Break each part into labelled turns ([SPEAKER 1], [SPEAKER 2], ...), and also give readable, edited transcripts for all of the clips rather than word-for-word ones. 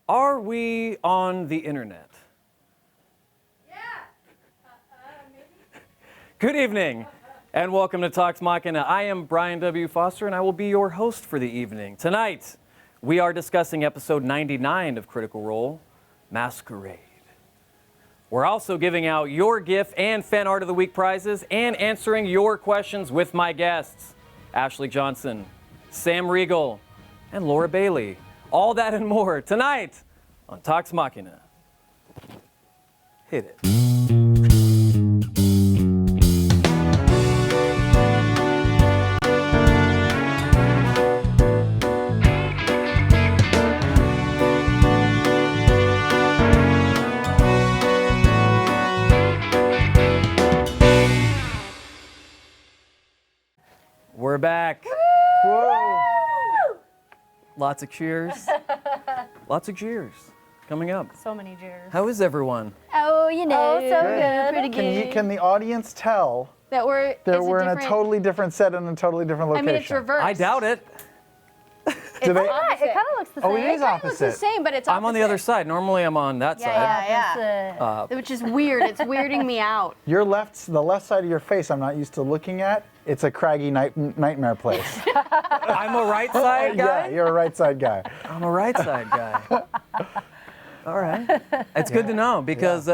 [SPEAKER 1] Are we on the internet?
[SPEAKER 2] Yeah. Maybe.
[SPEAKER 1] Good evening, and welcome to Talks Machina. I am Brian W. Foster, and I will be your host for the evening. Tonight, we are discussing episode 99 of Critical Role, Masquerade. We're also giving out your GIF and Fan Art of the Week prizes and answering your questions with my guests, Ashley Johnson, Sam Riegel, and Laura Bailey. All that and more tonight on Talks Machina. Hit it. We're back.
[SPEAKER 3] Whoa.
[SPEAKER 1] Lots of cheers. Lots of cheers coming up.
[SPEAKER 2] So many cheers.
[SPEAKER 1] How is everyone?
[SPEAKER 2] Oh, you know,
[SPEAKER 3] so good.
[SPEAKER 2] Pretty good.
[SPEAKER 3] Can the audience tell
[SPEAKER 2] that we're
[SPEAKER 3] in a totally different set in a totally different location?
[SPEAKER 2] I mean, it's reversed.
[SPEAKER 1] I doubt it.
[SPEAKER 3] Do they?
[SPEAKER 2] It kind of looks the same.
[SPEAKER 3] Oh, it is
[SPEAKER 2] kind of looks the
[SPEAKER 3] opposite.
[SPEAKER 2] same, but it's
[SPEAKER 1] I'm on the other side. Normally I'm on that side.
[SPEAKER 2] Yeah. Which is weird. It's weirding me out.
[SPEAKER 3] The left side of your face I'm not used to looking at. It's a craggy nightmare place.
[SPEAKER 1] I'm a right side guy?
[SPEAKER 3] Yeah, you're a right side guy.
[SPEAKER 1] I'm a right side guy. All right. It's good to know because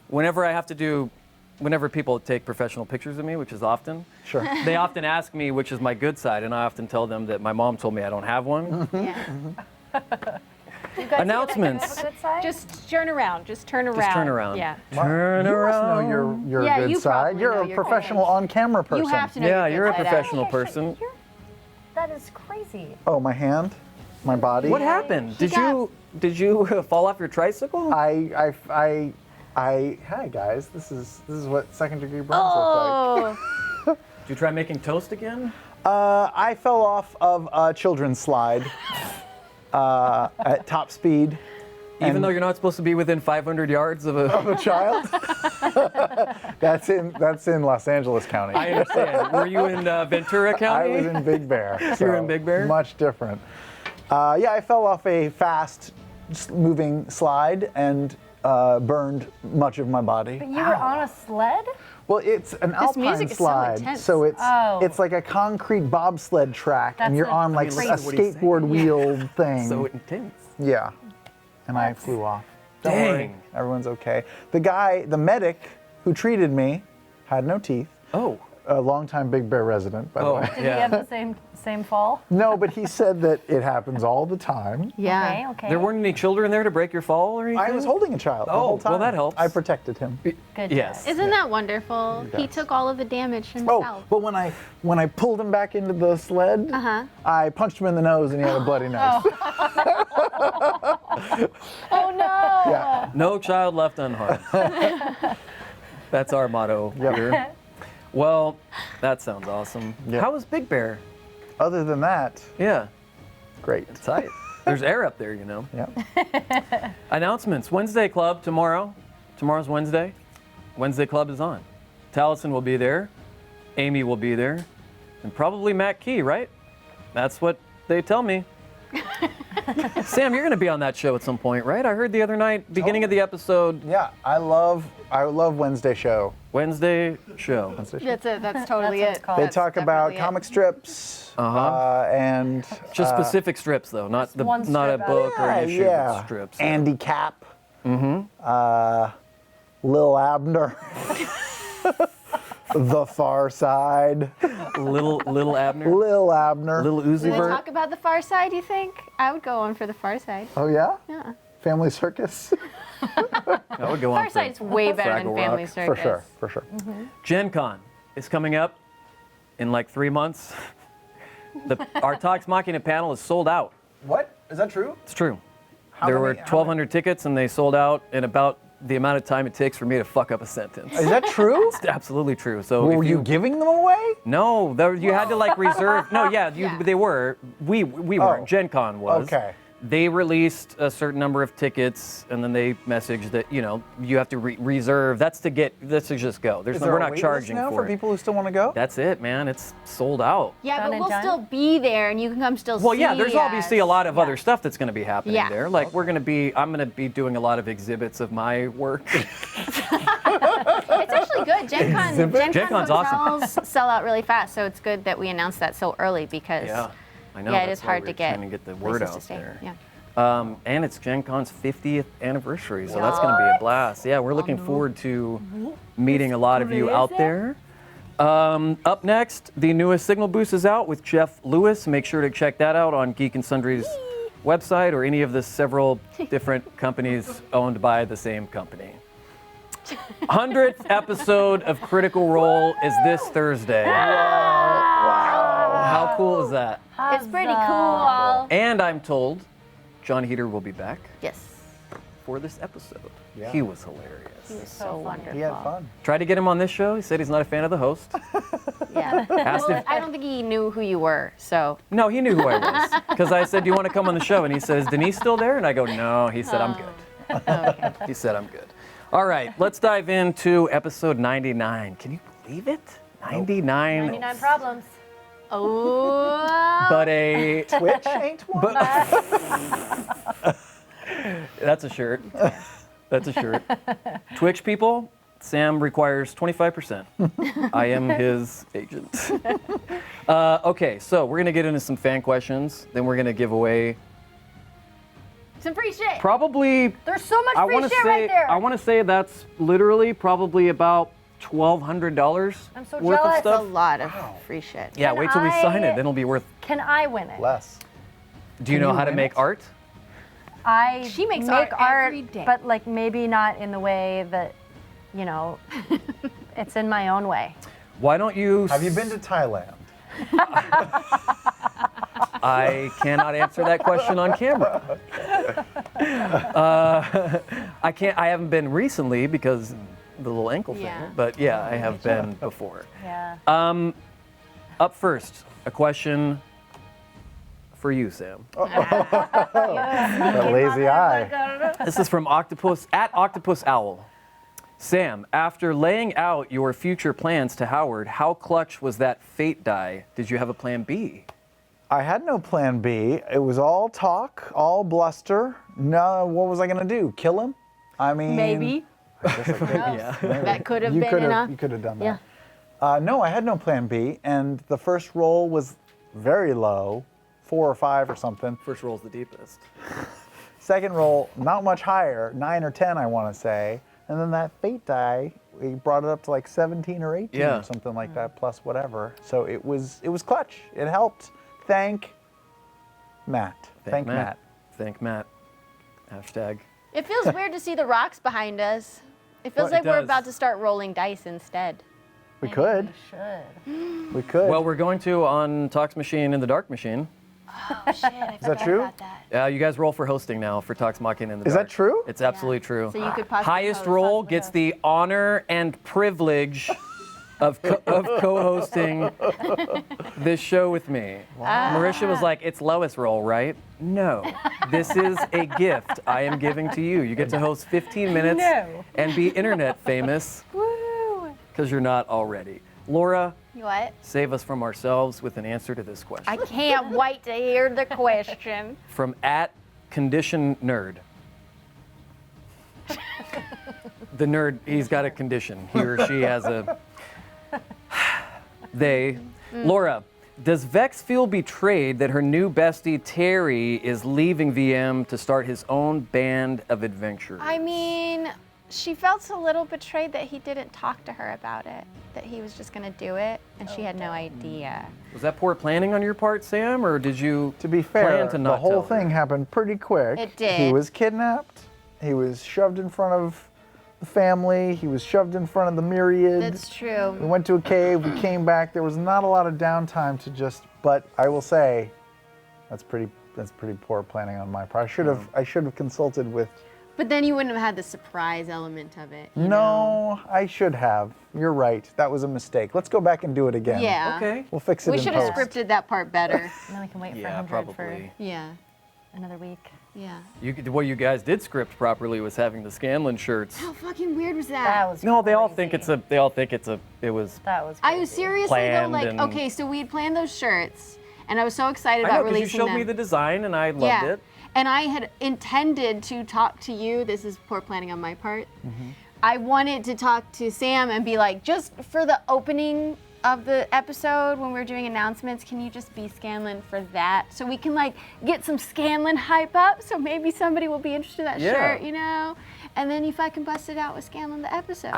[SPEAKER 1] whenever people take professional pictures of me, which is often,
[SPEAKER 3] Sure.
[SPEAKER 1] they often ask me which is my good side, and I often tell them that my mom told me I don't have one.
[SPEAKER 2] Yeah.
[SPEAKER 1] Announcements.
[SPEAKER 2] Just turn around. Just turn around.
[SPEAKER 1] Just turn around.
[SPEAKER 2] Yeah.
[SPEAKER 1] Turn
[SPEAKER 3] You
[SPEAKER 1] around.
[SPEAKER 3] must know your
[SPEAKER 2] Yeah,
[SPEAKER 3] good
[SPEAKER 2] you
[SPEAKER 3] side.
[SPEAKER 2] probably
[SPEAKER 3] You're
[SPEAKER 2] know
[SPEAKER 3] a
[SPEAKER 2] your
[SPEAKER 3] professional
[SPEAKER 2] good
[SPEAKER 3] on-camera person.
[SPEAKER 2] You have to know.
[SPEAKER 1] Yeah,
[SPEAKER 2] your
[SPEAKER 1] you're a
[SPEAKER 2] good side,
[SPEAKER 1] professional
[SPEAKER 2] Ashley.
[SPEAKER 1] person.
[SPEAKER 4] That is crazy.
[SPEAKER 3] Oh, my hand, my body.
[SPEAKER 1] What happened? Did you fall off your tricycle?
[SPEAKER 3] Hi guys. This is what second-degree burns look like.
[SPEAKER 2] Oh.
[SPEAKER 1] Did you try making toast again?
[SPEAKER 3] I fell off of a children's slide at top speed.
[SPEAKER 1] Even though you're not supposed to be within 500 yards of
[SPEAKER 3] A child? That's in Los Angeles County.
[SPEAKER 1] I understand. Were you in Ventura
[SPEAKER 3] I
[SPEAKER 1] County?
[SPEAKER 3] was in Big Bear.
[SPEAKER 1] You were in Big Bear?
[SPEAKER 3] Much different. I fell off a fast-moving slide and burned much of my body.
[SPEAKER 4] But you were on a sled?
[SPEAKER 3] Well, it's an alpine
[SPEAKER 2] music is so
[SPEAKER 3] slide,
[SPEAKER 2] intense.
[SPEAKER 3] so it's
[SPEAKER 4] Oh.
[SPEAKER 3] it's like a concrete bobsled track, and
[SPEAKER 4] That's
[SPEAKER 3] you're on like
[SPEAKER 1] listen
[SPEAKER 3] a
[SPEAKER 1] to what he's
[SPEAKER 3] skateboard
[SPEAKER 1] saying.
[SPEAKER 3] wheel thing.
[SPEAKER 1] So intense.
[SPEAKER 3] Yeah, and I flew off. Don't worry,
[SPEAKER 1] Dang.
[SPEAKER 3] everyone's okay. The medic who treated me had no teeth.
[SPEAKER 1] Oh.
[SPEAKER 3] A longtime Big Bear resident, by the way.
[SPEAKER 4] Did he have the same fall?
[SPEAKER 3] No, but he said that it happens all the time.
[SPEAKER 2] Yeah.
[SPEAKER 4] Okay.
[SPEAKER 1] There weren't any children there to break your fall or anything?
[SPEAKER 3] I was holding a child the
[SPEAKER 1] Oh,
[SPEAKER 3] whole time.
[SPEAKER 1] well, that helps.
[SPEAKER 3] I protected him.
[SPEAKER 4] Good.
[SPEAKER 1] Yes.
[SPEAKER 2] Isn't that wonderful? He
[SPEAKER 3] Yes.
[SPEAKER 2] took all of the damage himself.
[SPEAKER 3] Oh, but when I pulled him back into the sled, I punched him in the nose and he had a bloody nose.
[SPEAKER 4] Oh no!
[SPEAKER 3] Yeah.
[SPEAKER 1] No child left unharmed. That's our motto here. Well, that sounds awesome.
[SPEAKER 3] Yeah.
[SPEAKER 1] How was Big Bear?
[SPEAKER 3] Other than that,
[SPEAKER 1] Yeah,
[SPEAKER 3] great.
[SPEAKER 1] tight. There's air up there, you know.
[SPEAKER 3] Yeah.
[SPEAKER 1] Announcements. Wednesday Club tomorrow. Tomorrow's Wednesday. Wednesday Club is on. Taliesin will be there. Amy will be there. And probably Matt Key, right? That's what they tell me. Sam, you're going to be on that show at some point, right? I heard the other night, beginning of the episode,
[SPEAKER 3] Yeah, I love Wednesday show.
[SPEAKER 1] Wednesday show.
[SPEAKER 3] Wednesday show.
[SPEAKER 2] That's it. That's totally
[SPEAKER 4] That's what it's
[SPEAKER 2] it.
[SPEAKER 4] called.
[SPEAKER 3] They
[SPEAKER 2] That's
[SPEAKER 3] talk about
[SPEAKER 2] definitely it.
[SPEAKER 3] comic strips and
[SPEAKER 1] Just specific strips, though, not
[SPEAKER 4] one
[SPEAKER 1] a
[SPEAKER 4] strip out
[SPEAKER 1] book or an issue,
[SPEAKER 3] yeah.
[SPEAKER 1] but strips.
[SPEAKER 3] Andy Cap. Lil Abner. The Far Side.
[SPEAKER 1] Little Abner,
[SPEAKER 3] Lil Abner.
[SPEAKER 1] little Uzi
[SPEAKER 2] Do they
[SPEAKER 1] Vert.
[SPEAKER 2] talk about the Far Side, you think? I would go on for the Far Side.
[SPEAKER 3] Oh yeah?
[SPEAKER 2] Yeah.
[SPEAKER 3] Family Circus.
[SPEAKER 1] I would go on
[SPEAKER 2] Far Side's way better than
[SPEAKER 1] Fraggle
[SPEAKER 2] Family
[SPEAKER 1] Rock.
[SPEAKER 2] Circus.
[SPEAKER 3] For sure.
[SPEAKER 1] Gen Con is coming up in like 3 months. Our Talks Machina panel is sold out.
[SPEAKER 3] What? Is that true?
[SPEAKER 1] It's true.
[SPEAKER 3] How
[SPEAKER 1] There
[SPEAKER 3] many-
[SPEAKER 1] were 1,200 tickets and they sold out in about the amount of time it takes for me to fuck up a sentence.
[SPEAKER 3] Is that true?
[SPEAKER 1] It's absolutely true. So
[SPEAKER 3] Were
[SPEAKER 1] if
[SPEAKER 3] you giving them away?
[SPEAKER 1] No, you had to like reserve. No, yeah,
[SPEAKER 2] Yeah.
[SPEAKER 1] they were. We weren't.
[SPEAKER 3] Oh.
[SPEAKER 1] Gen Con was.
[SPEAKER 3] Okay.
[SPEAKER 1] they released a certain number of tickets, and then they messaged that you have to reserve. That's to just go. We're not charging
[SPEAKER 3] now
[SPEAKER 1] for
[SPEAKER 3] for
[SPEAKER 1] it.
[SPEAKER 3] people who still want to go?
[SPEAKER 1] That's it, man. It's sold out.
[SPEAKER 2] Yeah,
[SPEAKER 4] Done
[SPEAKER 2] but
[SPEAKER 4] and
[SPEAKER 2] we'll
[SPEAKER 4] done?
[SPEAKER 2] still be there, and you can come still
[SPEAKER 1] Well,
[SPEAKER 2] see
[SPEAKER 1] yeah, there's obviously a lot of
[SPEAKER 2] us.
[SPEAKER 1] other stuff that's going to be happening
[SPEAKER 2] Yeah.
[SPEAKER 1] there. Like I'm going to be doing a lot of exhibits of my work.
[SPEAKER 2] It's actually good. Gen
[SPEAKER 1] Con's
[SPEAKER 2] Con
[SPEAKER 1] awesome.
[SPEAKER 2] hotels sell out really fast, so it's good that we announced that so early because
[SPEAKER 1] Yeah, I know.
[SPEAKER 2] yeah, it
[SPEAKER 1] that's
[SPEAKER 2] is
[SPEAKER 1] why
[SPEAKER 2] hard
[SPEAKER 1] we're
[SPEAKER 2] to get
[SPEAKER 1] trying to get the word
[SPEAKER 2] places
[SPEAKER 1] out
[SPEAKER 2] to stay.
[SPEAKER 1] there.
[SPEAKER 2] Yeah.
[SPEAKER 1] And it's Gen Con's 50th anniversary, so that's going to be a blast. Yeah, we're looking forward to meeting a lot of you out there. Up next, the newest Signal Boost is out with Jeff Lewis. Make sure to check that out on Geek and Sundry's website or any of the several different companies owned by the same company. 100th episode of Critical Role is this Thursday. How cool is that?
[SPEAKER 2] It's pretty cool.
[SPEAKER 1] And I'm told John Heater will be back
[SPEAKER 2] Yes.
[SPEAKER 1] for this episode.
[SPEAKER 3] Yeah.
[SPEAKER 1] He was hilarious.
[SPEAKER 2] It was so wonderful.
[SPEAKER 3] He had fun.
[SPEAKER 1] Tried to get him on this show. He said he's not a fan of the host.
[SPEAKER 2] Yeah.
[SPEAKER 1] Asked
[SPEAKER 2] Well,
[SPEAKER 1] if,
[SPEAKER 2] I don't think he knew who you were, so.
[SPEAKER 1] no, he knew who I was. Because I said, do you want to come on the show? And he said, is Denise still there? And I go, no. He said, I'm good.
[SPEAKER 2] Okay.
[SPEAKER 1] He said, I'm good. All right, let's dive into episode 99. Can you believe it? 99.
[SPEAKER 4] 99 problems.
[SPEAKER 2] Oh.
[SPEAKER 1] But a...
[SPEAKER 3] Twitch ain't one.
[SPEAKER 1] That's a shirt. That's a shirt. Twitch people, Sam requires 25%. I am his agent. Okay, so we're going to get into some fan questions. Then we're going to give away
[SPEAKER 2] Some free shit.
[SPEAKER 1] probably...
[SPEAKER 4] There's so much free
[SPEAKER 1] wanna
[SPEAKER 4] shit right there.
[SPEAKER 1] I want to say that's literally probably about $1,200
[SPEAKER 4] I'm so
[SPEAKER 1] worth of
[SPEAKER 4] jealous.
[SPEAKER 2] That's a
[SPEAKER 1] stuff.
[SPEAKER 2] lot of free shit.
[SPEAKER 1] Yeah,
[SPEAKER 4] Can
[SPEAKER 1] wait till we sign it.
[SPEAKER 4] I-
[SPEAKER 1] Then it'll be worth...
[SPEAKER 4] Can I win it?
[SPEAKER 3] Less.
[SPEAKER 1] Do you know
[SPEAKER 3] you
[SPEAKER 1] how to
[SPEAKER 3] win
[SPEAKER 1] make
[SPEAKER 3] it?
[SPEAKER 1] art?
[SPEAKER 2] She makes
[SPEAKER 4] make
[SPEAKER 2] art every day.
[SPEAKER 4] but like maybe not in the way that, it's in my own way.
[SPEAKER 1] Why don't you...
[SPEAKER 3] Have you been to Thailand?
[SPEAKER 1] I cannot answer that question on camera. I haven't been recently because the little ankle thing,
[SPEAKER 2] Yeah.
[SPEAKER 1] but yeah, I have been before.
[SPEAKER 4] Yeah.
[SPEAKER 1] Up first, a question for you, Sam.
[SPEAKER 3] That lazy eye.
[SPEAKER 1] This is from Octopus Owl. Sam, after laying out your future plans to Howard, how clutch was that fate die? Did you have a plan B?
[SPEAKER 3] I had no plan B. It was all talk, all bluster. No, what was I gonna do? Kill him? I mean,
[SPEAKER 2] Maybe.
[SPEAKER 3] I guess I could.
[SPEAKER 1] Yeah.
[SPEAKER 2] That could have
[SPEAKER 3] You
[SPEAKER 2] been
[SPEAKER 3] could
[SPEAKER 2] enough.
[SPEAKER 3] have done
[SPEAKER 2] Yeah.
[SPEAKER 3] that. No, I had no plan B, and the first roll was very low, 4 or 5 or something.
[SPEAKER 1] First roll's the deepest.
[SPEAKER 3] Second roll, not much higher, 9 or 10, I want to say. And then that fate die, we brought it up to like 17 or 18
[SPEAKER 1] Yeah.
[SPEAKER 3] or something like that, plus whatever. So it was clutch. It helped. Thank Matt. Thank Matt.
[SPEAKER 1] Thank Matt. Hashtag.
[SPEAKER 2] It feels weird to see the rocks behind us. It feels
[SPEAKER 1] Well,
[SPEAKER 2] like
[SPEAKER 1] it
[SPEAKER 2] we're
[SPEAKER 1] does.
[SPEAKER 2] about to start rolling dice instead.
[SPEAKER 3] We could.
[SPEAKER 4] Should.
[SPEAKER 3] We could.
[SPEAKER 1] Well, we're going to on Talks Machine and the Dark Machine.
[SPEAKER 2] Oh shit! I
[SPEAKER 3] Is that true?
[SPEAKER 2] About that.
[SPEAKER 1] You guys roll for hosting now for Talks Machine in the
[SPEAKER 3] Is
[SPEAKER 1] Dark.
[SPEAKER 3] that true?
[SPEAKER 1] It's absolutely true.
[SPEAKER 2] So you could possibly
[SPEAKER 1] Highest
[SPEAKER 2] host.
[SPEAKER 1] roll gets the honor and privilege of co-hosting this show with me. Marisha was like, it's lowest roll, right? No, this is a gift I am giving to you. You get to host 15 minutes
[SPEAKER 4] No.
[SPEAKER 1] and be internet famous
[SPEAKER 2] Woo!
[SPEAKER 1] because you're not already. Laura,
[SPEAKER 2] What?
[SPEAKER 1] save us from ourselves with an answer to this question.
[SPEAKER 2] I can't wait to hear the question.
[SPEAKER 1] From @ConditionNerd. The nerd, he's got a condition. He or she has a. They. Laura, does Vex feel betrayed that her new bestie Terry is leaving VM to start his own band of adventurers?
[SPEAKER 2] I mean, she felt a little betrayed that he didn't talk to her about it, that he was just gonna do it, and she had no idea.
[SPEAKER 1] Was that poor planning on your part, Sam, or did you
[SPEAKER 3] To be
[SPEAKER 1] plan
[SPEAKER 3] fair,
[SPEAKER 1] to
[SPEAKER 3] the
[SPEAKER 1] not
[SPEAKER 3] whole
[SPEAKER 1] tell her?
[SPEAKER 3] thing happened pretty quick.
[SPEAKER 2] It did.
[SPEAKER 3] He was kidnapped. He was shoved in front of the family. He was shoved in front of the myriad.
[SPEAKER 2] That's
[SPEAKER 3] We
[SPEAKER 2] true.
[SPEAKER 3] went to a cave. We came back. There was not a lot of downtime to just. But I will say, that's pretty poor planning on my part. I should have consulted with.
[SPEAKER 2] But then you wouldn't have had the surprise element of it. you know?
[SPEAKER 3] No, I should have. You're right. That was a mistake. Let's go back and do it again.
[SPEAKER 2] Yeah.
[SPEAKER 1] Okay.
[SPEAKER 3] We'll fix it
[SPEAKER 2] We
[SPEAKER 3] in
[SPEAKER 2] should have
[SPEAKER 3] post.
[SPEAKER 2] scripted that part better.
[SPEAKER 4] And then we can wait for
[SPEAKER 1] Yeah,
[SPEAKER 4] 100
[SPEAKER 1] probably.
[SPEAKER 2] Yeah.
[SPEAKER 4] another week.
[SPEAKER 2] Yeah.
[SPEAKER 1] What you guys did script properly was having the Scanlan shirts.
[SPEAKER 2] How fucking weird was that?
[SPEAKER 4] That was
[SPEAKER 1] No, they all
[SPEAKER 4] crazy.
[SPEAKER 1] think it's a. They all think it's a. It was.
[SPEAKER 4] That was
[SPEAKER 2] I
[SPEAKER 4] crazy.
[SPEAKER 2] was seriously though,
[SPEAKER 1] Planned
[SPEAKER 2] like,
[SPEAKER 1] and-
[SPEAKER 2] okay, so we had planned those shirts, and I was so excited
[SPEAKER 1] I
[SPEAKER 2] about
[SPEAKER 1] know because you
[SPEAKER 2] releasing
[SPEAKER 1] showed
[SPEAKER 2] them.
[SPEAKER 1] me the design and I loved
[SPEAKER 2] yeah.
[SPEAKER 1] it.
[SPEAKER 2] And I had intended to talk to you. This is poor planning on my part. I wanted to talk to Sam and be like, just for the opening of the episode when we're doing announcements, can you just be Scanlan for that? So we can like get some Scanlan hype up, so maybe somebody will be interested in that
[SPEAKER 1] Yeah.
[SPEAKER 2] shirt, you know? And then if I can bust it out with Scanlan the episode.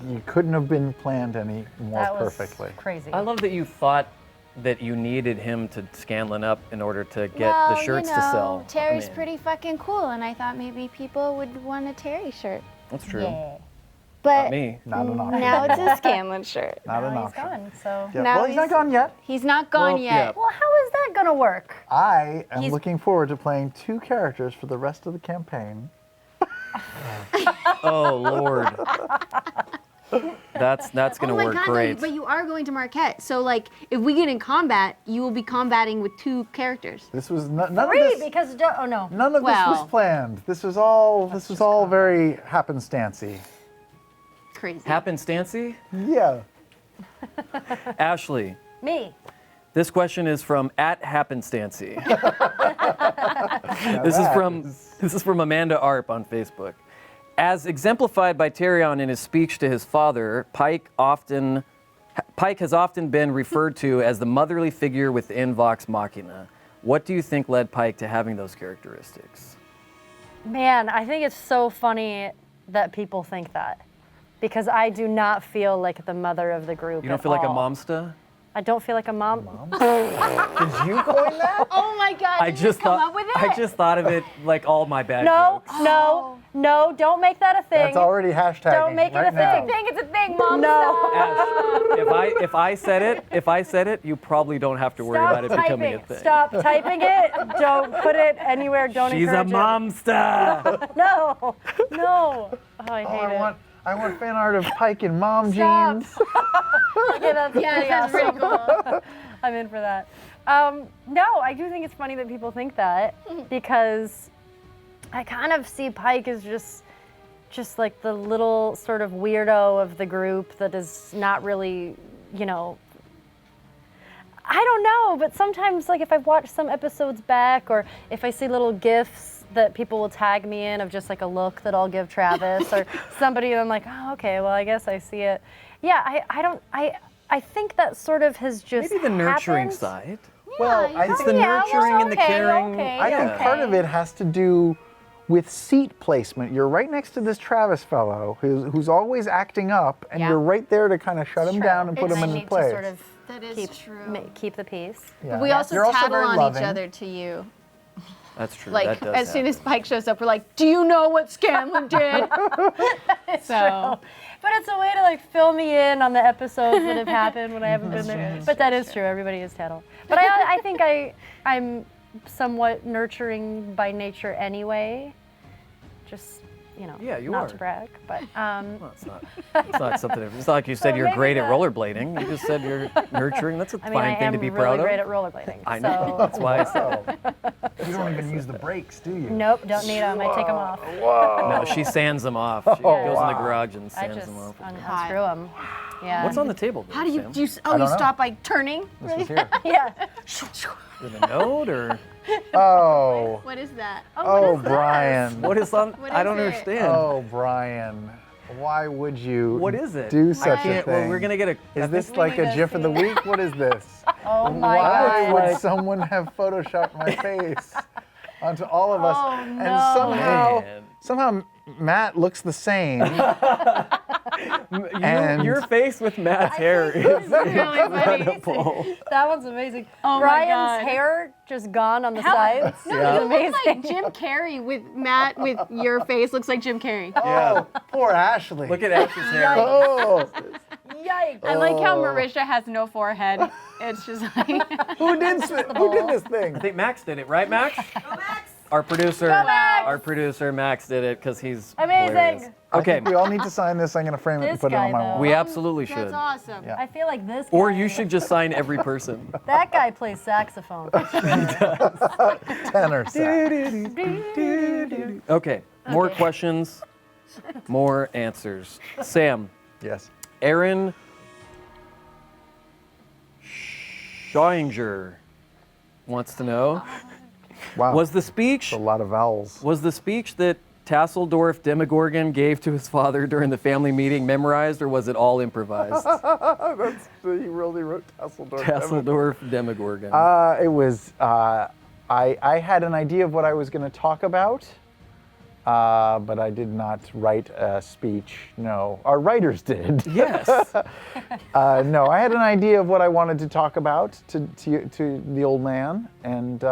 [SPEAKER 3] You couldn't have been planned any more
[SPEAKER 4] That was
[SPEAKER 3] perfectly.
[SPEAKER 4] crazy.
[SPEAKER 1] I love that you thought that you needed him to Scanlan up in order to get
[SPEAKER 2] well,
[SPEAKER 1] the shirts
[SPEAKER 2] you know,
[SPEAKER 1] to sell.
[SPEAKER 2] Terry's
[SPEAKER 1] I mean,
[SPEAKER 2] pretty fucking cool, and I thought maybe people would want a Terry shirt.
[SPEAKER 1] That's true.
[SPEAKER 4] Yeah.
[SPEAKER 2] But
[SPEAKER 1] Not me.
[SPEAKER 3] Not an option.
[SPEAKER 2] now it's a Scanlan shirt.
[SPEAKER 3] Not an
[SPEAKER 4] Now he's
[SPEAKER 3] option.
[SPEAKER 4] gone, so.
[SPEAKER 3] Yeah.
[SPEAKER 2] Now
[SPEAKER 3] Well, he's not
[SPEAKER 2] he's-
[SPEAKER 3] gone yet.
[SPEAKER 2] He's not gone
[SPEAKER 1] Well,
[SPEAKER 2] yet.
[SPEAKER 1] yeah.
[SPEAKER 4] Well, how is that gonna work?
[SPEAKER 3] I am
[SPEAKER 2] He's-
[SPEAKER 3] looking forward to playing 2 characters for the rest of the campaign.
[SPEAKER 1] Oh Lord. That's gonna
[SPEAKER 2] Oh my
[SPEAKER 1] work
[SPEAKER 2] God,
[SPEAKER 1] great.
[SPEAKER 2] no, but you are going to Marquette. So like, if we get in combat, you will be combating with 2 characters.
[SPEAKER 3] This was none of
[SPEAKER 4] Three,
[SPEAKER 3] this.
[SPEAKER 4] because oh no.
[SPEAKER 3] None of this
[SPEAKER 2] Well-
[SPEAKER 3] was planned. This was all very happenstancy.
[SPEAKER 2] Crazy.
[SPEAKER 1] Happenstancy?
[SPEAKER 3] Yeah.
[SPEAKER 1] Ashley,
[SPEAKER 4] Me.
[SPEAKER 1] this question is from @happenstancy.
[SPEAKER 3] Now
[SPEAKER 1] This is
[SPEAKER 3] that
[SPEAKER 1] from Amanda Arp on Facebook. As exemplified by Tyrion in his speech to his father, Pike has often been referred to as the motherly figure within Vox Machina. What do you think led Pike to having those characteristics?
[SPEAKER 4] Man, I think it's so funny that people think that. Because I do not feel like the mother of the group.
[SPEAKER 1] You don't
[SPEAKER 4] at
[SPEAKER 1] feel like a
[SPEAKER 4] all.
[SPEAKER 1] momsta?
[SPEAKER 4] I don't feel like a mom.
[SPEAKER 3] Did you coin that?
[SPEAKER 2] Oh my God!
[SPEAKER 1] I
[SPEAKER 2] did you
[SPEAKER 1] just
[SPEAKER 2] come
[SPEAKER 1] thought
[SPEAKER 2] up with it?
[SPEAKER 1] I just thought of it like all my bad
[SPEAKER 4] No,
[SPEAKER 1] jokes.
[SPEAKER 4] no, don't make that a thing.
[SPEAKER 3] That's already hashtagging.
[SPEAKER 4] Don't make it
[SPEAKER 3] right
[SPEAKER 4] a thing.
[SPEAKER 3] now.
[SPEAKER 2] It's a thing, Mom.
[SPEAKER 4] No.
[SPEAKER 1] Ash, if I said it, you probably don't have to worry
[SPEAKER 4] Stop
[SPEAKER 1] about it becoming a
[SPEAKER 4] typing.
[SPEAKER 1] thing.
[SPEAKER 4] Stop typing it. Don't put it anywhere. Don't
[SPEAKER 1] She's a
[SPEAKER 4] encourage it.
[SPEAKER 1] momsta.
[SPEAKER 4] No. Oh, I hate
[SPEAKER 3] Oh,
[SPEAKER 4] it.
[SPEAKER 3] I want fan art of Pike in mom
[SPEAKER 4] Stop.
[SPEAKER 3] jeans.
[SPEAKER 4] Okay, that's
[SPEAKER 2] Yeah,
[SPEAKER 4] pretty
[SPEAKER 2] that's
[SPEAKER 4] awesome.
[SPEAKER 2] pretty cool.
[SPEAKER 4] I'm in for that. No, I do think it's funny that people think that because I kind of see Pike as just like the little sort of weirdo of the group that is not really, you know, I don't know, but sometimes like if I watch some episodes back or if I see little GIFs that people will tag me in of just like a look that I'll give Travis or somebody and I'm like, oh, okay, well, I guess I see it. Yeah, I think that sort of has just
[SPEAKER 1] Maybe the nurturing
[SPEAKER 4] happened.
[SPEAKER 1] side.
[SPEAKER 3] Well, I
[SPEAKER 1] It's
[SPEAKER 3] think
[SPEAKER 1] the
[SPEAKER 4] Yeah, well,
[SPEAKER 1] nurturing and the
[SPEAKER 4] okay,
[SPEAKER 1] caring.
[SPEAKER 4] okay.
[SPEAKER 3] I think part of it has to do with seat placement. You're right next to this Travis fellow who's always acting up, and
[SPEAKER 2] Yeah.
[SPEAKER 3] you're right there to kind of shut him
[SPEAKER 4] True.
[SPEAKER 3] down and put
[SPEAKER 2] It's-
[SPEAKER 3] him
[SPEAKER 4] I
[SPEAKER 3] in
[SPEAKER 4] need
[SPEAKER 3] place.
[SPEAKER 4] to sort of
[SPEAKER 2] That is
[SPEAKER 4] keep
[SPEAKER 2] true.
[SPEAKER 4] keep the peace.
[SPEAKER 3] Yeah.
[SPEAKER 2] We also
[SPEAKER 3] You're
[SPEAKER 2] tattle
[SPEAKER 3] very
[SPEAKER 2] on
[SPEAKER 3] loving.
[SPEAKER 2] each other to you.
[SPEAKER 1] That's true.
[SPEAKER 2] Like
[SPEAKER 1] that does
[SPEAKER 2] as soon as
[SPEAKER 1] happen.
[SPEAKER 2] Pike shows up, we're like, "Do you know what Scanlan did?" So
[SPEAKER 4] But it's a way to like fill me in on the episodes that have happened when I haven't been there. But that is true. Everybody is tattle. But I think I'm somewhat nurturing by nature anyway. Just
[SPEAKER 1] Yeah, you
[SPEAKER 4] not
[SPEAKER 1] are.
[SPEAKER 4] to brag, but
[SPEAKER 1] Well, it's not something. It's not like you said
[SPEAKER 4] Well,
[SPEAKER 1] you're
[SPEAKER 4] maybe
[SPEAKER 1] great at
[SPEAKER 4] not.
[SPEAKER 1] rollerblading. You just said you're nurturing. That's a
[SPEAKER 4] I mean
[SPEAKER 1] fine
[SPEAKER 4] I
[SPEAKER 1] thing
[SPEAKER 4] am
[SPEAKER 1] to be
[SPEAKER 4] really
[SPEAKER 1] proud
[SPEAKER 4] great
[SPEAKER 1] of.
[SPEAKER 4] at rollerblading.
[SPEAKER 1] I know. That's why I said.
[SPEAKER 3] You don't even use the brakes, do you?
[SPEAKER 4] Nope, don't need them. I take them off.
[SPEAKER 1] No, she sands them off. She goes in the
[SPEAKER 3] wow.
[SPEAKER 1] garage and
[SPEAKER 4] I
[SPEAKER 1] sands
[SPEAKER 4] just
[SPEAKER 1] them off.
[SPEAKER 4] unscrew them. Yeah.
[SPEAKER 1] What's on the table?
[SPEAKER 2] how do you
[SPEAKER 1] Sam?
[SPEAKER 2] do? You, oh,
[SPEAKER 3] don't
[SPEAKER 2] you
[SPEAKER 3] know.
[SPEAKER 2] stop by turning.
[SPEAKER 3] This was here.
[SPEAKER 4] Yeah.
[SPEAKER 1] With a note or
[SPEAKER 3] Oh,
[SPEAKER 2] What is that?
[SPEAKER 3] oh, Brian.
[SPEAKER 1] what is on?
[SPEAKER 2] What
[SPEAKER 1] I
[SPEAKER 2] is
[SPEAKER 1] don't
[SPEAKER 2] it?
[SPEAKER 1] understand.
[SPEAKER 3] Oh, Brian. Why would you?
[SPEAKER 1] What is it?
[SPEAKER 3] Do
[SPEAKER 1] I
[SPEAKER 3] such a
[SPEAKER 1] can't.
[SPEAKER 3] thing?
[SPEAKER 1] Well, we're gonna get a.
[SPEAKER 3] Is this like a GIF of the week? What is this?
[SPEAKER 4] Oh my
[SPEAKER 3] Why
[SPEAKER 4] God.
[SPEAKER 3] would someone have photoshopped my face onto all of us?
[SPEAKER 4] Oh,
[SPEAKER 3] And
[SPEAKER 4] no.
[SPEAKER 1] Man.
[SPEAKER 3] somehow Matt looks the same. And-
[SPEAKER 1] Your face with Matt's hair is
[SPEAKER 2] Really funny.
[SPEAKER 1] incredible.
[SPEAKER 4] That one's amazing.
[SPEAKER 2] Oh my
[SPEAKER 4] Brian's
[SPEAKER 2] God.
[SPEAKER 4] hair just gone on the sides.
[SPEAKER 2] No,
[SPEAKER 3] Yeah.
[SPEAKER 2] you
[SPEAKER 4] It's amazing.
[SPEAKER 2] look like Jim Carrey with Matt with your face looks like Jim Carrey.
[SPEAKER 3] Oh, poor Ashley.
[SPEAKER 1] Look at Ash's hair.
[SPEAKER 3] Oh,
[SPEAKER 4] Yikes.
[SPEAKER 2] I like how
[SPEAKER 3] Oh.
[SPEAKER 2] Marisha has no forehead. It's just like
[SPEAKER 3] who did this
[SPEAKER 1] I
[SPEAKER 3] thing?
[SPEAKER 1] think Max did it, right, Max? Go Max! Our producer.
[SPEAKER 4] Max!
[SPEAKER 1] Our producer Max did it because he's
[SPEAKER 4] Amazing.
[SPEAKER 1] hilarious. Okay,
[SPEAKER 3] We all need to sign this. I'm gonna frame it and
[SPEAKER 4] This
[SPEAKER 3] put it on
[SPEAKER 4] guy,
[SPEAKER 3] my
[SPEAKER 4] though.
[SPEAKER 3] wall.
[SPEAKER 1] we absolutely should.
[SPEAKER 2] That's awesome.
[SPEAKER 3] Yeah.
[SPEAKER 4] I feel like this guy.
[SPEAKER 1] Or you should just sign every person.
[SPEAKER 4] That guy plays saxophone.
[SPEAKER 3] Tenor sax.
[SPEAKER 1] Okay, more
[SPEAKER 4] Okay.
[SPEAKER 1] questions, more answers. Sam,
[SPEAKER 3] Yes.
[SPEAKER 1] Aaron Scheuinger wants to know,
[SPEAKER 3] Wow.
[SPEAKER 1] was the speech
[SPEAKER 3] a lot of vowels.
[SPEAKER 1] that Tasseldorf Demogorgon gave to his father during the family meeting memorized, or was it all improvised?
[SPEAKER 3] He really wrote Tasseldorf.
[SPEAKER 1] Tasseldorf Demogorgon.
[SPEAKER 3] It was. I had an idea of what I was going to talk about, but I did not write a speech. No, our writers did.
[SPEAKER 1] Yes.
[SPEAKER 3] No, I had an idea of what I wanted to talk about to the old man, and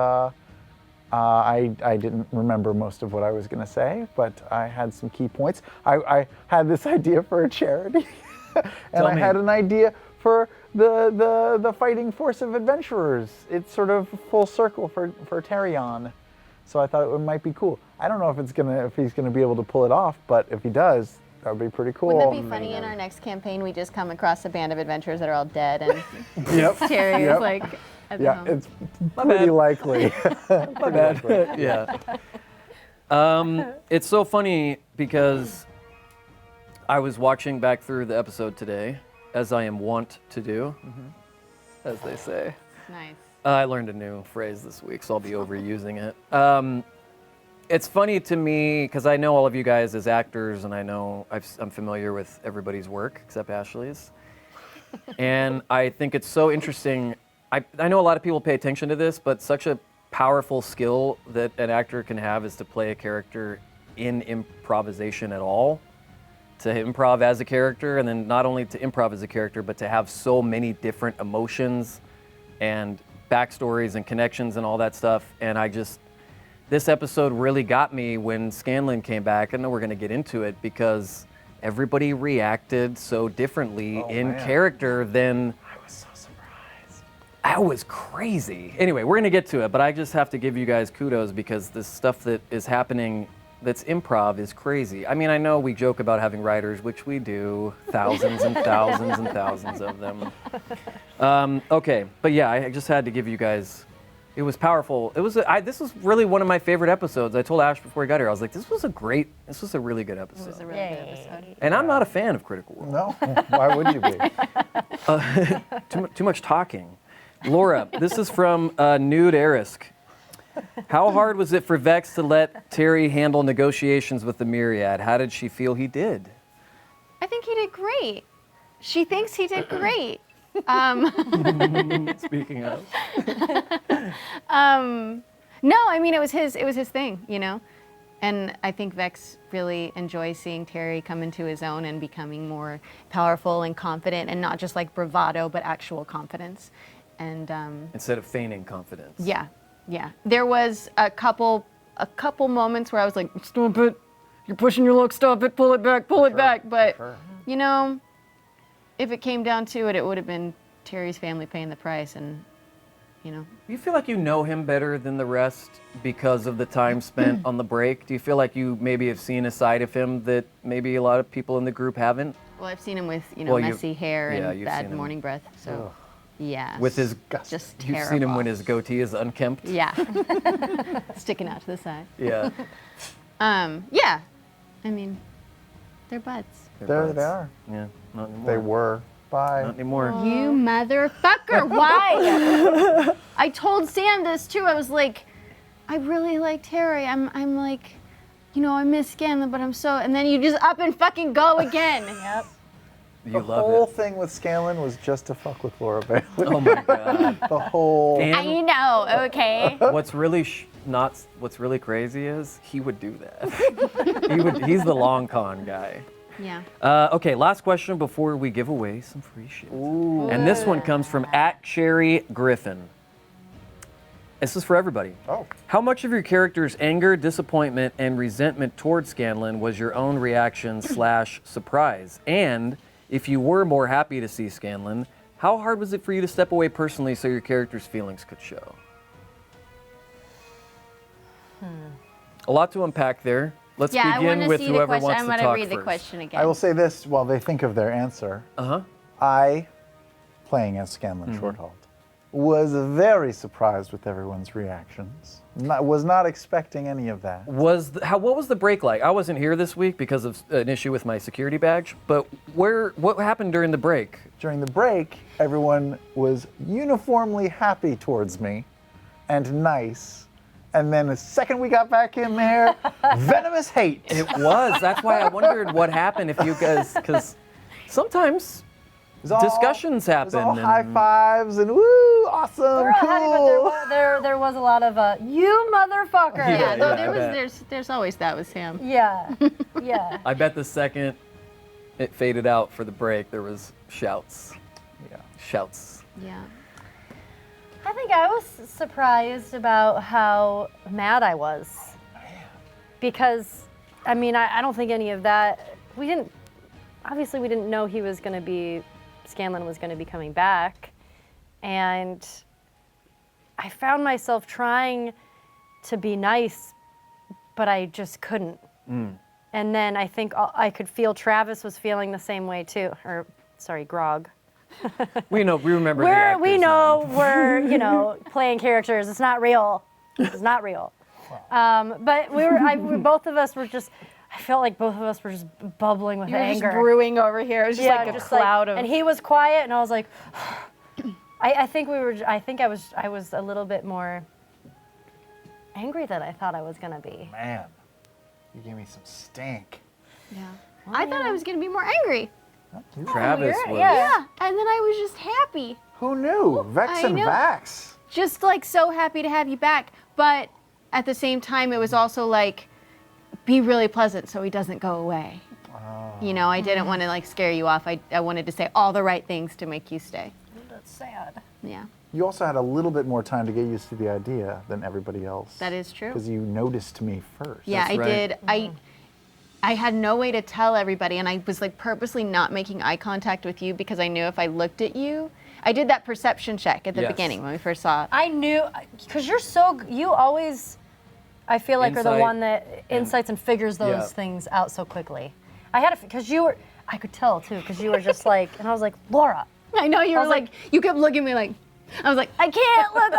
[SPEAKER 3] I didn't remember most of what I was going to say, but I had some key points. I had this idea for a charity, and
[SPEAKER 1] Tell
[SPEAKER 3] I
[SPEAKER 1] me.
[SPEAKER 3] had an idea for the fighting force of adventurers. It's sort of full circle for Tarion, so I thought it might be cool. I don't know if he's gonna be able to pull it off, but if he does, that would be pretty cool.
[SPEAKER 2] Wouldn't it be funny in our next campaign we just come across a band of adventurers that are all dead and
[SPEAKER 3] Yep.
[SPEAKER 2] Terry
[SPEAKER 3] Yep.
[SPEAKER 2] is like at the
[SPEAKER 3] Yeah,
[SPEAKER 2] helm?
[SPEAKER 3] it's pretty likely.
[SPEAKER 1] My bad. Yeah. It's so funny because I was watching back through the episode today, as I am wont to do, as they say.
[SPEAKER 2] Nice.
[SPEAKER 1] I learned a new phrase this week, so I'll be overusing it. It's funny to me because I know all of you guys as actors, and I know I'm familiar with everybody's work except Ashley's. And I think it's so interesting. I know a lot of people pay attention to this, but such a powerful skill that an actor can have is to play a character in improvisation at all. To improv as a character, and then not only to improv as a character, but to have so many different emotions and backstories and connections and all that stuff. And this episode really got me when Scanlan came back. I know we're going to get into it because everybody reacted so differently in
[SPEAKER 3] man.
[SPEAKER 1] character than.
[SPEAKER 3] I was so surprised.
[SPEAKER 1] That was crazy. Anyway, we're going to get to it, but I just have to give you guys kudos because this stuff that is happening that's improv is crazy. I mean, I know we joke about having writers, which we do, thousands and thousands and thousands of them. Okay, but yeah, I just had to give you guys, it was powerful. This was really one of my favorite episodes. I told Ash before he got here, I was like, this was a really good
[SPEAKER 2] It was
[SPEAKER 1] episode.
[SPEAKER 2] a really good episode.
[SPEAKER 1] And I'm not a fan of Critical Role.
[SPEAKER 3] No, why would you be?
[SPEAKER 1] Too much talking. Laura, this is from Nude Erisk. How hard was it for Vex to let Terry handle negotiations with the Myriad? How did she feel he did?
[SPEAKER 2] I think he did great. She thinks he did great.
[SPEAKER 1] Speaking of.
[SPEAKER 2] No, I mean it was his thing, you know. And I think Vex really enjoys seeing Terry come into his own and becoming more powerful and confident, and not just like bravado, but actual confidence. And
[SPEAKER 1] Instead of feigning confidence.
[SPEAKER 2] yeah. There was a couple moments where I was like, "Stop it! You're pushing your luck. Stop it! Pull it back! Pull it back!" But you know, if it came down to it, it would have been Terry's family paying the price, and you know.
[SPEAKER 1] Do you feel like you know him better than the rest because of the time spent on the break? Do you feel like you maybe have seen a side of him that maybe a lot of people in the group haven't?
[SPEAKER 2] Well, I've seen him with
[SPEAKER 1] Well, you've-
[SPEAKER 2] messy hair
[SPEAKER 1] yeah,
[SPEAKER 2] and
[SPEAKER 1] you've
[SPEAKER 2] bad
[SPEAKER 1] seen him.
[SPEAKER 2] morning breath. So yeah,
[SPEAKER 1] With his,
[SPEAKER 2] just
[SPEAKER 1] you've
[SPEAKER 2] terrible.
[SPEAKER 1] seen him when his goatee is unkempt?
[SPEAKER 2] Yeah, sticking out to the side.
[SPEAKER 1] Yeah.
[SPEAKER 2] Yeah, I mean, they're buds.
[SPEAKER 3] There
[SPEAKER 1] buds.
[SPEAKER 3] they are.
[SPEAKER 1] Yeah, not anymore.
[SPEAKER 3] They were. Bye.
[SPEAKER 1] Not anymore.
[SPEAKER 2] You motherfucker! Why? I told Sam this too. I was like, I really like Terry. I'm like, you know, I miss Scanlan, but I'm so. And then you just up and fucking go again.
[SPEAKER 4] Yep.
[SPEAKER 1] You
[SPEAKER 3] The
[SPEAKER 1] love
[SPEAKER 3] whole
[SPEAKER 1] it.
[SPEAKER 3] thing with Scanlan was just to fuck with Laura Bailey.
[SPEAKER 1] Oh my god.
[SPEAKER 3] The whole.
[SPEAKER 1] And
[SPEAKER 2] I know. Okay.
[SPEAKER 1] what's really what's really crazy is he would do that. He's the long con guy.
[SPEAKER 2] Yeah.
[SPEAKER 1] Okay, last question before we give away some free shit. And this one comes from @CherryGriffin. This is for everybody.
[SPEAKER 3] Oh.
[SPEAKER 1] How much of your character's anger, disappointment, and resentment towards Scanlan was your own reaction / surprise? And if you were more happy to see Scanlan, how hard was it for you to step away personally so your character's feelings could show? A lot to unpack there. Let's
[SPEAKER 2] Yeah, I want
[SPEAKER 1] begin
[SPEAKER 2] to
[SPEAKER 1] with
[SPEAKER 2] see the
[SPEAKER 1] whoever
[SPEAKER 2] question.
[SPEAKER 1] wants
[SPEAKER 2] I'm
[SPEAKER 1] to
[SPEAKER 2] gonna
[SPEAKER 1] talk
[SPEAKER 2] read the
[SPEAKER 1] first.
[SPEAKER 2] question again.
[SPEAKER 3] I will say this while they think of their answer.
[SPEAKER 1] Uh-huh.
[SPEAKER 3] I, playing as Scanlan Shorthalt, was very surprised with everyone's reactions. Was not expecting any of that.
[SPEAKER 1] What was the break like? I wasn't here this week because of an issue with my security badge, but what happened during the break?
[SPEAKER 3] During the break, everyone was uniformly happy towards me and nice. And then the second we got back in there, venomous hate.
[SPEAKER 1] It was. That's why I wondered what happened if you guys, because sometimes discussions
[SPEAKER 3] It was all
[SPEAKER 1] happen.
[SPEAKER 3] high fives and woo, awesome,
[SPEAKER 4] We're all
[SPEAKER 3] cool.
[SPEAKER 4] happy, but there was a lot of you motherfucker.
[SPEAKER 2] yeah,
[SPEAKER 1] yeah,
[SPEAKER 2] no,
[SPEAKER 1] I bet.
[SPEAKER 2] there's always that with Sam.
[SPEAKER 4] Yeah. Yeah.
[SPEAKER 1] I bet the second it faded out for the break, there was shouts.
[SPEAKER 3] Yeah.
[SPEAKER 1] Shouts.
[SPEAKER 2] Yeah.
[SPEAKER 4] I think I was surprised about how mad I was. Because, I mean, I don't think any of that, obviously we didn't know Scanlan was going to be coming back. And I found myself trying to be nice, but I just couldn't. And then I think I could feel Travis was feeling the same way too. Or, sorry, Grog.
[SPEAKER 1] We remember the actors
[SPEAKER 4] We
[SPEAKER 1] now.
[SPEAKER 4] know we're, playing characters. It's not real. It's not real. But both of us were just, I felt like both of us were just bubbling with
[SPEAKER 2] You were
[SPEAKER 4] anger.
[SPEAKER 2] just brewing over here. It was just like a cloud of.
[SPEAKER 4] And he was quiet, and I was like, I think I was a little bit more angry than I thought I was gonna be.
[SPEAKER 3] Man, you gave me some stank.
[SPEAKER 2] Yeah. I thought I was gonna be more angry.
[SPEAKER 1] Travis was.
[SPEAKER 2] Yeah. And then I was just happy.
[SPEAKER 3] Who knew? Vex
[SPEAKER 2] I
[SPEAKER 3] and
[SPEAKER 2] know.
[SPEAKER 3] Vax.
[SPEAKER 2] Just like so happy to have you back. But at the same time, it was also like, be really pleasant so he doesn't go away. I didn't want to like scare you off. I wanted to say all the right things to make you stay.
[SPEAKER 4] That's sad.
[SPEAKER 2] Yeah.
[SPEAKER 3] You also had a little bit more time to get used to the idea than everybody else.
[SPEAKER 2] That is true.
[SPEAKER 3] Because you noticed me first.
[SPEAKER 2] Yeah,
[SPEAKER 1] That's
[SPEAKER 2] I
[SPEAKER 1] right.
[SPEAKER 2] did. I had no way to tell everybody, and I was like purposely not making eye contact with you because I knew if I looked at you, I did that perception check at the
[SPEAKER 1] Yes.
[SPEAKER 2] beginning when we first saw it.
[SPEAKER 4] I knew, because you always, I feel like, are the
[SPEAKER 1] Insight
[SPEAKER 4] one that insights and figures those
[SPEAKER 1] Yeah.
[SPEAKER 4] things out so quickly. Because I could tell too, because you were just like, and I was like, Laura.
[SPEAKER 2] I know you were
[SPEAKER 4] was
[SPEAKER 2] like, you kept looking at me like, I was like, I can't look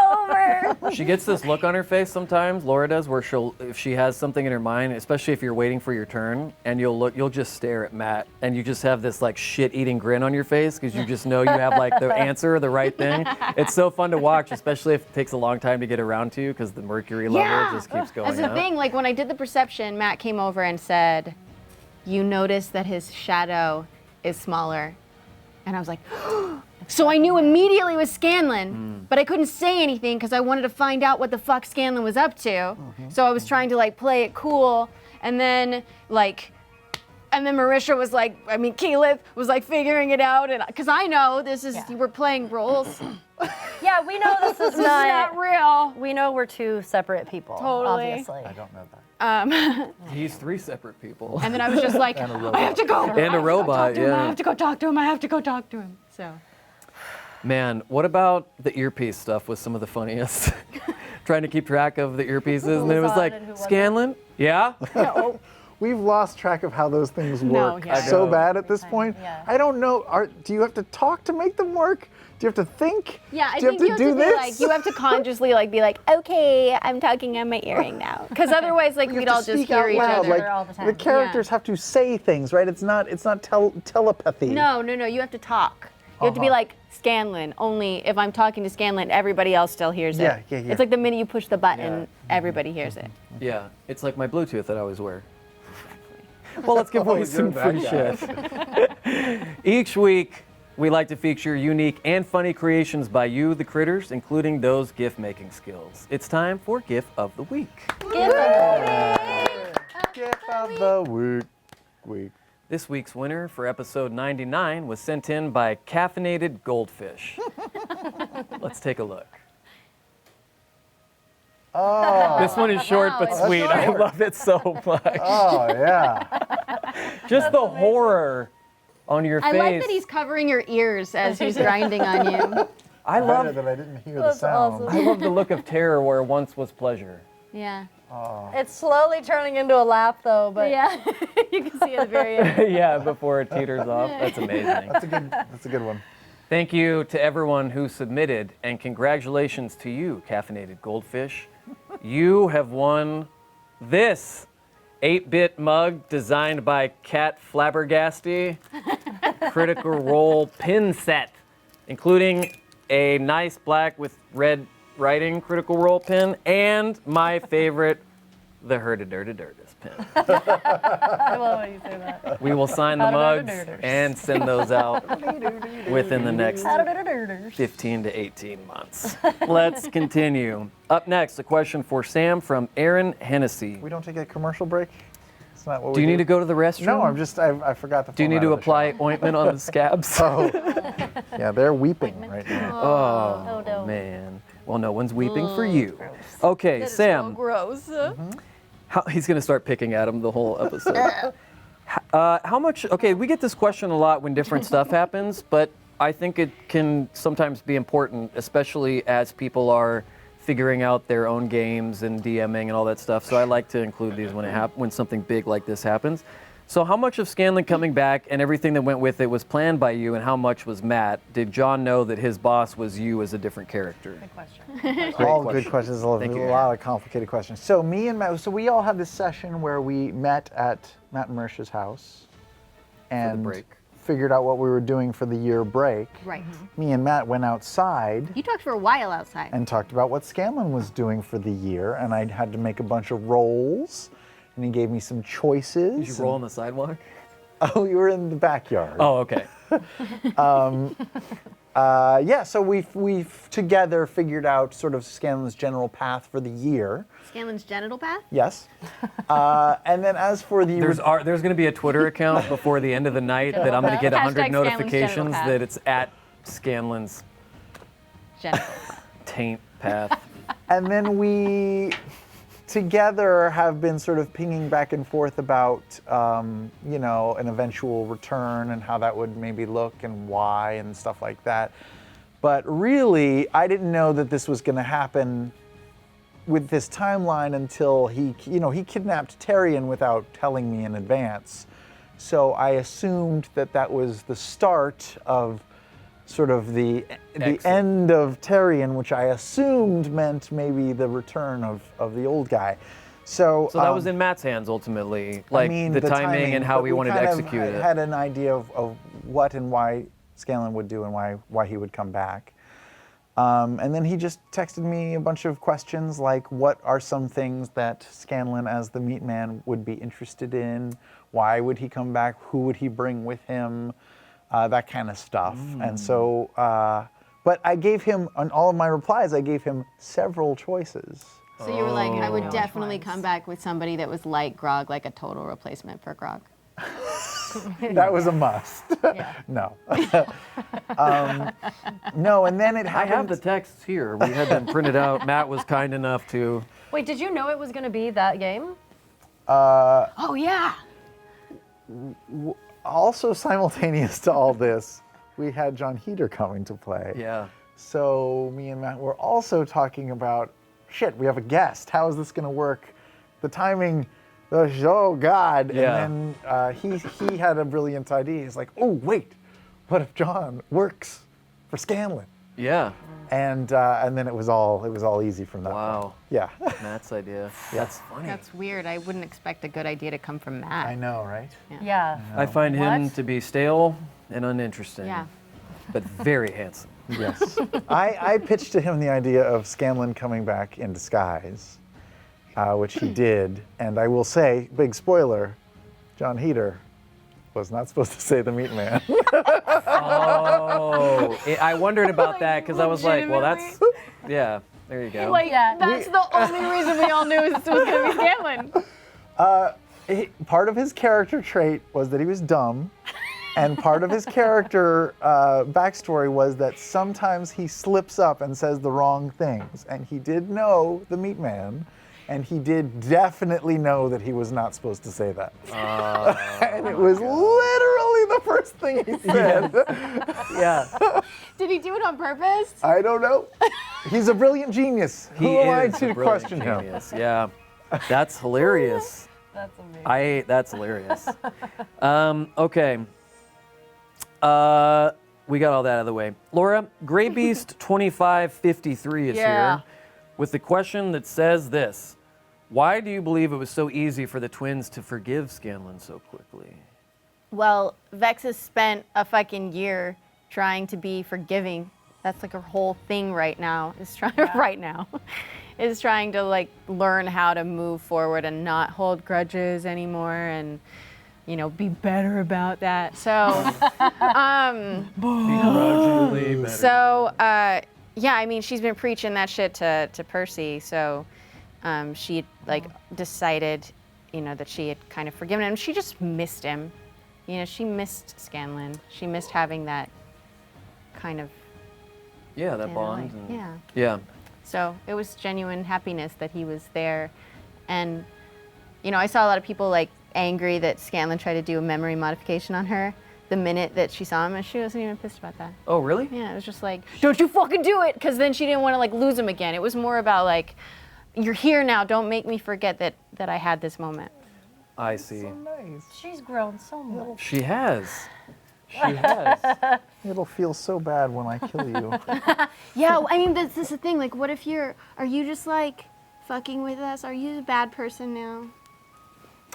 [SPEAKER 2] over.
[SPEAKER 1] She gets this look on her face sometimes, Laura does, where if she has something in her mind, especially if you're waiting for your turn, and you'll just stare at Matt, and you just have this like shit-eating grin on your face because you just know you have like the answer, the right thing. It's so fun to watch, especially if it takes a long time to get around to you because the mercury level just keeps going
[SPEAKER 2] That's the
[SPEAKER 1] up.
[SPEAKER 2] thing. Like when I did the perception, Matt came over and said, "You notice that his shadow is smaller," and I was like. So I knew immediately it was Scanlan, but I couldn't say anything because I wanted to find out what the fuck Scanlan was up to. So I was trying to like play it cool, and then Marisha was like, Keyleth was like figuring it out, and because I know we're playing roles.
[SPEAKER 4] Yeah, we know this is
[SPEAKER 2] not real.
[SPEAKER 4] We know we're two separate people.
[SPEAKER 2] Totally.
[SPEAKER 4] Obviously.
[SPEAKER 3] I don't know that.
[SPEAKER 1] He's three separate people.
[SPEAKER 2] And then I was just like,
[SPEAKER 3] And a robot.
[SPEAKER 2] I have to go.
[SPEAKER 1] And a robot,
[SPEAKER 2] I
[SPEAKER 1] yeah.
[SPEAKER 2] have to go talk to him. I have to go talk to him. So.
[SPEAKER 1] Man, what about the earpiece stuff was some of the funniest. Trying to keep track of the earpieces, and then it was
[SPEAKER 4] was on
[SPEAKER 1] like,
[SPEAKER 4] and who wasn't.
[SPEAKER 1] Scanlan? Yeah?
[SPEAKER 3] We've lost track of how those things work
[SPEAKER 2] yeah.
[SPEAKER 3] so
[SPEAKER 1] I know.
[SPEAKER 3] bad at this point.
[SPEAKER 4] Yeah.
[SPEAKER 3] I don't know. Do you have to talk to make them work? Do you have to think?
[SPEAKER 2] Yeah, I
[SPEAKER 3] do you
[SPEAKER 2] think
[SPEAKER 3] have
[SPEAKER 2] you
[SPEAKER 3] to
[SPEAKER 2] have
[SPEAKER 3] do
[SPEAKER 2] to be
[SPEAKER 3] this?
[SPEAKER 2] like, you have to consciously like be like, okay, I'm talking on my earring now, because otherwise like
[SPEAKER 3] You
[SPEAKER 2] we'd
[SPEAKER 3] have
[SPEAKER 2] all
[SPEAKER 3] to
[SPEAKER 2] just
[SPEAKER 3] speak out
[SPEAKER 2] hear each
[SPEAKER 3] loud,
[SPEAKER 2] other.
[SPEAKER 3] like,
[SPEAKER 4] all the time.
[SPEAKER 3] the characters have to say things, right? It's not telepathy.
[SPEAKER 2] No, you have to talk. You have to be like Scanlan. Only if I'm talking to Scanlan, everybody else still hears it.
[SPEAKER 3] Yeah.
[SPEAKER 2] It's like the minute you push the button, everybody hears it.
[SPEAKER 1] Yeah, it's like my Bluetooth that I always wear. Well, let's give away
[SPEAKER 3] you're
[SPEAKER 1] some
[SPEAKER 3] that
[SPEAKER 1] free
[SPEAKER 3] guy.
[SPEAKER 1] shit. Each week, we like to feature unique and funny creations by you, the critters, including those gift-making skills. It's time for GIF of the Week.
[SPEAKER 3] Gift of the week.
[SPEAKER 1] This week's winner for episode 99 was sent in by Caffeinated Goldfish. Let's take a look.
[SPEAKER 3] Oh.
[SPEAKER 1] This one is short but
[SPEAKER 2] it's
[SPEAKER 1] sweet. I
[SPEAKER 3] short.
[SPEAKER 1] love it so much.
[SPEAKER 3] Oh yeah.
[SPEAKER 1] Just the horror on your
[SPEAKER 2] I
[SPEAKER 1] face.
[SPEAKER 2] like that he's covering your ears as he's grinding on you.
[SPEAKER 1] I
[SPEAKER 3] Better
[SPEAKER 1] love
[SPEAKER 3] that I didn't hear the
[SPEAKER 4] That's
[SPEAKER 3] sound.
[SPEAKER 4] awesome.
[SPEAKER 1] I love the look of terror where once was pleasure.
[SPEAKER 2] Yeah.
[SPEAKER 4] It's slowly turning into a laugh, though. But
[SPEAKER 2] Yeah. You can see at the very end.
[SPEAKER 1] Yeah, before it teeters off. That's amazing.
[SPEAKER 3] That's a good one.
[SPEAKER 1] Thank you to everyone who submitted, and congratulations to you, Caffeinated Goldfish. You have won this 8-bit mug designed by Kat Flabbergasty Critical Role pin set, including a nice black with red writing Critical Role pin, and my favorite, the Herdaderdaderdis pin.
[SPEAKER 4] I love when you say that.
[SPEAKER 1] We will sign the mugs and send those out within the next 15 to 18 months. Let's continue. Up next, a question for Sam from Aaron Hennessy.
[SPEAKER 3] We don't take a commercial break? It's not what
[SPEAKER 1] Do
[SPEAKER 3] we
[SPEAKER 1] you need to go to the restroom?
[SPEAKER 3] No, I forgot the
[SPEAKER 1] Do you need
[SPEAKER 3] format
[SPEAKER 1] to
[SPEAKER 3] of the
[SPEAKER 1] apply
[SPEAKER 3] show.
[SPEAKER 1] ointment on the scabs?
[SPEAKER 3] Oh. Yeah, they're weeping right now.
[SPEAKER 1] Oh,
[SPEAKER 4] no.
[SPEAKER 1] Man. Well, no one's weeping for you. Okay, Sam.
[SPEAKER 2] Gross.
[SPEAKER 1] He's going to start picking at him the whole episode. How much, okay, we get this question a lot when different stuff happens, but I think it can sometimes be important, especially as people are figuring out their own games and DMing and all that stuff. So I like to include these when something big like this happens. So how much of Scanlan coming back and everything that went with it was planned by you, and how much was Matt? Did John know that his boss was you as a different character?
[SPEAKER 4] Good question.
[SPEAKER 3] All
[SPEAKER 1] question.
[SPEAKER 3] good questions. A
[SPEAKER 1] Thank you.
[SPEAKER 3] lot of complicated questions. So me and Matt, so we all had this session where we met at Matt and Marisha's house and
[SPEAKER 1] break.
[SPEAKER 3] figured out what we were doing for the year break.
[SPEAKER 2] Right.
[SPEAKER 3] Me and Matt went outside
[SPEAKER 2] You talked for a while outside.
[SPEAKER 3] and talked about what Scanlan was doing for the year, and I had to make a bunch of rolls, and he gave me some choices.
[SPEAKER 1] Did you roll on the sidewalk?
[SPEAKER 3] Oh, you were in the backyard.
[SPEAKER 1] Oh, okay.
[SPEAKER 3] Yeah, so we've together figured out sort of Scanlan's general path for the year.
[SPEAKER 2] Scanlan's genital path?
[SPEAKER 3] Yes. And then as for the
[SPEAKER 1] There's going to be a Twitter account before the end of the night that I'm going to get 100
[SPEAKER 2] Hashtag Scanlan's
[SPEAKER 1] notifications
[SPEAKER 2] genital path.
[SPEAKER 1] that it's at Scanlan's
[SPEAKER 2] Genital.
[SPEAKER 1] taint path.
[SPEAKER 3] And then we together have been sort of pinging back and forth about, you know, an eventual return and how that would maybe look and why and stuff like that. But really, I didn't know that this was going to happen with this timeline until he kidnapped Tyrion without telling me in advance. So I assumed that that was the start of sort of the
[SPEAKER 1] Excellent.
[SPEAKER 3] end of Tyrion, which I assumed meant maybe the return of the old guy. So
[SPEAKER 1] So that was in Matt's hands ultimately, like
[SPEAKER 3] I mean,
[SPEAKER 1] the timing and how
[SPEAKER 3] but
[SPEAKER 1] we wanted to
[SPEAKER 3] kind of
[SPEAKER 1] execute it.
[SPEAKER 3] had an idea of what and why Scanlan would do and why he would come back. And then he just texted me a bunch of questions like, what are some things that Scanlan as the meat man would be interested in? Why would he come back? Who would he bring with him? That kind of stuff. And so, but I gave him, on all of my replies, I gave him several choices.
[SPEAKER 2] So you were like, I would
[SPEAKER 4] Oh.
[SPEAKER 2] definitely come back with somebody that was like Grog, like a total replacement for Grog.
[SPEAKER 3] That was a must.
[SPEAKER 4] Yeah.
[SPEAKER 3] No. No, and then it
[SPEAKER 1] I
[SPEAKER 3] happened.
[SPEAKER 1] have the texts here. We had them printed out. Matt was kind enough to.
[SPEAKER 4] Wait, did you know it was going to be that game?
[SPEAKER 2] Oh, yeah.
[SPEAKER 3] Also simultaneous to all this, we had John Heder coming to play.
[SPEAKER 1] Yeah.
[SPEAKER 3] So me and Matt were also talking about, shit, we have a guest. How is this going to work? The timing, oh God.
[SPEAKER 1] Yeah.
[SPEAKER 3] And then he had a brilliant idea. He's like, oh, wait, what if John works for Scanlan?
[SPEAKER 1] Yeah.
[SPEAKER 3] And then it was all easy from that point.
[SPEAKER 1] Wow.
[SPEAKER 3] Yeah.
[SPEAKER 1] Matt's idea. That's funny.
[SPEAKER 2] That's weird. I wouldn't expect a good idea to come from Matt.
[SPEAKER 3] I know, right?
[SPEAKER 4] Yeah.
[SPEAKER 1] I find him
[SPEAKER 4] What?
[SPEAKER 1] to be stale and uninteresting.
[SPEAKER 2] Yeah.
[SPEAKER 1] But very handsome.
[SPEAKER 3] Yes. I pitched to him the idea of Scanlan coming back in disguise, which he did. And I will say, big spoiler, John Heder was not supposed to say the meat man.
[SPEAKER 1] Oh, I wondered about that because I was like, well, that's, yeah, there you go.
[SPEAKER 2] Like,
[SPEAKER 4] Yeah.
[SPEAKER 2] that's the only reason we all knew this was going to be Scanlan.
[SPEAKER 3] Part of his character trait was that he was dumb. And part of his character backstory was that sometimes he slips up and says the wrong things. And he did know the meat man. And he did definitely know that he was not supposed to say that. And it was literally literally the first thing he said.
[SPEAKER 1] Yeah.
[SPEAKER 2] Did he do it on purpose?
[SPEAKER 3] I don't know. He's a brilliant genius.
[SPEAKER 1] He
[SPEAKER 3] Who am I
[SPEAKER 1] is a
[SPEAKER 3] to
[SPEAKER 1] brilliant
[SPEAKER 3] question him?
[SPEAKER 1] genius. Yeah. That's hilarious.
[SPEAKER 4] That's amazing.
[SPEAKER 1] That's hilarious. Okay. We got all that out of the way. Laura, Gray Beast 2553 is
[SPEAKER 4] Yeah.
[SPEAKER 1] here with the question that says this. Why do you believe it was so easy for the twins to forgive Scanlan so quickly?
[SPEAKER 2] Well, Vex has spent a fucking year trying to be forgiving. That's like her whole thing right now. Is trying is trying to like learn how to move forward and not hold grudges anymore, and be better about that. So,
[SPEAKER 1] Begrudgingly better.
[SPEAKER 2] so yeah, I mean, she's been preaching that shit to Percy. So, she like decided, that she had kind of forgiven him. She just missed him. She missed Scanlan. She missed having that kind of
[SPEAKER 1] Yeah, that
[SPEAKER 2] in her
[SPEAKER 1] bond.
[SPEAKER 2] life.
[SPEAKER 1] and-
[SPEAKER 2] Yeah.
[SPEAKER 1] Yeah.
[SPEAKER 2] So it was genuine happiness that he was there. And, I saw a lot of people like angry that Scanlan tried to do a memory modification on her the minute that she saw him, and she wasn't even pissed about that.
[SPEAKER 1] Oh, really?
[SPEAKER 2] Yeah, it was just like, don't you fucking do it, because then she didn't want to like lose him again. It was more about like, you're here now, don't make me forget that I had this moment.
[SPEAKER 1] I see.
[SPEAKER 3] Nice.
[SPEAKER 4] She's grown so much.
[SPEAKER 1] She has. She has.
[SPEAKER 3] It'll feel so bad when I kill you.
[SPEAKER 2] Yeah, I mean, this is the thing. Like, what if are you just like fucking with us? Are you a bad person now?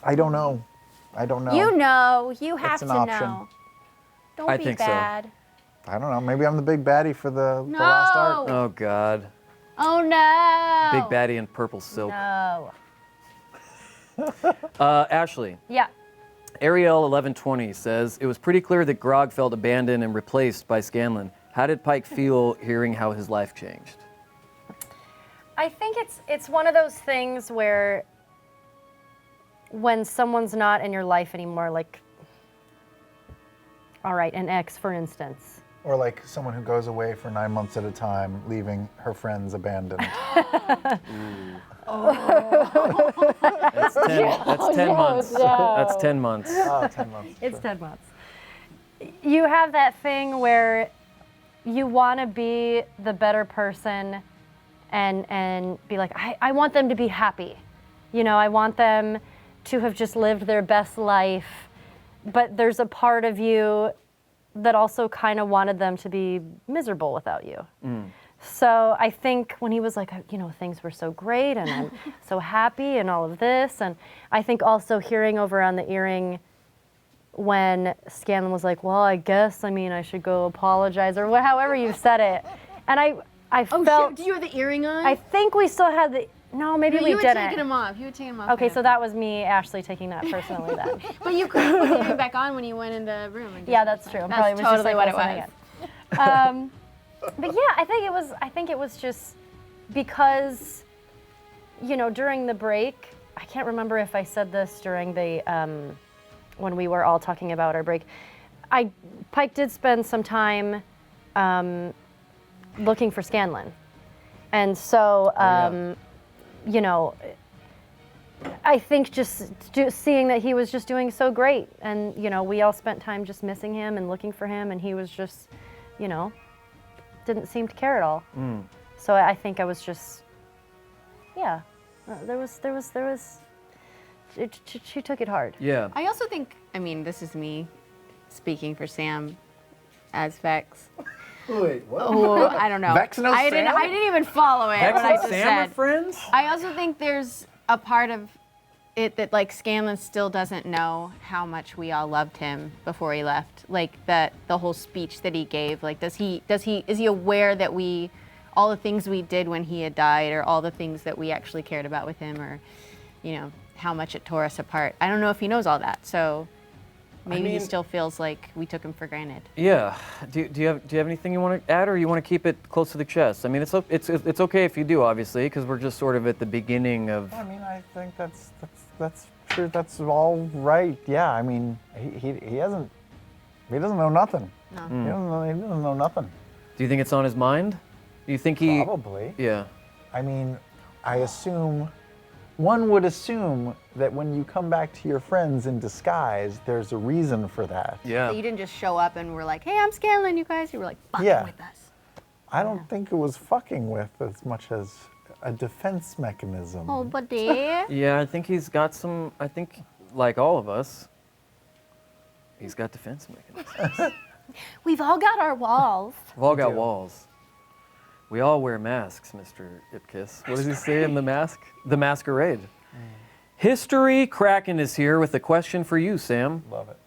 [SPEAKER 3] I don't know. I don't know.
[SPEAKER 2] You have
[SPEAKER 3] It's
[SPEAKER 2] to
[SPEAKER 3] an option.
[SPEAKER 2] know. Don't
[SPEAKER 1] I
[SPEAKER 2] be
[SPEAKER 1] think so.
[SPEAKER 2] bad.
[SPEAKER 3] I don't know. Maybe I'm the big baddie for the last arc.
[SPEAKER 2] No.
[SPEAKER 1] Oh, God.
[SPEAKER 2] Oh no.
[SPEAKER 1] Big baddie in purple silk.
[SPEAKER 4] No.
[SPEAKER 1] Ashley,
[SPEAKER 4] Yeah.
[SPEAKER 1] Ariel 1120 says, it was pretty clear that Grog felt abandoned and replaced by Scanlan. How did Pike feel hearing how his life changed?
[SPEAKER 4] I think it's one of those things where when someone's not in your life anymore, like, all right, an ex, for instance.
[SPEAKER 3] Or like someone who goes away for 9 months at a time, leaving her friends abandoned.
[SPEAKER 1] That's 10 months. That's 10 months.
[SPEAKER 3] Oh, 10 months.
[SPEAKER 4] It's 10 months. You have that thing where you want to be the better person and be like, I want them to be happy. I want them to have just lived their best life. But there's a part of you that also kind of wanted them to be miserable without you. So I think when he was like, things were so great and I'm so happy and all of this. And I think also hearing over on the earring when Scanlan was like, well, I guess, I should go apologize or however you said it. And I felt,
[SPEAKER 2] Do you have the earring on?
[SPEAKER 4] I think we still had maybe
[SPEAKER 2] No,
[SPEAKER 4] we
[SPEAKER 2] you had
[SPEAKER 4] didn't.
[SPEAKER 2] taken him off. You had taken him off.
[SPEAKER 4] Okay, so that was me, Ashley, taking that personally then.
[SPEAKER 2] But you could put the earring back on when you went in the room. And
[SPEAKER 4] Yeah, that's true.
[SPEAKER 2] That's
[SPEAKER 4] Probably was
[SPEAKER 2] totally
[SPEAKER 4] just
[SPEAKER 2] what
[SPEAKER 4] like
[SPEAKER 2] it
[SPEAKER 4] listening in. But yeah, I think it was just because, during the break, I can't remember if I said this during the when we were all talking about our break. Pike did spend some time looking for Scanlan, and so I think just seeing that he was just doing so great, and we all spent time just missing him and looking for him, and he was just, didn't seem to care at all. So I think I was just, yeah, she took it hard.
[SPEAKER 1] Yeah.
[SPEAKER 2] I also think, this is me speaking for Sam as Vex.
[SPEAKER 3] Wait, what?
[SPEAKER 2] Oh, I don't know.
[SPEAKER 3] Vex knows
[SPEAKER 2] I didn't even follow it.
[SPEAKER 1] Vex
[SPEAKER 2] what I
[SPEAKER 1] and
[SPEAKER 2] just
[SPEAKER 1] Sam are
[SPEAKER 2] said.
[SPEAKER 1] friends?
[SPEAKER 2] I also think there's a part of it that like Scanlan still doesn't know how much we all loved him before he left. Like the whole speech that he gave. Like is he aware that all the things we did when he had died, or all the things that we actually cared about with him, or how much it tore us apart. I don't know if he knows all that. So maybe he still feels like we took him for granted.
[SPEAKER 1] Yeah. Do you have anything you want to add, or you want to keep it close to the chest? It's okay if you do, obviously, because we're just sort of at the beginning of.
[SPEAKER 3] I think that's true. That's all right. Yeah. He doesn't know nothing.
[SPEAKER 2] No.
[SPEAKER 3] He doesn't know nothing.
[SPEAKER 1] Do you think it's on his mind? Do you think he?
[SPEAKER 3] Probably.
[SPEAKER 1] Yeah.
[SPEAKER 3] I assume one would assume that when you come back to your friends in disguise, there's a reason for that.
[SPEAKER 1] Yeah.
[SPEAKER 2] So you didn't just show up and were like, hey, I'm Scanlan, you guys. You were like, fucking
[SPEAKER 3] Yeah.
[SPEAKER 2] with us.
[SPEAKER 3] I don't think it was fucking with as much as a defense mechanism.
[SPEAKER 2] Oh, buddy.
[SPEAKER 1] Yeah, I think he's got some, I think, like all of us, he's got defense mechanisms.
[SPEAKER 2] We've all got our walls.
[SPEAKER 1] We've all got
[SPEAKER 3] do.
[SPEAKER 1] walls. We all wear masks, Mr. Ipkiss. What does he say in the mask? The Masquerade. History Kraken is here with a question for you, Sam.
[SPEAKER 3] Love it.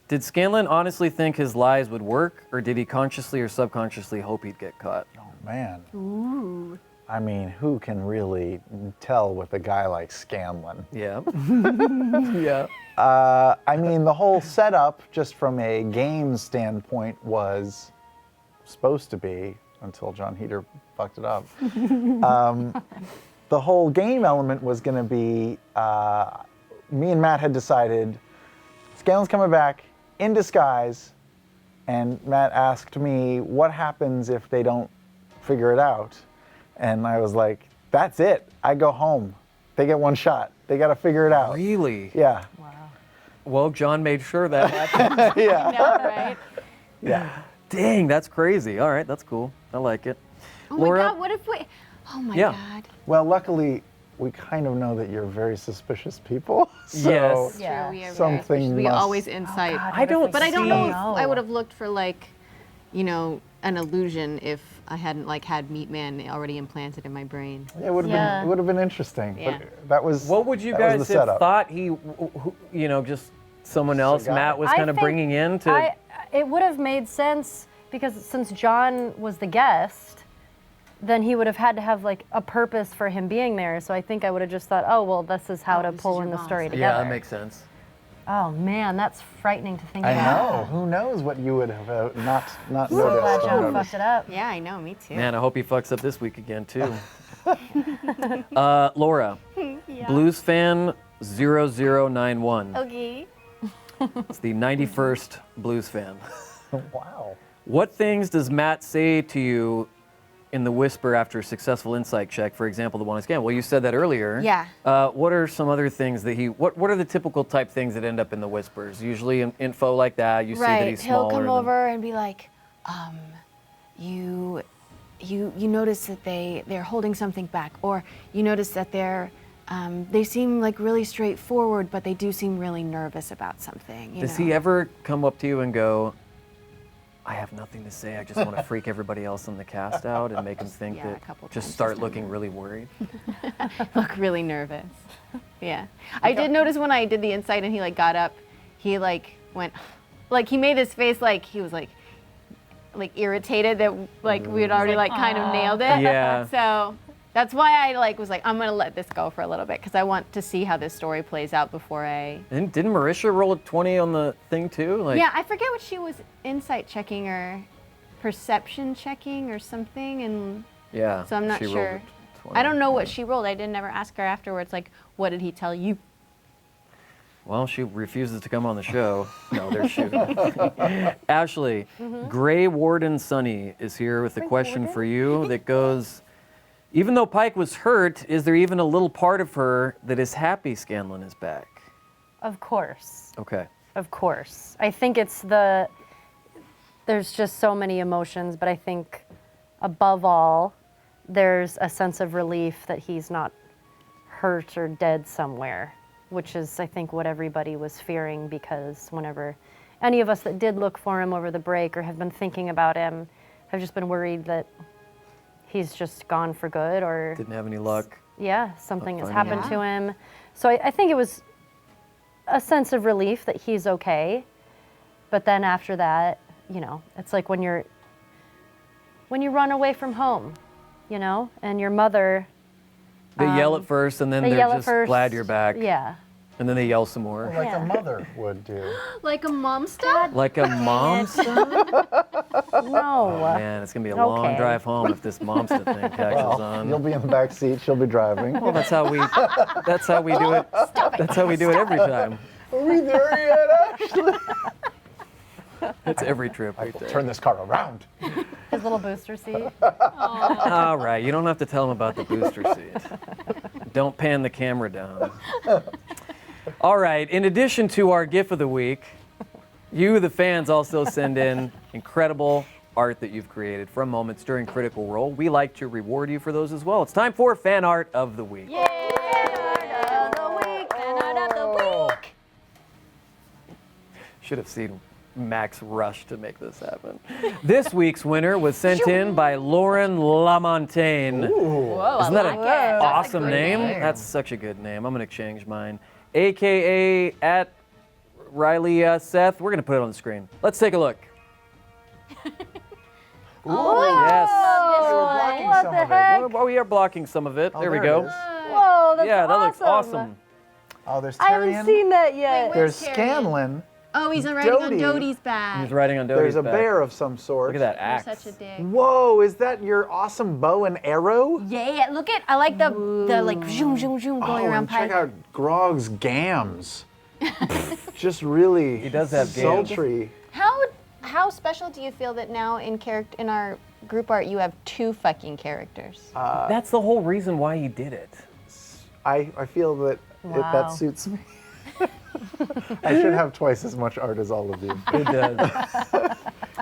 [SPEAKER 1] Did Scanlan honestly think his lies would work, or did he consciously or subconsciously hope he'd get caught?
[SPEAKER 3] Oh, man.
[SPEAKER 2] Ooh.
[SPEAKER 3] I mean, who can really tell with a guy like Scanlan?
[SPEAKER 1] Yeah. Yeah.
[SPEAKER 3] I mean, the whole setup, just from a game standpoint, was supposed to be, until John Heater fucked it up. The whole game element was going to be, me and Matt had decided, Scanlan's coming back in disguise, and Matt asked me, what happens if they don't figure it out? And I was like, that's it. I go home. They get one shot. They got to figure it out.
[SPEAKER 1] Really?
[SPEAKER 3] Yeah.
[SPEAKER 1] Well, John made sure that happened.
[SPEAKER 3] Yeah.
[SPEAKER 2] No, right?
[SPEAKER 3] Yeah.
[SPEAKER 1] Dang, that's crazy. All right, that's cool. I like it.
[SPEAKER 2] Oh
[SPEAKER 1] Laura?
[SPEAKER 2] my God, what if we, oh my
[SPEAKER 1] Yeah.
[SPEAKER 2] God.
[SPEAKER 3] Well, luckily, we kind of know that you're very suspicious people. So
[SPEAKER 1] Yes.
[SPEAKER 4] Yeah.
[SPEAKER 2] True, we are
[SPEAKER 3] Something
[SPEAKER 2] very suspicious. We
[SPEAKER 3] must-
[SPEAKER 2] always insight.
[SPEAKER 1] I don't
[SPEAKER 2] But I don't know if
[SPEAKER 4] No.
[SPEAKER 2] I would have looked for like, you know, an illusion if I hadn't like had Meat Man already implanted in my brain.
[SPEAKER 3] it would have
[SPEAKER 4] Yeah.
[SPEAKER 3] been, it would have been interesting.
[SPEAKER 2] Yeah.
[SPEAKER 3] But that was
[SPEAKER 1] What would you
[SPEAKER 3] that was
[SPEAKER 1] guys
[SPEAKER 3] the
[SPEAKER 1] have
[SPEAKER 3] setup.
[SPEAKER 1] thought he, you know, just someone else,
[SPEAKER 3] guy.
[SPEAKER 1] Matt was
[SPEAKER 4] I
[SPEAKER 1] kind of
[SPEAKER 4] think
[SPEAKER 1] bringing in to.
[SPEAKER 4] it would have made sense because since John was the guest, then he would have had to have like a purpose for him being there. So I think I would have just thought, oh well, this is how
[SPEAKER 2] Oh,
[SPEAKER 4] to
[SPEAKER 2] this is
[SPEAKER 4] pull
[SPEAKER 2] your
[SPEAKER 4] in the
[SPEAKER 2] boss.
[SPEAKER 4] story
[SPEAKER 1] Yeah,
[SPEAKER 4] together.
[SPEAKER 1] that makes sense.
[SPEAKER 4] Oh man, that's frightening to think
[SPEAKER 3] I
[SPEAKER 4] about.
[SPEAKER 3] know. Who knows what you would have not
[SPEAKER 4] So glad
[SPEAKER 3] noticed.
[SPEAKER 4] John fucked it up.
[SPEAKER 2] Yeah, I know, me too.
[SPEAKER 1] Man, I hope he fucks up this week again too. Laura, Blues fan 0091.
[SPEAKER 2] Okay.
[SPEAKER 1] It's the 91st Blues fan.
[SPEAKER 3] Wow.
[SPEAKER 1] What things does Matt say to you in the whisper after a successful insight check? For example, the one I scanned. Well, you said that earlier.
[SPEAKER 2] Yeah.
[SPEAKER 1] What are some other things that what are the typical type things that end up in the whispers? Usually info like that. You see that he's
[SPEAKER 2] He'll
[SPEAKER 1] smaller
[SPEAKER 2] come
[SPEAKER 1] than-
[SPEAKER 2] over and be like, you notice that they're holding something back, or you notice that they seem like really straightforward, but they do seem really nervous about something.
[SPEAKER 1] Does he ever come up to you and go, I have nothing to say, I just want to freak everybody else on the cast out and make them think
[SPEAKER 2] Yeah, a
[SPEAKER 1] that,
[SPEAKER 2] couple times
[SPEAKER 1] just
[SPEAKER 2] he's
[SPEAKER 1] start
[SPEAKER 2] done
[SPEAKER 1] looking
[SPEAKER 2] that.
[SPEAKER 1] really worried?
[SPEAKER 2] look really nervous? Yeah. I did notice when I did the insight and he like got up, he like went, like he made this face like he was like irritated that like we had already like kind of nailed it.
[SPEAKER 1] Yeah.
[SPEAKER 2] So that's why I like was like, I'm gonna let this go for a little bit because I want to see how this story plays out before I.
[SPEAKER 1] Didn't Marisha roll a 20 on the thing too? Like,
[SPEAKER 2] Yeah, I forget what she was insight checking or perception checking or something, and
[SPEAKER 1] Yeah.
[SPEAKER 2] so I'm not
[SPEAKER 1] she rolled
[SPEAKER 2] sure.
[SPEAKER 1] a 20.
[SPEAKER 2] I don't know what she rolled. I didn't ever ask her afterwards. Like, what did he tell you?
[SPEAKER 1] Well, she refuses to come on the show. No, they're shooting. Ashley, Gray Warden Sunny is here with a question for you that goes, even though Pike was hurt, is there even a little part of her that is happy Scanlan is back?
[SPEAKER 4] Of course.
[SPEAKER 1] Okay.
[SPEAKER 4] Of course. I think there's just so many emotions, but I think above all, there's a sense of relief that he's not hurt or dead somewhere, which is, I think, what everybody was fearing, because whenever any of us that did look for him over the break or have been thinking about him have just been worried that he's just gone for good, or
[SPEAKER 1] Didn't have any luck.
[SPEAKER 4] yeah, something has
[SPEAKER 1] finding
[SPEAKER 4] happened
[SPEAKER 2] him.
[SPEAKER 4] to him. So I think it was a sense of relief that he's okay. But then after that, you know, it's like when you run away from home, you know, and your mother,
[SPEAKER 1] They yell at first, and then
[SPEAKER 4] they
[SPEAKER 1] they're
[SPEAKER 4] yell at
[SPEAKER 1] just
[SPEAKER 4] first.
[SPEAKER 1] glad you're back.
[SPEAKER 4] Yeah.
[SPEAKER 1] And then they yell some more.
[SPEAKER 3] Like
[SPEAKER 4] Yeah.
[SPEAKER 3] a mother would do.
[SPEAKER 2] Like a mom stuff?
[SPEAKER 1] Like a momster?
[SPEAKER 4] No.
[SPEAKER 1] Man, it's going to be a long
[SPEAKER 4] Okay.
[SPEAKER 1] drive home if this momster thing catches
[SPEAKER 3] Well,
[SPEAKER 1] on.
[SPEAKER 3] you'll be in the back seat. She'll be driving.
[SPEAKER 1] Well, that's how we do it. That's how we do it every time.
[SPEAKER 3] Are we there yet, Ashley?
[SPEAKER 1] It's every trip we
[SPEAKER 3] We'll
[SPEAKER 1] take.
[SPEAKER 3] turn this car around.
[SPEAKER 4] His little booster seat.
[SPEAKER 1] All right, you don't have to tell him about the booster seat. Don't pan the camera down. All right, in addition to our GIF of the week, you, the fans, also send in incredible art that you've created from moments during Critical Role. We like to reward you for those as well. It's time for Fan Art of the Week.
[SPEAKER 4] Yay! Fan art of the week. Fan art of the week.
[SPEAKER 1] Should have seen Max rush to make this happen. This week's winner was sent in by Lauren Lamontagne.
[SPEAKER 2] Whoa,
[SPEAKER 1] Isn't that
[SPEAKER 2] I
[SPEAKER 1] an
[SPEAKER 2] like it.
[SPEAKER 1] awesome
[SPEAKER 2] That's a
[SPEAKER 1] name?
[SPEAKER 2] great name.
[SPEAKER 1] That's such a good name. I'm going to change mine. AKA at Riley Seth. We're going to put it on the screen. Let's take a look. Yes.
[SPEAKER 3] You were blocking
[SPEAKER 4] What
[SPEAKER 3] some
[SPEAKER 4] the
[SPEAKER 3] of it.
[SPEAKER 4] heck?
[SPEAKER 1] Oh, we are blocking some of it.
[SPEAKER 3] Oh,
[SPEAKER 1] there we
[SPEAKER 3] it
[SPEAKER 1] go.
[SPEAKER 3] is.
[SPEAKER 4] Whoa, that's
[SPEAKER 1] Yeah, that looks
[SPEAKER 4] awesome.
[SPEAKER 1] awesome.
[SPEAKER 3] Oh, there's
[SPEAKER 4] I haven't
[SPEAKER 3] Tyrion.
[SPEAKER 4] seen that yet.
[SPEAKER 2] Wait,
[SPEAKER 3] There's
[SPEAKER 2] Where's Tyrion?
[SPEAKER 3] Scanlan.
[SPEAKER 2] Oh, he's writing on
[SPEAKER 3] Dodie.
[SPEAKER 2] Dodie's back.
[SPEAKER 1] He's riding on Dodie's
[SPEAKER 3] There's a
[SPEAKER 1] back.
[SPEAKER 3] bear of some sort.
[SPEAKER 1] Look at that
[SPEAKER 2] You're
[SPEAKER 1] axe.
[SPEAKER 2] such a dick.
[SPEAKER 3] Whoa, is that your awesome bow and arrow?
[SPEAKER 2] Yeah, look at, I like the like zoom, zoom, zoom going around
[SPEAKER 3] and check
[SPEAKER 2] Pike.
[SPEAKER 3] out Grog's gams. Just really
[SPEAKER 1] He does have gams.
[SPEAKER 3] sultry.
[SPEAKER 2] How special do you feel that now in our group art you have 2 fucking characters?
[SPEAKER 1] That's the whole reason why he did it.
[SPEAKER 3] I feel that
[SPEAKER 4] Wow.
[SPEAKER 3] that suits me. I should have twice as much art as all of you.
[SPEAKER 1] It does.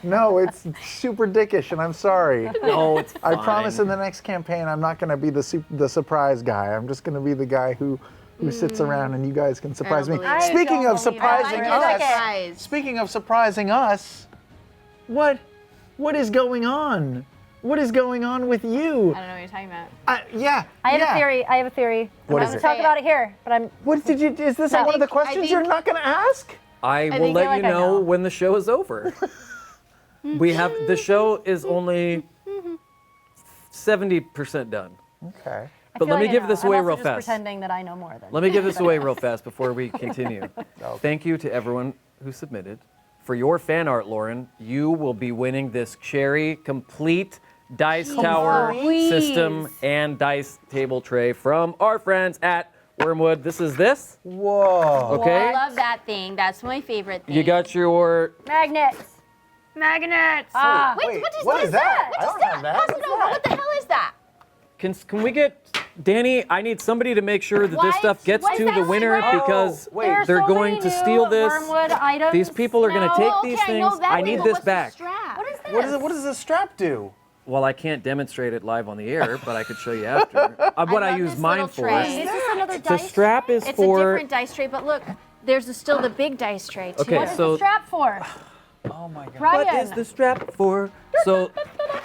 [SPEAKER 3] No, it's super dickish, and I'm sorry.
[SPEAKER 1] No, it's
[SPEAKER 3] I
[SPEAKER 1] fine.
[SPEAKER 3] promise in the next campaign I'm not going to be the surprise guy. I'm just going to be the guy who sits around and you guys can surprise me.
[SPEAKER 2] believe it.
[SPEAKER 3] Speaking
[SPEAKER 4] I
[SPEAKER 3] of
[SPEAKER 4] don't believe it.
[SPEAKER 3] surprising
[SPEAKER 2] I like
[SPEAKER 3] us,
[SPEAKER 2] it.
[SPEAKER 3] speaking of surprising us, what is going on? What is going on with you?
[SPEAKER 2] I don't know what you're talking about.
[SPEAKER 3] Yeah.
[SPEAKER 4] I have
[SPEAKER 3] yeah.
[SPEAKER 4] a theory. I have a theory.
[SPEAKER 3] What
[SPEAKER 4] I'm
[SPEAKER 3] is
[SPEAKER 4] not
[SPEAKER 3] it?
[SPEAKER 4] gonna talk about it here, but I'm.
[SPEAKER 3] What did you? Is this
[SPEAKER 4] I
[SPEAKER 3] one of the
[SPEAKER 2] think- I
[SPEAKER 3] questions
[SPEAKER 2] think-
[SPEAKER 3] you're not going to ask?
[SPEAKER 1] I will
[SPEAKER 2] think-
[SPEAKER 1] let
[SPEAKER 4] I feel
[SPEAKER 1] you
[SPEAKER 4] like I
[SPEAKER 1] know
[SPEAKER 4] know.
[SPEAKER 1] when the show is over. The show is only 70% done.
[SPEAKER 3] Okay.
[SPEAKER 1] But let me give this away
[SPEAKER 4] I'm
[SPEAKER 1] real
[SPEAKER 4] also just
[SPEAKER 1] fast.
[SPEAKER 4] pretending that I know more than.
[SPEAKER 1] Let me give this away real fast before we continue.
[SPEAKER 3] Okay.
[SPEAKER 1] Thank you to everyone who submitted. For your fan art, Lauren, you will be winning this Cherry Complete Dice Tower
[SPEAKER 2] please.
[SPEAKER 1] system and dice table tray from our friends at Wormwood. This is this.
[SPEAKER 3] Whoa.
[SPEAKER 1] Okay.
[SPEAKER 2] I love that thing. That's my favorite thing.
[SPEAKER 1] You got your
[SPEAKER 4] Magnets.
[SPEAKER 2] magnets.
[SPEAKER 4] Ah.
[SPEAKER 2] Wait,
[SPEAKER 3] what is that? I don't have that.
[SPEAKER 2] How's it know? What the hell is that?
[SPEAKER 1] Can we get Danny? I need somebody to make sure that this
[SPEAKER 2] What?
[SPEAKER 1] stuff gets
[SPEAKER 2] What
[SPEAKER 1] to
[SPEAKER 2] is
[SPEAKER 1] the
[SPEAKER 2] that?
[SPEAKER 1] winner
[SPEAKER 2] Oh,
[SPEAKER 1] because
[SPEAKER 3] wait.
[SPEAKER 4] There are
[SPEAKER 1] they're
[SPEAKER 4] so
[SPEAKER 1] going
[SPEAKER 4] many
[SPEAKER 1] to
[SPEAKER 4] new
[SPEAKER 1] steal this.
[SPEAKER 4] Wormwood items.
[SPEAKER 1] These people are going to
[SPEAKER 4] now.
[SPEAKER 1] take
[SPEAKER 2] Oh,
[SPEAKER 1] these
[SPEAKER 2] okay, I know
[SPEAKER 1] things.
[SPEAKER 2] that
[SPEAKER 1] I
[SPEAKER 2] thing,
[SPEAKER 1] need
[SPEAKER 2] but
[SPEAKER 1] this
[SPEAKER 2] what's the
[SPEAKER 1] back.
[SPEAKER 2] strap?
[SPEAKER 4] What is this?
[SPEAKER 3] What does the strap do?
[SPEAKER 1] Well, I can't demonstrate it live on the air, but I could show you after. What I
[SPEAKER 2] love
[SPEAKER 1] use
[SPEAKER 2] this
[SPEAKER 1] mine
[SPEAKER 2] little
[SPEAKER 1] for.
[SPEAKER 2] tray.
[SPEAKER 4] Is this another
[SPEAKER 1] The
[SPEAKER 4] dice?
[SPEAKER 1] strap is
[SPEAKER 2] It's
[SPEAKER 1] for.
[SPEAKER 2] a different dice tray, but look, there's still the big dice tray too.
[SPEAKER 1] Okay,
[SPEAKER 4] What is
[SPEAKER 1] so-
[SPEAKER 4] the strap for?
[SPEAKER 3] Oh my god.
[SPEAKER 4] Ryan.
[SPEAKER 1] What is the strap for? So,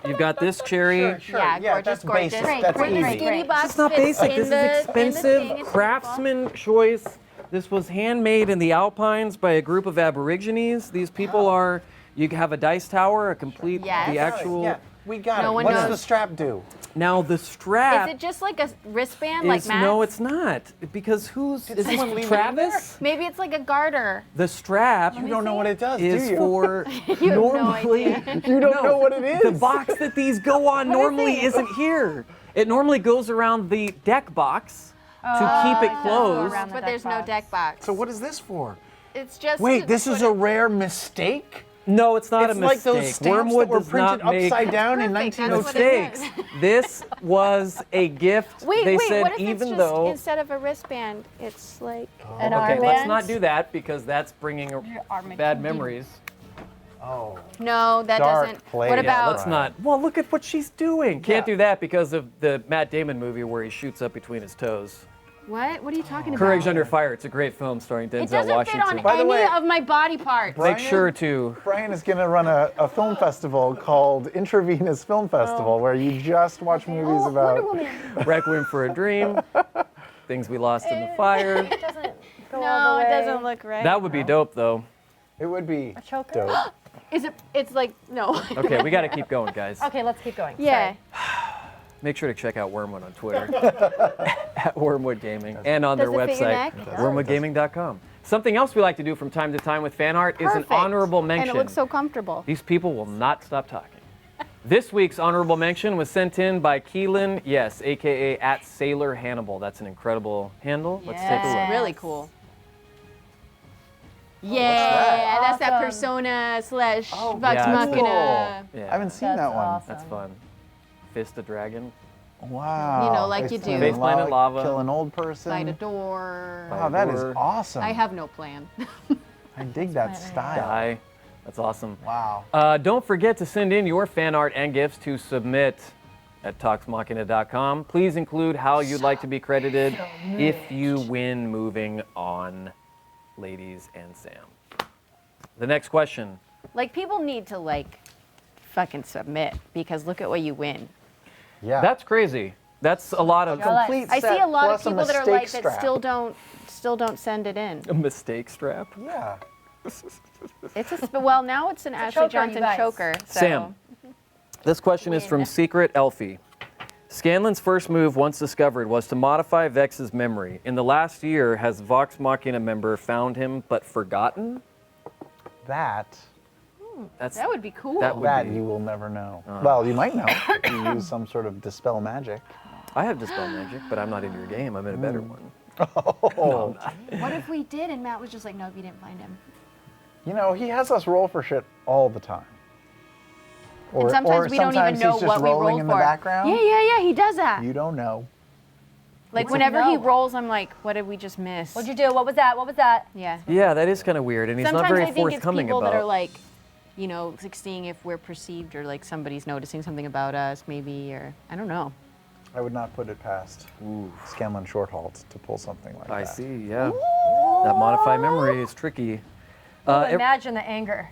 [SPEAKER 1] you've got this cherry.
[SPEAKER 3] Sure.
[SPEAKER 2] Yeah,
[SPEAKER 3] Yeah,
[SPEAKER 2] gorgeous,
[SPEAKER 3] that's
[SPEAKER 2] gorgeous.
[SPEAKER 3] basic.
[SPEAKER 2] Great,
[SPEAKER 3] That's
[SPEAKER 2] great,
[SPEAKER 3] easy.
[SPEAKER 2] great. Skinny box
[SPEAKER 1] It's not
[SPEAKER 2] fits
[SPEAKER 1] basic.
[SPEAKER 2] in
[SPEAKER 1] This
[SPEAKER 2] the-
[SPEAKER 1] is
[SPEAKER 2] in the
[SPEAKER 1] expensive
[SPEAKER 2] thing. It's
[SPEAKER 1] craftsman choice. This was handmade in the Alpines by a group of Aborigines. These people are. You have a dice tower, a complete,
[SPEAKER 2] Yes.
[SPEAKER 1] the actual.
[SPEAKER 3] Yeah, we got
[SPEAKER 2] No
[SPEAKER 3] it.
[SPEAKER 2] one
[SPEAKER 3] What does
[SPEAKER 2] knows.
[SPEAKER 3] the strap do?
[SPEAKER 1] Now the strap.
[SPEAKER 2] Is it just like a wristband, like
[SPEAKER 1] is,
[SPEAKER 2] Matt's?
[SPEAKER 1] no, it's not. Because is
[SPEAKER 3] someone
[SPEAKER 1] it
[SPEAKER 3] leave it in
[SPEAKER 1] Travis?
[SPEAKER 2] Maybe it's like a garter.
[SPEAKER 1] The strap
[SPEAKER 3] You don't know what it does,
[SPEAKER 1] is
[SPEAKER 3] do you?
[SPEAKER 1] for
[SPEAKER 2] You have no
[SPEAKER 1] normally.
[SPEAKER 2] idea.
[SPEAKER 3] You don't know what it is.
[SPEAKER 1] The box that these go on normally isn't here. It normally goes around the deck box to keep it closed.
[SPEAKER 4] around the
[SPEAKER 2] But
[SPEAKER 4] deck
[SPEAKER 2] there's no
[SPEAKER 4] box.
[SPEAKER 2] deck box.
[SPEAKER 3] So what is this for?
[SPEAKER 2] It's just.
[SPEAKER 3] Wait,
[SPEAKER 2] to
[SPEAKER 3] this
[SPEAKER 2] put
[SPEAKER 3] is
[SPEAKER 2] it-
[SPEAKER 3] a rare mistake?
[SPEAKER 1] No, it's not
[SPEAKER 3] It's
[SPEAKER 1] a
[SPEAKER 3] like
[SPEAKER 1] mistake.
[SPEAKER 3] those stamps
[SPEAKER 1] Wormwood
[SPEAKER 3] that were
[SPEAKER 1] does not
[SPEAKER 3] printed
[SPEAKER 1] make
[SPEAKER 3] upside down in
[SPEAKER 2] Perfect, that's
[SPEAKER 3] 1902.
[SPEAKER 2] what it
[SPEAKER 1] mistakes. This was a gift.
[SPEAKER 2] Wait,
[SPEAKER 1] they
[SPEAKER 2] wait.
[SPEAKER 1] said
[SPEAKER 2] What if it's
[SPEAKER 1] even
[SPEAKER 2] just
[SPEAKER 1] though.
[SPEAKER 2] instead of a wristband, it's like.
[SPEAKER 4] An
[SPEAKER 1] Okay,
[SPEAKER 4] armband?
[SPEAKER 1] let's not do that because that's bringing
[SPEAKER 4] arm
[SPEAKER 1] bad
[SPEAKER 4] can
[SPEAKER 1] memories.
[SPEAKER 3] Oh.
[SPEAKER 2] No, that
[SPEAKER 3] Dark
[SPEAKER 2] doesn't.
[SPEAKER 3] play.
[SPEAKER 2] What
[SPEAKER 3] Yeah,
[SPEAKER 2] about?
[SPEAKER 1] Let's not. Well, look at what she's doing. Can't
[SPEAKER 3] Yeah.
[SPEAKER 1] do that because of the Matt Damon movie where he shoots up between his toes.
[SPEAKER 2] What? What are you talking about?
[SPEAKER 1] Courage Under Fire. It's a great film starring
[SPEAKER 2] It
[SPEAKER 1] Denzel
[SPEAKER 2] doesn't
[SPEAKER 1] Washington.
[SPEAKER 2] fit on
[SPEAKER 3] By the
[SPEAKER 2] any
[SPEAKER 3] way-
[SPEAKER 2] of my body parts.
[SPEAKER 3] Brian-
[SPEAKER 1] Make sure to.
[SPEAKER 3] Brian is going to run a film festival called Intravenous Film Festival where you just watch movies about.
[SPEAKER 4] Wonder Woman.
[SPEAKER 1] Requiem for a Dream. Things We Lost in the Fire.
[SPEAKER 4] It doesn't go all
[SPEAKER 2] No,
[SPEAKER 4] the
[SPEAKER 2] it
[SPEAKER 4] way.
[SPEAKER 2] doesn't look right.
[SPEAKER 1] That would be dope, though.
[SPEAKER 3] It would be
[SPEAKER 4] choker?
[SPEAKER 3] dope.
[SPEAKER 2] Is it? It's like no.
[SPEAKER 1] Okay, we got to keep going, guys.
[SPEAKER 4] Okay, let's keep going.
[SPEAKER 2] Yeah.
[SPEAKER 1] Make sure to check out Wormwood on Twitter at Wormwood Gaming and on
[SPEAKER 2] Does
[SPEAKER 1] their
[SPEAKER 2] it fit your
[SPEAKER 1] website,
[SPEAKER 2] neck?
[SPEAKER 1] wormwoodgaming.com. Something else we like to do from time to time with fan art is
[SPEAKER 2] Perfect.
[SPEAKER 1] an honorable mention.
[SPEAKER 2] And it looks so comfortable.
[SPEAKER 1] These people will not stop talking. This week's honorable mention was sent in by Keelan, yes, aka at Sailor Hannibal. That's an incredible handle. Let's take a
[SPEAKER 2] It's
[SPEAKER 1] look.
[SPEAKER 2] really cool. Yeah, that's that
[SPEAKER 4] Awesome.
[SPEAKER 2] Persona / Vox
[SPEAKER 3] Oh,
[SPEAKER 1] yeah, it's
[SPEAKER 2] Machina.
[SPEAKER 1] Yeah,
[SPEAKER 3] I haven't seen
[SPEAKER 4] That's
[SPEAKER 3] that one.
[SPEAKER 4] awesome.
[SPEAKER 1] that's fun. Fist a Dragon.
[SPEAKER 3] Wow.
[SPEAKER 2] You know, like you do.
[SPEAKER 1] Face plant in lava.
[SPEAKER 3] Kill an old person.
[SPEAKER 2] Light a door.
[SPEAKER 3] Wow, that is
[SPEAKER 1] door.
[SPEAKER 3] awesome.
[SPEAKER 2] I have no plan.
[SPEAKER 3] I dig that style.
[SPEAKER 1] Die. That's awesome.
[SPEAKER 3] Wow.
[SPEAKER 1] Don't forget to send in your fan art and gifts to submit at talksmachina.com. Please include how you'd like to be credited if you win moving on, ladies and Sam. The next question.
[SPEAKER 2] Like, people need to, like, fucking submit, because look at what you win.
[SPEAKER 3] Yeah.
[SPEAKER 1] That's crazy. That's a lot of
[SPEAKER 3] complete
[SPEAKER 2] I see
[SPEAKER 3] set
[SPEAKER 2] a lot of
[SPEAKER 3] plus a
[SPEAKER 2] people that are
[SPEAKER 3] mistake
[SPEAKER 2] like that
[SPEAKER 3] strap.
[SPEAKER 2] still don't send it in.
[SPEAKER 1] a mistake strap.
[SPEAKER 3] Yeah.
[SPEAKER 2] It's well, now it's an Ashley
[SPEAKER 4] choker, you
[SPEAKER 2] Johnson
[SPEAKER 4] guys.
[SPEAKER 2] choker. So.
[SPEAKER 1] Sam, this question is from Secret Elfie. Scanlan's first move, once discovered, was to modify Vex's memory. In the last year, has Vox Machina member found him but forgotten?
[SPEAKER 3] That
[SPEAKER 1] That's
[SPEAKER 2] That would be cool.
[SPEAKER 1] That would
[SPEAKER 3] that
[SPEAKER 1] be.
[SPEAKER 3] you will never know. Well, you might know. You use some sort of dispel magic.
[SPEAKER 1] I have dispel magic, but I'm not in your game. I'm in a better one.
[SPEAKER 3] Oh.
[SPEAKER 2] What if we did and Matt was just like, nope, you didn't find him.
[SPEAKER 3] You know, he has us roll for shit all the time.
[SPEAKER 2] And sometimes we don't even
[SPEAKER 3] sometimes
[SPEAKER 2] know
[SPEAKER 3] he's just
[SPEAKER 2] what we
[SPEAKER 3] rolling
[SPEAKER 2] rolled
[SPEAKER 3] in
[SPEAKER 2] for.
[SPEAKER 3] the background.
[SPEAKER 2] Yeah, he does that.
[SPEAKER 3] You don't know.
[SPEAKER 2] Like
[SPEAKER 4] What's
[SPEAKER 2] whenever
[SPEAKER 4] a
[SPEAKER 2] he
[SPEAKER 4] no?
[SPEAKER 2] rolls, I'm like, what did we just miss?
[SPEAKER 4] What'd you do? What was that? What was that?
[SPEAKER 2] Yeah.
[SPEAKER 1] Yeah, that is kind of weird, and he's
[SPEAKER 2] Sometimes
[SPEAKER 1] not very
[SPEAKER 2] I think it's
[SPEAKER 1] forthcoming
[SPEAKER 2] people
[SPEAKER 1] about.
[SPEAKER 2] that are like, you know, like seeing if we're perceived or like somebody's noticing something about us, maybe, or I don't know.
[SPEAKER 3] I would not put it past Scanlan Shorthalt to pull something like that.
[SPEAKER 1] I see. Yeah, that modified memory is tricky.
[SPEAKER 4] Well,
[SPEAKER 1] Ev-
[SPEAKER 4] imagine the anger.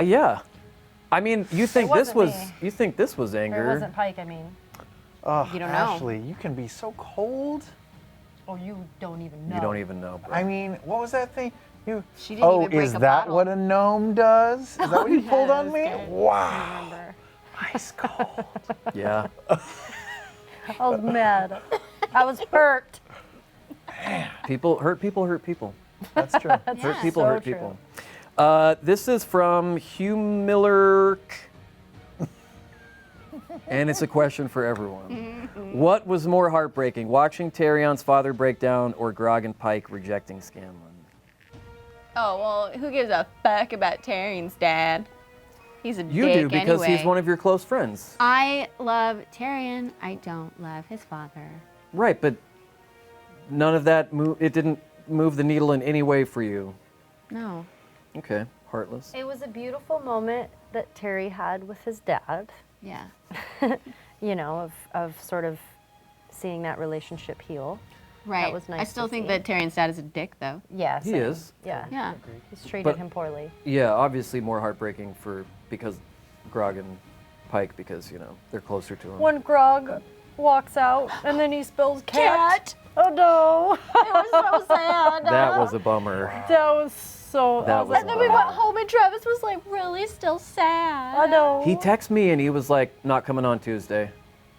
[SPEAKER 1] Yeah. I mean, you think this
[SPEAKER 4] wasn't
[SPEAKER 1] was
[SPEAKER 4] me.
[SPEAKER 1] you think this was
[SPEAKER 4] Or it
[SPEAKER 1] anger?
[SPEAKER 4] wasn't Pike, I mean.
[SPEAKER 3] Oh,
[SPEAKER 2] You don't know.
[SPEAKER 3] Ashley, you can be so cold.
[SPEAKER 4] Oh, you don't even know.
[SPEAKER 1] You don't even know. Bro.
[SPEAKER 3] I mean, what was that thing?
[SPEAKER 2] She didn't
[SPEAKER 3] Oh,
[SPEAKER 2] even break
[SPEAKER 3] is
[SPEAKER 2] a
[SPEAKER 3] that
[SPEAKER 2] bottle.
[SPEAKER 3] what a gnome does? Is that what you pulled
[SPEAKER 2] yeah,
[SPEAKER 3] on me?
[SPEAKER 2] that was good.
[SPEAKER 3] Wow.
[SPEAKER 2] Remember.
[SPEAKER 3] Ice cold.
[SPEAKER 1] Yeah.
[SPEAKER 4] I was mad. I was hurt.
[SPEAKER 1] People hurt people hurt people.
[SPEAKER 3] That's true.
[SPEAKER 1] Hurt people
[SPEAKER 4] so
[SPEAKER 1] hurt
[SPEAKER 4] true.
[SPEAKER 1] people. This is from Hugh Miller. And it's a question for everyone. What was more heartbreaking, watching Tyrion's father break down or Grog and Pike rejecting Scanlan?
[SPEAKER 2] Oh, well, who gives a fuck about Tyrion's dad? He's a
[SPEAKER 1] You
[SPEAKER 2] dick
[SPEAKER 1] do because
[SPEAKER 2] anyway.
[SPEAKER 1] he's one of your close friends.
[SPEAKER 2] I love Tyrion. I don't love his father.
[SPEAKER 1] Right, but none of that it didn't move the needle in any way for you.
[SPEAKER 2] No.
[SPEAKER 1] Okay, heartless.
[SPEAKER 4] It was a beautiful moment that Terry had with his dad,
[SPEAKER 2] Yeah.
[SPEAKER 4] you know, of sort of seeing that relationship heal.
[SPEAKER 2] Right.
[SPEAKER 4] was nice
[SPEAKER 2] I still
[SPEAKER 4] to
[SPEAKER 2] think
[SPEAKER 4] see.
[SPEAKER 2] that Tyrion's dad is a dick, though.
[SPEAKER 4] Yeah,
[SPEAKER 1] He
[SPEAKER 4] same.
[SPEAKER 1] is.
[SPEAKER 4] Yeah.
[SPEAKER 2] Yeah.
[SPEAKER 4] He's treated
[SPEAKER 1] But-
[SPEAKER 4] him poorly.
[SPEAKER 1] Yeah, obviously more heartbreaking because Grog and Pike because, they're closer to him.
[SPEAKER 4] When Grog walks out and then he spills cat. Oh no.
[SPEAKER 2] It was so sad.
[SPEAKER 1] That was a bummer.
[SPEAKER 4] That was so.
[SPEAKER 1] That
[SPEAKER 4] I was
[SPEAKER 1] was
[SPEAKER 2] And then we
[SPEAKER 1] wow.
[SPEAKER 2] went home and Travis was like, really still sad.
[SPEAKER 4] I know.
[SPEAKER 1] He texted me and he was like, not coming on Tuesday.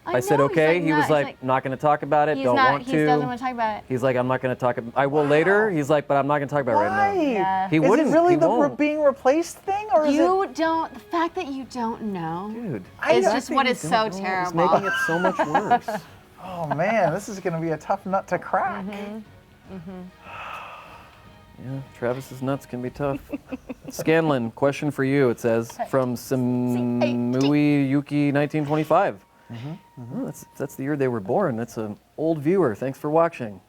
[SPEAKER 1] I said,
[SPEAKER 2] know, he's
[SPEAKER 1] okay. He was
[SPEAKER 2] he's
[SPEAKER 1] like, not going to talk about it.
[SPEAKER 2] he's
[SPEAKER 1] Don't
[SPEAKER 2] not,
[SPEAKER 1] want
[SPEAKER 2] he
[SPEAKER 1] to.
[SPEAKER 2] doesn't want to talk about it.
[SPEAKER 1] He's like, I'm not going to talk. I will later. He's like, but I'm not going to talk about it right now.
[SPEAKER 3] Why?
[SPEAKER 4] Yeah.
[SPEAKER 1] He
[SPEAKER 3] Is
[SPEAKER 1] wouldn't.
[SPEAKER 3] it really
[SPEAKER 1] he
[SPEAKER 3] the
[SPEAKER 1] won't.
[SPEAKER 3] being replaced thing, or is it?
[SPEAKER 2] The fact that you don't know
[SPEAKER 1] Dude.
[SPEAKER 2] is
[SPEAKER 3] I
[SPEAKER 2] just
[SPEAKER 3] think
[SPEAKER 2] what
[SPEAKER 3] you
[SPEAKER 2] is
[SPEAKER 1] don't
[SPEAKER 2] so
[SPEAKER 1] know. It's
[SPEAKER 2] terrible.
[SPEAKER 1] making it so much worse.
[SPEAKER 3] Oh man, this is going to be a tough nut to crack.
[SPEAKER 1] Yeah, Travis's nuts can be tough. Scanlan, question for you. It says from C1E99 1925. Oh, that's the year they were born. That's an old viewer. Thanks for watching.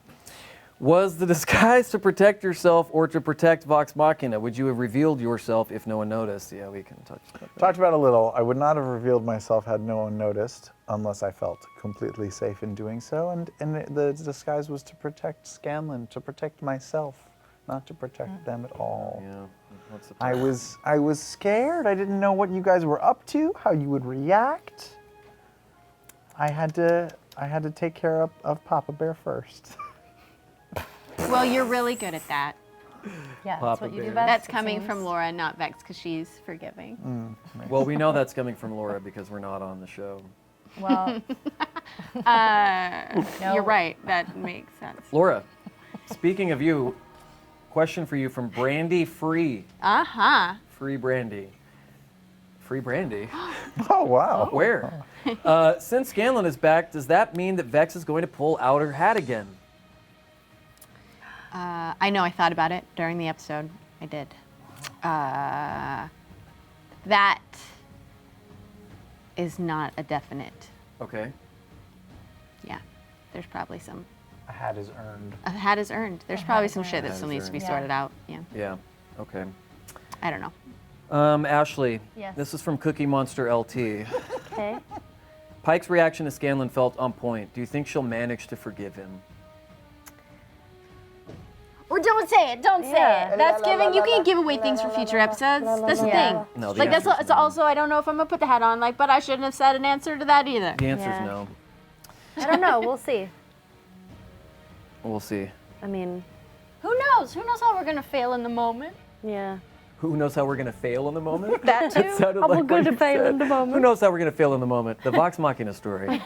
[SPEAKER 1] Was the disguise to protect yourself or to protect Vox Machina? Would you have revealed yourself if no one noticed? Yeah, we can touch that.
[SPEAKER 3] Talked about it a little. I would not have revealed myself had no one noticed, unless I felt completely safe in doing so. And the disguise was to protect Scanlan, to protect myself, not to protect them at all.
[SPEAKER 1] Yeah. What's the
[SPEAKER 3] I was scared. I didn't know what you guys were up to, how you would react. I had to take care of Papa Bear first.
[SPEAKER 2] Well, you're really good at that.
[SPEAKER 4] Yeah,
[SPEAKER 1] Papa
[SPEAKER 4] that's what you
[SPEAKER 1] Bear.
[SPEAKER 4] do best.
[SPEAKER 2] That's
[SPEAKER 4] it
[SPEAKER 2] coming
[SPEAKER 4] seems.
[SPEAKER 2] from Laura, not Vex, because she's forgiving.
[SPEAKER 1] Well, we know that's coming from Laura because we're not on the show.
[SPEAKER 4] Well,
[SPEAKER 2] You're right. That makes sense.
[SPEAKER 1] Laura, speaking of you, question for you from Brandy Free.
[SPEAKER 2] Uh-huh.
[SPEAKER 1] Free Brandy. Free Brandy?
[SPEAKER 3] Oh wow.
[SPEAKER 1] Where? Since Scanlan is back, does that mean that Vex is going to pull out her hat again?
[SPEAKER 2] I know I thought about it during the episode. I did. That is not a definite.
[SPEAKER 1] Okay.
[SPEAKER 2] Yeah, there's probably some.
[SPEAKER 3] A hat is earned.
[SPEAKER 2] A hat is earned. There's probably some shit that still needs to be
[SPEAKER 4] Yeah.
[SPEAKER 2] sorted out. Yeah,
[SPEAKER 1] Yeah. Okay.
[SPEAKER 2] I don't know.
[SPEAKER 1] Ashley.
[SPEAKER 4] Yes.
[SPEAKER 1] This is from Cookie Monster LT.
[SPEAKER 4] Okay.
[SPEAKER 1] Pike's reaction to Scanlan felt on point. Do you think she'll manage to forgive him?
[SPEAKER 2] Or don't say it. Don't say
[SPEAKER 4] Yeah.
[SPEAKER 2] it. That's giving. You can't give away things for future episodes. That's the
[SPEAKER 4] Yeah.
[SPEAKER 2] thing.
[SPEAKER 1] No, the
[SPEAKER 2] Like that's
[SPEAKER 1] answer's
[SPEAKER 2] it's
[SPEAKER 1] no.
[SPEAKER 2] also. I don't know if I'm gonna put the hat on. Like, but I shouldn't have said an answer to that either.
[SPEAKER 1] The answer's
[SPEAKER 4] Yeah.
[SPEAKER 1] no.
[SPEAKER 4] I don't know. We'll see.
[SPEAKER 1] We'll see.
[SPEAKER 4] I mean,
[SPEAKER 2] Who knows? Who knows how we're gonna fail in the moment?
[SPEAKER 4] yeah.
[SPEAKER 1] Who knows how we're going to fail in the moment?
[SPEAKER 2] That too.
[SPEAKER 1] Sounded
[SPEAKER 4] I'm
[SPEAKER 1] like what
[SPEAKER 4] going to
[SPEAKER 1] you
[SPEAKER 4] fail
[SPEAKER 1] said.
[SPEAKER 4] in the moment.
[SPEAKER 1] Who knows how we're going to fail in the moment? The Vox Machina story.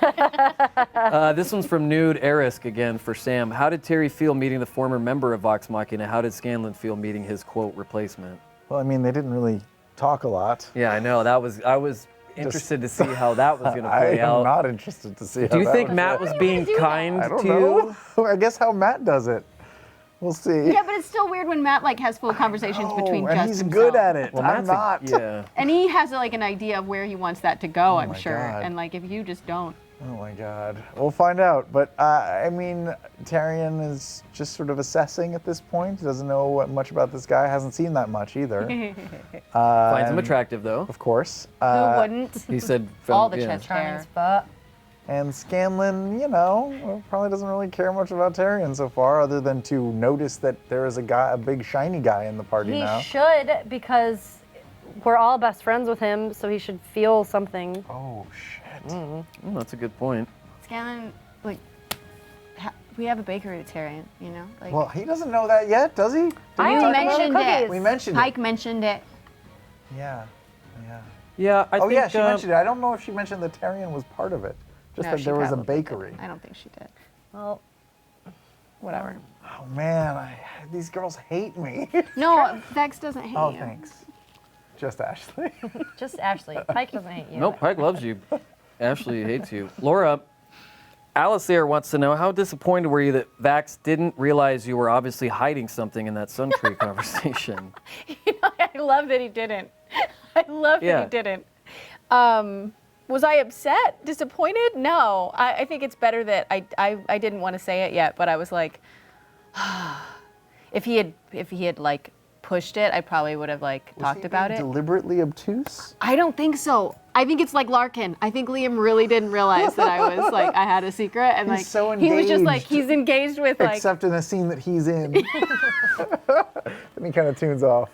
[SPEAKER 1] This one's from Nude Erisk again for Sam. How did Terry feel meeting the former member of Vox Machina? How did Scanlan feel meeting his quote replacement?
[SPEAKER 3] Well, I mean, they didn't really talk a lot.
[SPEAKER 1] Yeah, I know. I was interested to see how that was going to
[SPEAKER 3] I
[SPEAKER 1] play
[SPEAKER 3] am
[SPEAKER 1] out.
[SPEAKER 3] not interested to see.
[SPEAKER 1] Do you
[SPEAKER 3] how
[SPEAKER 1] think
[SPEAKER 3] that
[SPEAKER 1] Matt was being kind
[SPEAKER 3] I don't
[SPEAKER 1] to
[SPEAKER 3] know.
[SPEAKER 1] you?
[SPEAKER 3] I guess how Matt does it. We'll see.
[SPEAKER 2] Yeah, but it's still weird when Matt like has full conversations between
[SPEAKER 3] and
[SPEAKER 2] just
[SPEAKER 3] he's
[SPEAKER 2] himself.
[SPEAKER 3] good at it.
[SPEAKER 1] Well,
[SPEAKER 3] I'm
[SPEAKER 1] Matt's
[SPEAKER 3] not.
[SPEAKER 1] yeah.
[SPEAKER 2] And he has like an idea of where he wants that to go. I'm
[SPEAKER 3] my
[SPEAKER 2] sure.
[SPEAKER 3] God.
[SPEAKER 2] And like if you just don't.
[SPEAKER 3] Oh my God. We'll find out. But I mean, Tyrion is just sort of assessing at this point. He doesn't know much about this guy. Hasn't seen that much either.
[SPEAKER 1] Finds him
[SPEAKER 3] and-
[SPEAKER 1] attractive though.
[SPEAKER 3] Of course.
[SPEAKER 2] Who wouldn't?
[SPEAKER 1] He said
[SPEAKER 2] All the
[SPEAKER 1] yeah.
[SPEAKER 2] chest
[SPEAKER 4] Charming
[SPEAKER 2] hair.
[SPEAKER 4] as fuck.
[SPEAKER 3] And Scanlan, you know, probably doesn't really care much about Tyrion so far, other than to notice that there is a big shiny guy in the party
[SPEAKER 4] He
[SPEAKER 3] now.
[SPEAKER 4] should, because we're all best friends with him, so he should feel something.
[SPEAKER 3] Oh shit.
[SPEAKER 1] Oh, that's a good point.
[SPEAKER 2] Scanlan, like, we have a bakery at Tyrion, you know? Like,
[SPEAKER 3] Well, he doesn't know that yet, does he? Did
[SPEAKER 4] I
[SPEAKER 3] we talk about
[SPEAKER 2] mentioned
[SPEAKER 3] it?
[SPEAKER 2] it.
[SPEAKER 4] cookies.
[SPEAKER 3] We mentioned
[SPEAKER 2] Pike
[SPEAKER 3] it.
[SPEAKER 2] mentioned it.
[SPEAKER 3] Yeah. Yeah.
[SPEAKER 1] Yeah, I
[SPEAKER 3] Oh
[SPEAKER 1] think.
[SPEAKER 3] yeah, she mentioned it. I don't know if she mentioned that Tyrion was part of it. Just
[SPEAKER 2] No,
[SPEAKER 3] that
[SPEAKER 2] she
[SPEAKER 3] there was a
[SPEAKER 2] probably
[SPEAKER 3] bakery.
[SPEAKER 2] didn't. I don't think she did.
[SPEAKER 4] Well,
[SPEAKER 2] Whatever.
[SPEAKER 3] Oh man, these girls hate me.
[SPEAKER 2] No, Vex doesn't hate
[SPEAKER 3] Oh,
[SPEAKER 2] you.
[SPEAKER 3] thanks. Just Ashley.
[SPEAKER 4] just Ashley. Pike doesn't hate you.
[SPEAKER 1] Nope, Pike loves you. Ashley hates you. Laura, Alice here wants to know, how disappointed were you that Vax didn't realize you were obviously hiding something in that Sun Tree conversation?
[SPEAKER 2] I love that he didn't. I love
[SPEAKER 1] Yeah.
[SPEAKER 2] that he didn't. Was I upset? Disappointed? No. I think it's better that I didn't want to say it yet, but I was like, if he had like pushed it, I probably would have like talked about it.
[SPEAKER 3] Deliberately obtuse?
[SPEAKER 2] I don't think so. I think it's like Larkin. I think Liam really didn't realize that I was like I had a secret, and
[SPEAKER 3] He's
[SPEAKER 2] like
[SPEAKER 3] so
[SPEAKER 2] he was just like
[SPEAKER 3] engaged.
[SPEAKER 2] he's engaged with like.
[SPEAKER 3] Except in a scene that he's in. Then he kind of tunes off.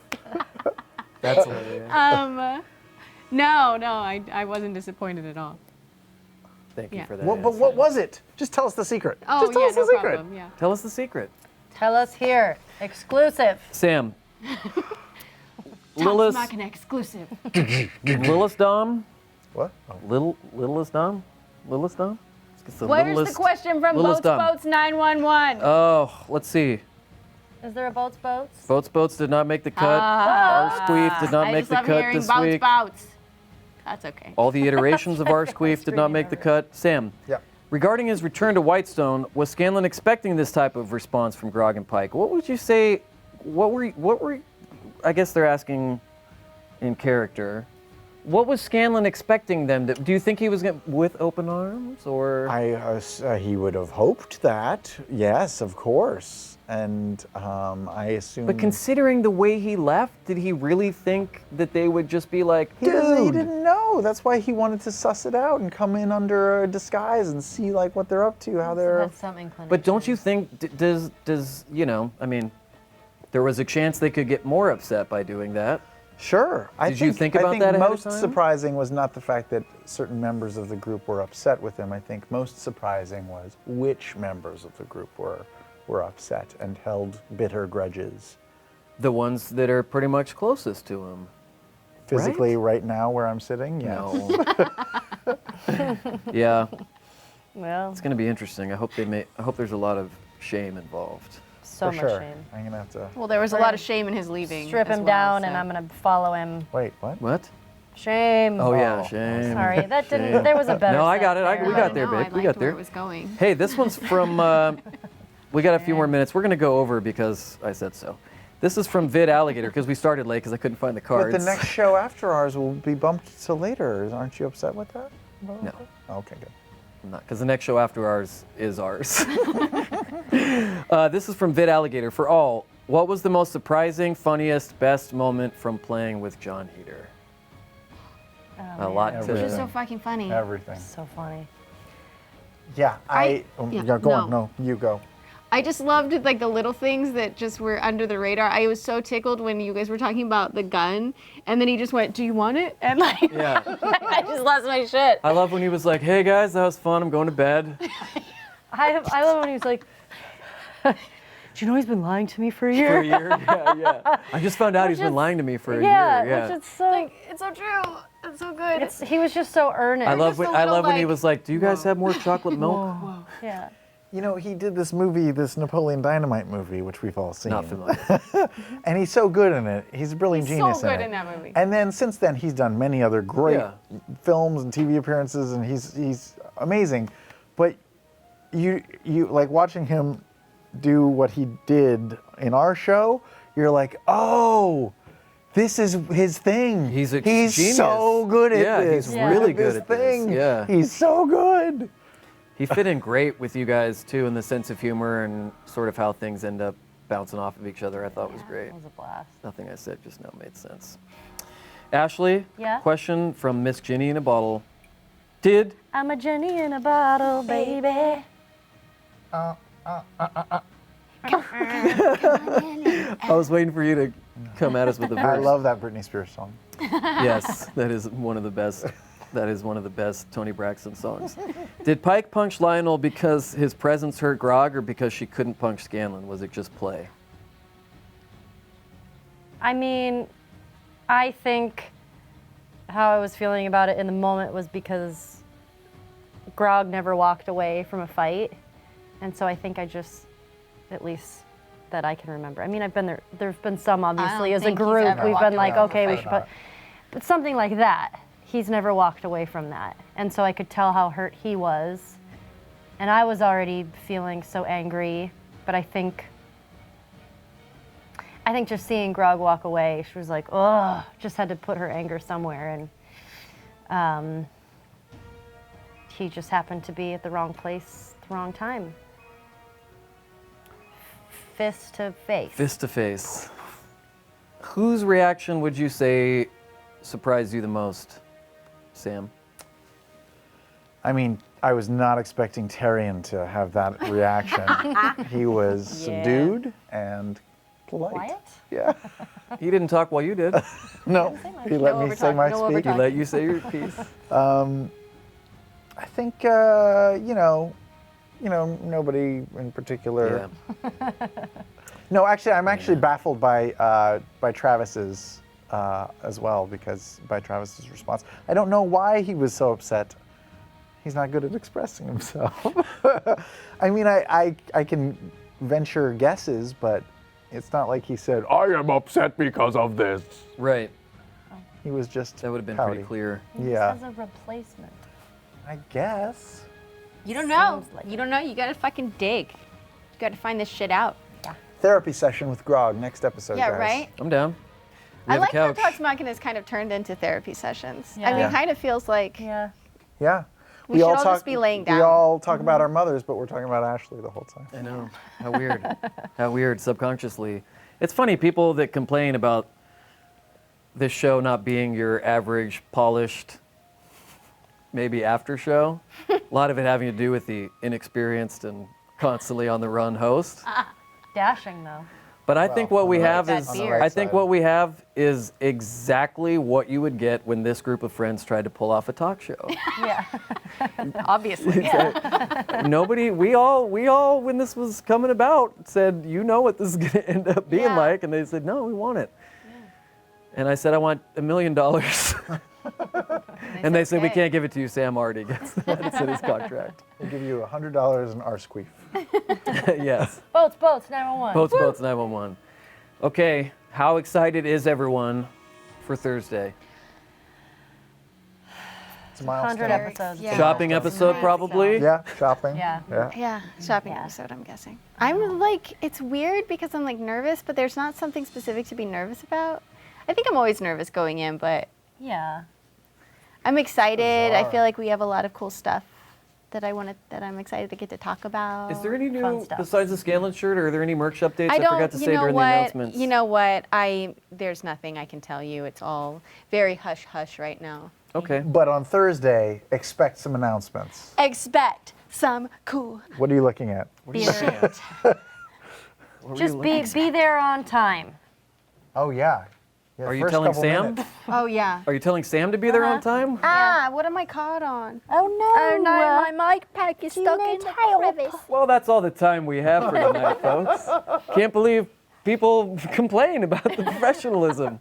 [SPEAKER 1] That's hilarious.
[SPEAKER 2] No, I wasn't disappointed at all.
[SPEAKER 1] Thank you
[SPEAKER 2] yeah.
[SPEAKER 1] for that.
[SPEAKER 3] But what was it? Just tell us the secret.
[SPEAKER 2] Oh
[SPEAKER 3] Just tell
[SPEAKER 2] yeah,
[SPEAKER 3] us the
[SPEAKER 2] no
[SPEAKER 3] secret.
[SPEAKER 2] problem. Yeah.
[SPEAKER 1] Tell us the secret.
[SPEAKER 4] Tell us here. Exclusive.
[SPEAKER 1] Sam.
[SPEAKER 2] Talks
[SPEAKER 1] Lilith,
[SPEAKER 2] Machina exclusive.
[SPEAKER 1] Lilith Dom?
[SPEAKER 3] What? Oh.
[SPEAKER 1] Lilith Dom? Lilith Dom? It's the
[SPEAKER 2] Where's the
[SPEAKER 1] littlest-
[SPEAKER 2] question from
[SPEAKER 1] littlest
[SPEAKER 2] Boats
[SPEAKER 1] Dom.
[SPEAKER 2] Boats 911?
[SPEAKER 1] Oh, let's see.
[SPEAKER 4] Is there a boats?
[SPEAKER 1] Boats did not make the cut. Our Squeef did not
[SPEAKER 2] I
[SPEAKER 1] make
[SPEAKER 2] just
[SPEAKER 1] the
[SPEAKER 2] love
[SPEAKER 1] cut
[SPEAKER 2] hearing
[SPEAKER 1] this
[SPEAKER 2] Bouts
[SPEAKER 1] week.
[SPEAKER 2] Bouts. That's okay.
[SPEAKER 1] All the iterations of our Squeef did not make the cut. Sam,
[SPEAKER 3] Yeah.
[SPEAKER 1] regarding his return to Whitestone, was Scanlan expecting this type of response from Grog and Pike? What would you say? What were? I guess they're asking in character. What was Scanlan expecting them to? Do you think he was with open arms, or?
[SPEAKER 3] He would have hoped that. Yes, of course. And I assume.
[SPEAKER 1] But considering the way he left, did he really think that they would just be like,
[SPEAKER 3] He
[SPEAKER 1] dude?
[SPEAKER 3] didn't know. That's why he wanted to suss it out and come in under a disguise and see like what they're up to, how they're.
[SPEAKER 4] That's some inclination.
[SPEAKER 1] But don't you think, does you know, I mean, there was a chance they could get more upset by doing that.
[SPEAKER 3] Sure.
[SPEAKER 1] Did you think about that ahead of
[SPEAKER 3] most
[SPEAKER 1] time?
[SPEAKER 3] surprising was not the fact that certain members of the group were upset with him. I think most surprising was which members of the group were upset and held bitter grudges.
[SPEAKER 1] The ones that are pretty much closest to him.
[SPEAKER 3] Physically, right now, where I'm sitting, yes.
[SPEAKER 1] No. Yeah,
[SPEAKER 4] Well,
[SPEAKER 1] it's gonna be interesting. I hope there's a lot of shame involved.
[SPEAKER 4] so
[SPEAKER 3] For
[SPEAKER 4] much
[SPEAKER 3] sure.
[SPEAKER 4] shame.
[SPEAKER 3] I'm gonna have to.
[SPEAKER 2] Well, there was a lot of shame in his leaving.
[SPEAKER 4] Strip
[SPEAKER 2] as
[SPEAKER 4] him
[SPEAKER 2] well,
[SPEAKER 4] down,
[SPEAKER 2] so.
[SPEAKER 4] and I'm gonna follow him.
[SPEAKER 3] Wait, what?
[SPEAKER 1] What?
[SPEAKER 4] Shame.
[SPEAKER 1] Oh yeah,
[SPEAKER 3] Oh,
[SPEAKER 1] shame.
[SPEAKER 4] Sorry, that didn't.
[SPEAKER 1] Shame.
[SPEAKER 4] There was a better.
[SPEAKER 1] No, I
[SPEAKER 4] set
[SPEAKER 1] got it.
[SPEAKER 4] there.
[SPEAKER 1] We got there,
[SPEAKER 2] No,
[SPEAKER 1] babe.
[SPEAKER 2] I
[SPEAKER 1] We
[SPEAKER 2] liked
[SPEAKER 1] got
[SPEAKER 2] where
[SPEAKER 1] there.
[SPEAKER 2] it was going.
[SPEAKER 1] Hey, this one's from. We got a few more minutes. We're gonna go over because I said so. This is from Vid Alligator because we started late because I couldn't find the cards.
[SPEAKER 3] But the next show after ours will be bumped to later. Aren't you upset with that?
[SPEAKER 1] No.
[SPEAKER 3] Okay, good.
[SPEAKER 1] Not because the next show after ours is ours. This is from Vid Alligator. For all, what was the most surprising, funniest, best moment from playing with John Heater? A lot
[SPEAKER 2] Which
[SPEAKER 1] to.
[SPEAKER 2] is so fucking funny.
[SPEAKER 3] Everything.
[SPEAKER 4] So funny.
[SPEAKER 3] Yeah,
[SPEAKER 2] yeah,
[SPEAKER 3] go on.
[SPEAKER 2] no.
[SPEAKER 3] No, you go.
[SPEAKER 2] I just loved like the little things that just were under the radar. I was so tickled when you guys were talking about the gun, and then he just went, "Do you want it?" And like,
[SPEAKER 1] Yeah.
[SPEAKER 2] I just lost my shit.
[SPEAKER 1] I love when he was like, "Hey guys, that was fun. I'm going to bed."
[SPEAKER 4] I love when he was like, do you know he's been lying to me for a
[SPEAKER 1] For
[SPEAKER 4] year?
[SPEAKER 1] a year. Yeah. I just found out he's been lying to me for a
[SPEAKER 4] Yeah,
[SPEAKER 1] year. Yeah.
[SPEAKER 4] which is so,
[SPEAKER 2] Like, it's so true. It's so good.
[SPEAKER 4] he was just so earnest.
[SPEAKER 1] I love
[SPEAKER 2] just
[SPEAKER 1] when
[SPEAKER 2] a
[SPEAKER 1] I
[SPEAKER 2] little,
[SPEAKER 1] love when he
[SPEAKER 2] like,
[SPEAKER 1] was like, "Do you guys have more chocolate milk?"
[SPEAKER 4] Yeah.
[SPEAKER 3] You know, he did this movie, this Napoleon Dynamite movie, which we've all seen.
[SPEAKER 1] Not familiar.
[SPEAKER 3] And he's so good in it. He's a brilliant
[SPEAKER 2] He's
[SPEAKER 3] genius
[SPEAKER 2] so good
[SPEAKER 3] in it.
[SPEAKER 2] in that movie.
[SPEAKER 3] And then since then, he's done many other great
[SPEAKER 1] Yeah.
[SPEAKER 3] films and TV appearances, and he's amazing. But you like watching him do what he did in our show. You're like, oh, this is his thing.
[SPEAKER 1] He's a genius.
[SPEAKER 3] so good at
[SPEAKER 1] Yeah,
[SPEAKER 3] this.
[SPEAKER 1] he's
[SPEAKER 4] Yeah.
[SPEAKER 1] really
[SPEAKER 3] At
[SPEAKER 1] good
[SPEAKER 3] this
[SPEAKER 1] at this.
[SPEAKER 3] thing.
[SPEAKER 1] Yeah.
[SPEAKER 3] He's so good.
[SPEAKER 1] He fit in great with you guys too, in the sense of humor and sort of how things end up bouncing off of each other. I thought was great.
[SPEAKER 4] It was a blast.
[SPEAKER 1] Nothing I said just now made sense. Ashley,
[SPEAKER 4] Yeah?
[SPEAKER 1] question from Miss Ginny in a bottle. Did
[SPEAKER 4] I'm a Jenny in a bottle, baby.
[SPEAKER 1] I was waiting for you to come at us with a verse.
[SPEAKER 3] I love that Britney Spears song.
[SPEAKER 1] Yes, that is one of the best. That is one of the best Toni Braxton songs. Did Pike punch Lionel because his presence hurt Grog, or because she couldn't punch Scanlon? Was it just play?
[SPEAKER 4] I mean, I think how I was feeling about it in the moment was because Grog never walked away from a fight. And so I think I just, at least that I can remember. I mean, I've been there, there's been some obviously as a
[SPEAKER 2] think he's
[SPEAKER 4] group,
[SPEAKER 2] ever
[SPEAKER 4] we've
[SPEAKER 2] walked
[SPEAKER 4] been
[SPEAKER 2] away
[SPEAKER 4] like,
[SPEAKER 2] from a
[SPEAKER 4] okay, we
[SPEAKER 2] fight.
[SPEAKER 4] should but something like that. He's never walked away from that. And so I could tell how hurt he was. And I was already feeling so angry, but I think just seeing Grog walk away, she was like, ugh, just had to put her anger somewhere. And he just happened to be at the wrong place, at the wrong time. Fist to face.
[SPEAKER 1] Fist to face. Whose reaction would you say surprised you the most, Sam?
[SPEAKER 3] I mean, I was not expecting Tyrion to have that reaction. He was
[SPEAKER 4] Yeah.
[SPEAKER 3] subdued and polite.
[SPEAKER 4] Quiet?
[SPEAKER 3] Yeah.
[SPEAKER 1] He didn't talk while you did.
[SPEAKER 3] No, he let me say my speech.
[SPEAKER 1] He let you say your piece.
[SPEAKER 3] I think nobody in particular.
[SPEAKER 1] Yeah.
[SPEAKER 3] No, actually, I'm actually baffled by Travis's as well, because by Travis's response, I don't know why he was so upset. He's not good at expressing himself. I mean, I can venture guesses, but it's not like he said, "I am upset because of this."
[SPEAKER 1] Right.
[SPEAKER 3] He was just
[SPEAKER 1] That would have been
[SPEAKER 3] pouty.
[SPEAKER 1] pretty clear.
[SPEAKER 3] Yeah,
[SPEAKER 4] As a replacement.
[SPEAKER 3] I guess.
[SPEAKER 2] You don't know.
[SPEAKER 4] Seems like
[SPEAKER 2] You don't know. You gotta fucking dig. You gotta find this shit out.
[SPEAKER 3] Therapy session with Grog next episode.
[SPEAKER 2] Yeah,
[SPEAKER 3] guys.
[SPEAKER 2] right?
[SPEAKER 1] I'm down. We
[SPEAKER 2] I
[SPEAKER 1] have
[SPEAKER 2] like
[SPEAKER 1] a
[SPEAKER 2] how
[SPEAKER 1] couch.
[SPEAKER 2] Talks Machina has kind of turned into therapy sessions. I mean,
[SPEAKER 4] Yeah.
[SPEAKER 2] it kind of feels like
[SPEAKER 4] Yeah.
[SPEAKER 3] Yeah.
[SPEAKER 2] we should all just be laying down.
[SPEAKER 3] We all talk about our mothers, but we're talking about Ashley the whole time.
[SPEAKER 1] I know. How weird. How weird subconsciously. It's funny, people that complain about this show not being your average polished, maybe after show. A lot of it having to do with the inexperienced and constantly on the run host.
[SPEAKER 4] Dashing though.
[SPEAKER 1] But I think what we have
[SPEAKER 2] that
[SPEAKER 1] is
[SPEAKER 2] beard.
[SPEAKER 1] I think what we have is exactly what you would get when this group of friends tried to pull off a talk show.
[SPEAKER 4] Yeah.
[SPEAKER 2] Obviously.
[SPEAKER 1] Nobody, we all when this was coming about said, you know what this is going to end up being
[SPEAKER 2] Yeah.
[SPEAKER 1] like, and they said, no, we want it. And I said, I want $1 million. And they said, we
[SPEAKER 2] "Okay."
[SPEAKER 1] can't give it to you. Sam already gets that. It's in his contract.
[SPEAKER 3] We'll give you $100 in our squeef.
[SPEAKER 1] Yes.
[SPEAKER 4] Boats, 911.
[SPEAKER 1] Boats 911. Okay, how excited is everyone for Thursday?
[SPEAKER 3] It's a milestone.
[SPEAKER 4] 100 episodes.
[SPEAKER 2] Yeah.
[SPEAKER 1] Shopping episode, probably?
[SPEAKER 3] Yeah, shopping.
[SPEAKER 4] Yeah.
[SPEAKER 3] Yeah.
[SPEAKER 2] Yeah, shopping episode, I'm guessing. I'm like, it's weird because I'm like nervous, but there's not something specific to be nervous about. I think I'm always nervous going in, but
[SPEAKER 4] Yeah.
[SPEAKER 2] I'm excited. I
[SPEAKER 3] Bizarre.
[SPEAKER 2] feel like we have a lot of cool stuff that I'm excited to get to talk about.
[SPEAKER 1] Is there any
[SPEAKER 4] Fun
[SPEAKER 1] new,
[SPEAKER 4] stuff.
[SPEAKER 1] besides the Scanlan shirt, are there any merch updates? I
[SPEAKER 2] don't,
[SPEAKER 1] forgot to
[SPEAKER 2] you
[SPEAKER 1] say
[SPEAKER 2] know
[SPEAKER 1] during
[SPEAKER 2] what,
[SPEAKER 1] the announcements.
[SPEAKER 2] You know what? There's nothing I can tell you. It's all very hush hush right now.
[SPEAKER 1] Okay.
[SPEAKER 3] But on Thursday, expect some announcements.
[SPEAKER 2] Expect some cool
[SPEAKER 3] What are you looking at?
[SPEAKER 2] shit.
[SPEAKER 1] What were
[SPEAKER 4] Just
[SPEAKER 1] you
[SPEAKER 4] be
[SPEAKER 1] looking-
[SPEAKER 4] there on time.
[SPEAKER 3] Oh yeah. Yeah,
[SPEAKER 1] Are you
[SPEAKER 3] first
[SPEAKER 1] telling
[SPEAKER 3] couple
[SPEAKER 1] Sam?
[SPEAKER 3] minutes.
[SPEAKER 2] Oh yeah.
[SPEAKER 1] Are you telling Sam to be there on time?
[SPEAKER 2] Ah, what am I caught on?
[SPEAKER 4] Oh no!
[SPEAKER 2] my mic pack is stuck in the crevice.
[SPEAKER 1] Well, that's all the time we have for tonight, folks. Can't believe people complain about the professionalism.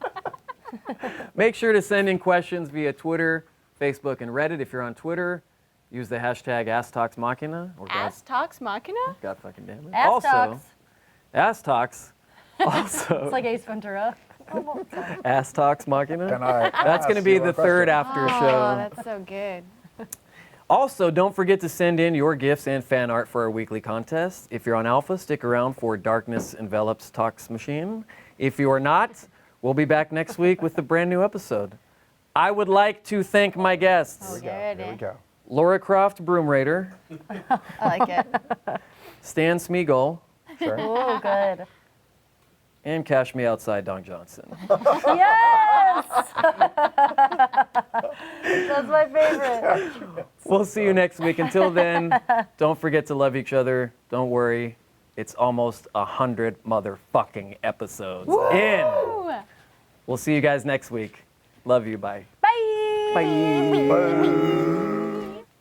[SPEAKER 1] Make sure to send in questions via Twitter, Facebook, and Reddit. If you're on Twitter, use the hashtag AskTalksMachina. Or
[SPEAKER 2] Ass Talks Machina?
[SPEAKER 1] God fucking damn it.
[SPEAKER 4] Ass
[SPEAKER 1] also,
[SPEAKER 4] Talks.
[SPEAKER 1] Ass Talks. Also,
[SPEAKER 4] It's like Ace Ventura.
[SPEAKER 1] Ass Talks Machina.
[SPEAKER 3] Can I
[SPEAKER 1] That's going to
[SPEAKER 3] ask
[SPEAKER 1] be
[SPEAKER 3] you a
[SPEAKER 1] the third
[SPEAKER 3] question?
[SPEAKER 1] after
[SPEAKER 2] Oh,
[SPEAKER 1] show.
[SPEAKER 2] that's so good.
[SPEAKER 1] Also, don't forget to send in your gifts and fan art for our weekly contest. If you're on Alpha, stick around for Darkness Envelops Talks Machine. If you are not, we'll be back next week with a brand new episode. I would like to thank my guests,
[SPEAKER 2] Good.
[SPEAKER 3] Here we go.
[SPEAKER 1] Laura Croft, Broom Raider,
[SPEAKER 2] I like it.
[SPEAKER 1] Stan Smeagol,
[SPEAKER 3] Sure.
[SPEAKER 4] Oh, good.
[SPEAKER 1] and Cash Me Outside, Don Johnson.
[SPEAKER 4] Yes! That's my favorite.
[SPEAKER 1] We'll see you next week. Until then, don't forget to love each other. Don't worry. It's almost 100 motherfucking episodes in. We'll see you guys next week. Love you. Bye.
[SPEAKER 4] Bye!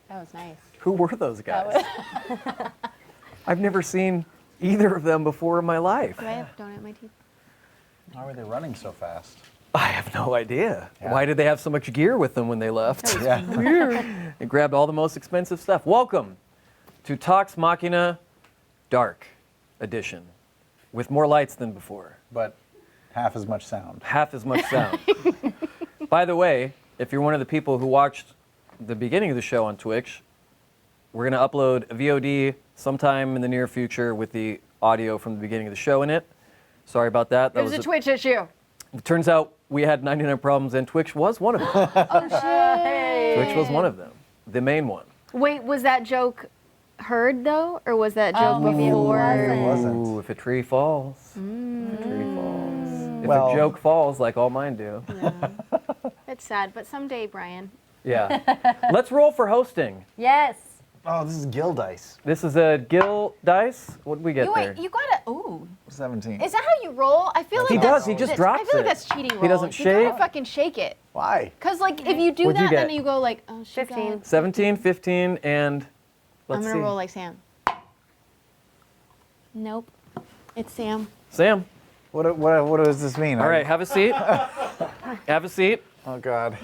[SPEAKER 2] That was nice.
[SPEAKER 1] Who were those guys? I've never seen either of them before in my life.
[SPEAKER 2] Do I have donut in my teeth?
[SPEAKER 3] Why were they running so fast?
[SPEAKER 1] I have no idea.
[SPEAKER 3] Yeah.
[SPEAKER 1] Why did they have so much gear with them when they left?
[SPEAKER 3] Yeah.
[SPEAKER 1] They grabbed all the most expensive stuff. Welcome to Talks Machina Dark Edition with more lights than before.
[SPEAKER 3] But half as much sound.
[SPEAKER 1] Half as much sound. By the way, if you're one of the people who watched the beginning of the show on Twitch, we're going to upload a VOD sometime in the near future with the audio from the beginning of the show in it. Sorry about that. That
[SPEAKER 2] It was a Twitch issue.
[SPEAKER 1] It turns out we had 99 problems and Twitch was one of them.
[SPEAKER 2] Oh shit.
[SPEAKER 1] Twitch was one of them. The main one.
[SPEAKER 2] Wait, was that joke heard though, or was that joke
[SPEAKER 4] maybe it
[SPEAKER 2] before?
[SPEAKER 3] It wasn't.
[SPEAKER 1] Ooh, if a tree falls. If a tree falls. If
[SPEAKER 3] Well-
[SPEAKER 1] a joke falls, like all mine do.
[SPEAKER 2] It's sad, but someday, Brian.
[SPEAKER 1] Yeah. Let's roll for hosting.
[SPEAKER 4] Yes.
[SPEAKER 3] Oh, this is Gill Dice.
[SPEAKER 1] This is a Gil dice. What did we get
[SPEAKER 2] You
[SPEAKER 1] there?
[SPEAKER 2] wait, you gotta. Ooh,
[SPEAKER 3] 17.
[SPEAKER 2] is that how you roll? I feel like
[SPEAKER 1] He
[SPEAKER 2] that's,
[SPEAKER 1] does, he just
[SPEAKER 2] that's-
[SPEAKER 1] drops
[SPEAKER 2] I feel like
[SPEAKER 1] it.
[SPEAKER 2] that's cheating.
[SPEAKER 1] He
[SPEAKER 2] Roll.
[SPEAKER 1] doesn't
[SPEAKER 2] You
[SPEAKER 1] shake?
[SPEAKER 2] gotta fucking shake it.
[SPEAKER 3] Why?
[SPEAKER 2] Cause like if you do
[SPEAKER 1] What'd you
[SPEAKER 2] that,
[SPEAKER 1] get?
[SPEAKER 2] then you go like, oh shit.
[SPEAKER 4] 15.
[SPEAKER 1] 17, 15, and
[SPEAKER 2] I'm
[SPEAKER 1] let's
[SPEAKER 2] gonna
[SPEAKER 1] see.
[SPEAKER 2] roll like Sam. Nope, it's Sam.
[SPEAKER 1] Sam.
[SPEAKER 3] What does this mean?
[SPEAKER 1] All right, have a seat. Have a seat.
[SPEAKER 3] Oh, God.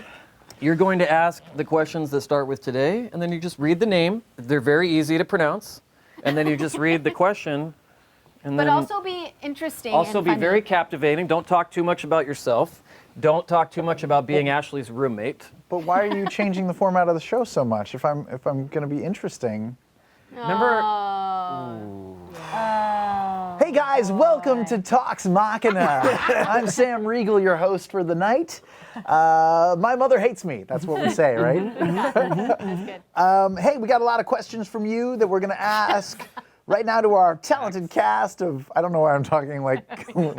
[SPEAKER 1] You're going to ask the questions that start with today, and then you just read the name. They're very easy to pronounce. And then you just read the question. And
[SPEAKER 2] But
[SPEAKER 1] then
[SPEAKER 2] also be interesting.
[SPEAKER 1] also
[SPEAKER 2] and
[SPEAKER 1] be
[SPEAKER 2] funny.
[SPEAKER 1] very captivating. Don't talk too much about yourself. Don't talk too much about being Ashley's roommate.
[SPEAKER 3] But why are you changing the format of the show so much? If I'm going to be interesting.
[SPEAKER 1] Remember?
[SPEAKER 3] Hey guys, welcome to Talks Machina. I'm Sam Riegel, your host for the night. My mother hates me. That's what we say, right?
[SPEAKER 2] That's good.
[SPEAKER 3] Hey, we got a lot of questions from you that we're going to ask right now to our talented cast of. I don't know why I'm talking like